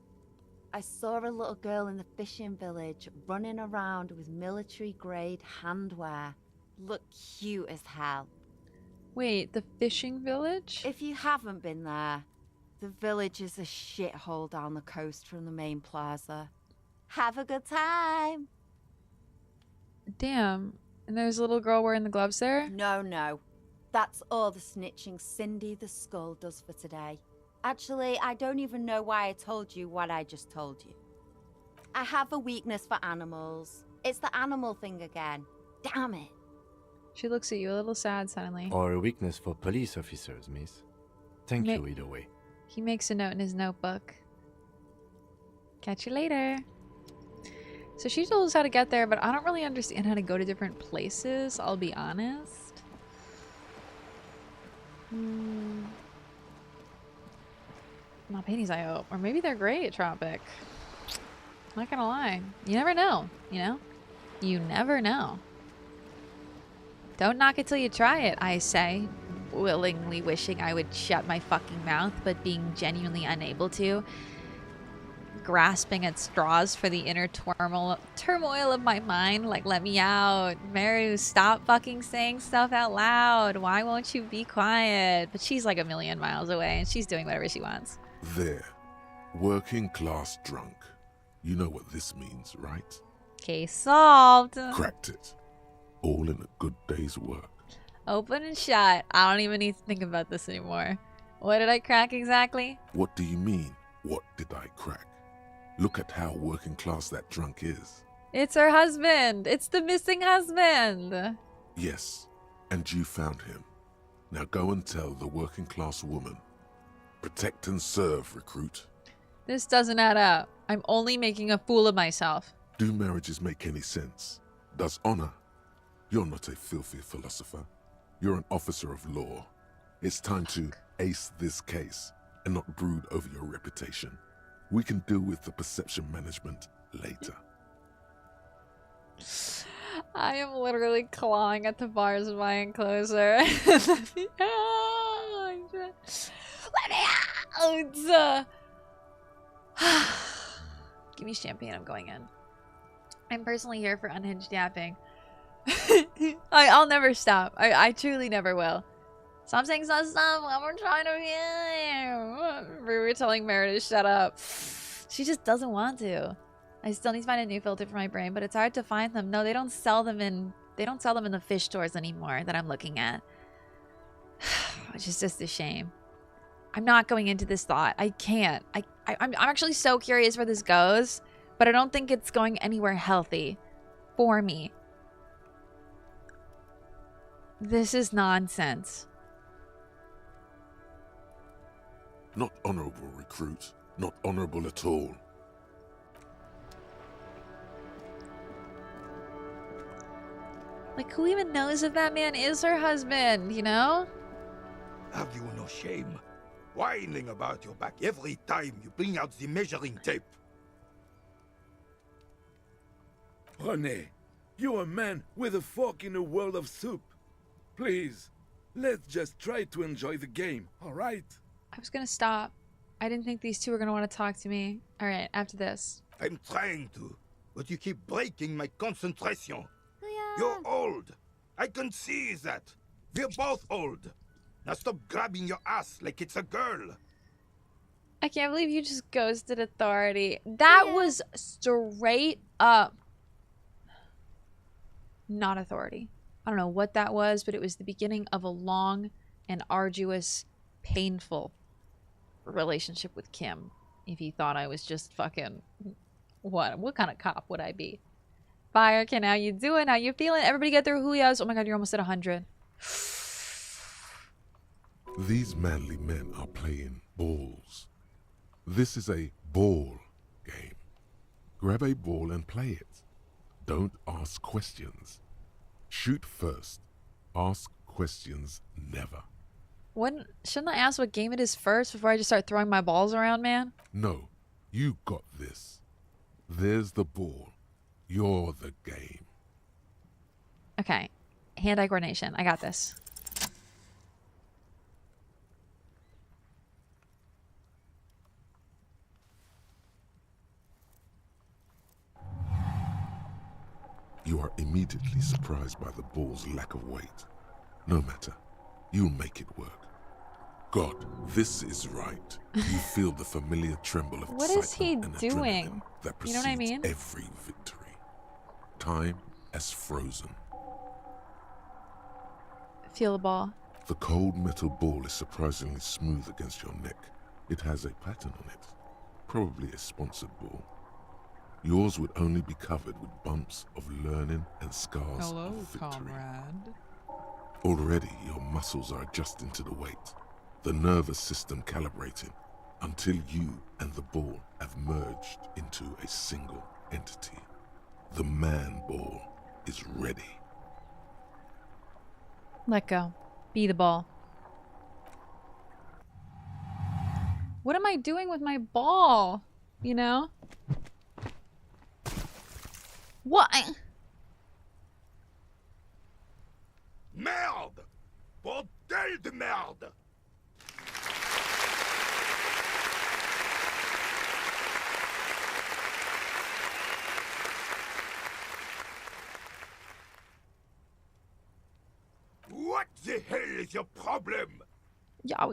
I saw a little girl in the fishing village running around with military-grade handwear. Look cute as hell. Wait, the fishing village? If you haven't been there, the village is a shithole down the coast from the main plaza. Have a good time! Damn. And there's a little girl wearing the gloves there? No. That's all the snitching Cindy the Skull does for today. Actually, I don't even know why I told you what I just told you. I have a weakness for animals. It's the animal thing again. Damn it. She looks at you a little sad suddenly. Or a weakness for police officers, miss. Thank you either way. He makes a note in his notebook. Catch you later. So she told us how to get there, but I don't really understand how to go to different places, I'll be honest. Not panties, I hope. Or maybe they're great at Tropic. Not gonna lie. You never know, you know? You never know. Don't knock it till you try it, I say. Willingly wishing I would shut my fucking mouth, but being genuinely unable to. Grasping at straws for the inner turmoil of my mind. Like, let me out. Meru, stop fucking saying stuff out loud. Why won't you be quiet? But she's like a million miles away and she's doing whatever she wants. There. Working class drunk. You know what this means, right? Case solved. Cracked it. All in a good day's work. Open and shut. I don't even need to think about this anymore. What did I crack exactly? What do you mean, what did I crack? Look at how working class that drunk is. It's her husband. It's the missing husband. Yes, and you found him. Now go and tell the working class woman. Protect and serve, recruit. This doesn't add up. I'm only making a fool of myself. Do marriages make any sense? Does honor? You're not a filthy philosopher. You're an officer of law. It's time to ace this case and not brood over your reputation. We can deal with the perception management later. I am literally clawing at the bars of my enclosure. Let me out! Give me champagne, I'm going in. I'm personally here for unhinged yapping. I'll never stop. I truly never will. Stop saying stuff. I'm trying to be. We were telling Meru to shut up. She just doesn't want to. I still need to find a new filter for my brain, but it's hard to find them. No, they don't sell them in the fish stores anymore that I'm looking at. Which is just a shame. I'm not going into this thought. I can't. I'm actually so curious where this goes, but I don't think it's going anywhere healthy for me. This is nonsense. Not honorable, recruit. Not honorable at all. Like, who even knows if that man is her husband, you know? Have you no shame? Whining about your back every time you bring out the measuring tape. René, you're a man with a fork in a world of soup. Please, let's just try to enjoy the game, alright? I was gonna stop. I didn't think these two were gonna want to talk to me. Alright, after this. I'm trying to, but you keep breaking my concentration. You're old. I can see that. We're both old. Now stop grabbing your ass like it's a girl. I can't believe you just ghosted authority. That was straight up not authority. I don't know what that was, but it was the beginning of a long and arduous, painful relationship with Kim. If he thought I was just fucking... What kind of cop would I be? Fire, Ken, how you doing? How you feeling? Everybody get their Julias. Oh my god, you're almost at 100. These manly men are playing balls. This is a ball game. Grab a ball and play it. Don't ask questions. Shoot first. Ask questions never. Shouldn't I ask what game it is first before I just start throwing my balls around, man? No, you got this. There's the ball. You're the game. Okay. Hand-eye coordination. I got this. You are immediately surprised by the ball's lack of weight. No matter. You'll make it work. God, this is right. You feel the familiar tremble of What is he excitement and doing? adrenaline that You know what I precedes mean? every victory. Time has frozen. Feel the ball. The cold metal ball is surprisingly smooth against your neck. It has a pattern on it. Probably a sponsored ball. Yours would only be covered with bumps of learning and scars of victory. comrade. Already your muscles are adjusting to the weight, the nervous system calibrating, until you and the ball have merged into a single entity. The man ball is ready. Let go. Be the ball. What am I doing with my ball? You know? What? Merde! Bordel de merde! What the hell is your problem? Yeah,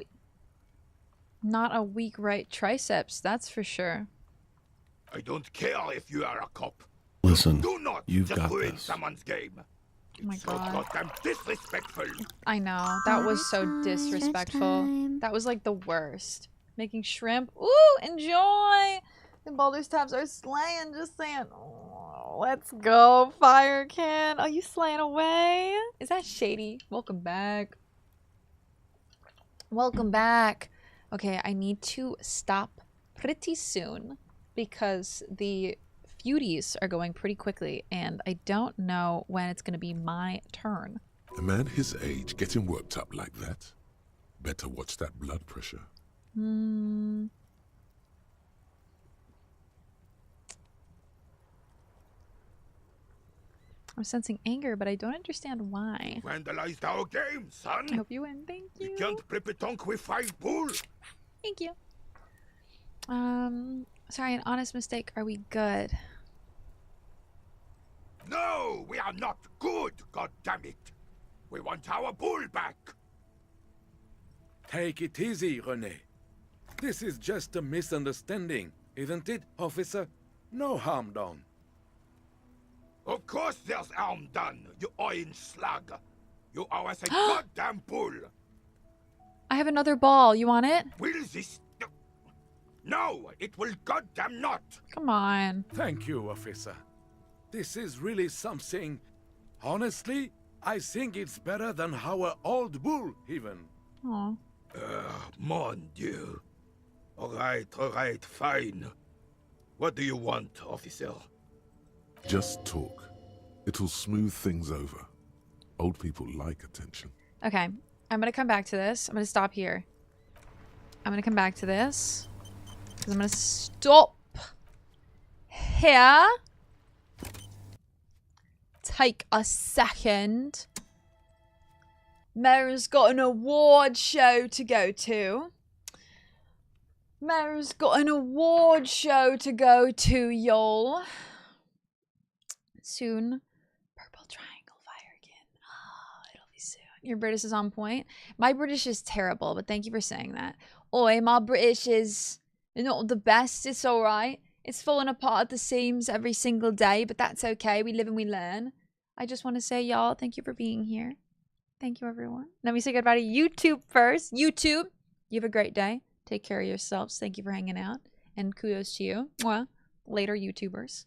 not a weak right triceps, that's for sure. I don't care if you are a cop. Listen, Do not you've just got ruin this. someone's game. Oh my So god. goddamn disrespectful. I know. That was so disrespectful. That was like the worst. Making shrimp. Ooh, enjoy! The Baldur's tabs are slaying, just saying. Oh, let's go, Fire Can. Are you slaying away? Is that shady? Welcome back. Welcome back. Okay, I need to stop pretty soon because the feudies are going pretty quickly and I don't know when it's going to be my turn. A man his age getting worked up like that? Better watch that blood pressure. I'm sensing anger, but I don't understand why. Vandalized our game, son. I hope you win. Thank you. You can't play petanque with 5 bulls. Thank you. Sorry, an honest mistake. Are we good? No, we are not good, goddammit. We want our bull back. Take it easy, René. This is just a misunderstanding, isn't it, officer? No harm done. Of course there's harm done, you orange slug. You owe us a goddamn bull. I have another ball. You want it? Will this... No, it will goddamn not. Come on. Thank you, officer. This is really something. Honestly, I think it's better than our old bull, even. Aw. Mon Dieu. All right, fine. What do you want, officer? Just talk. It'll smooth things over. Old people like attention. Okay. I'm going to come back to this. I'm going to stop here. I'm going to come back to this. Because I'm going to stop here. Take a second. Meru's got an award show to go to. Meru's got an award show to go to, y'all. Soon. Purple triangle fire again. Oh, it'll be soon. Your British is on point. My British is terrible, but thank you for saying that. Oi, my British is not the best. It's alright. It's falling apart at the seams every single day, but that's okay. We live and we learn. I just want to say, y'all, thank you for being here. Thank you, everyone. Let me say goodbye to YouTube first. YouTube, you have a great day. Take care of yourselves. Thank you for hanging out. And kudos to you. Mwah. Later, YouTubers.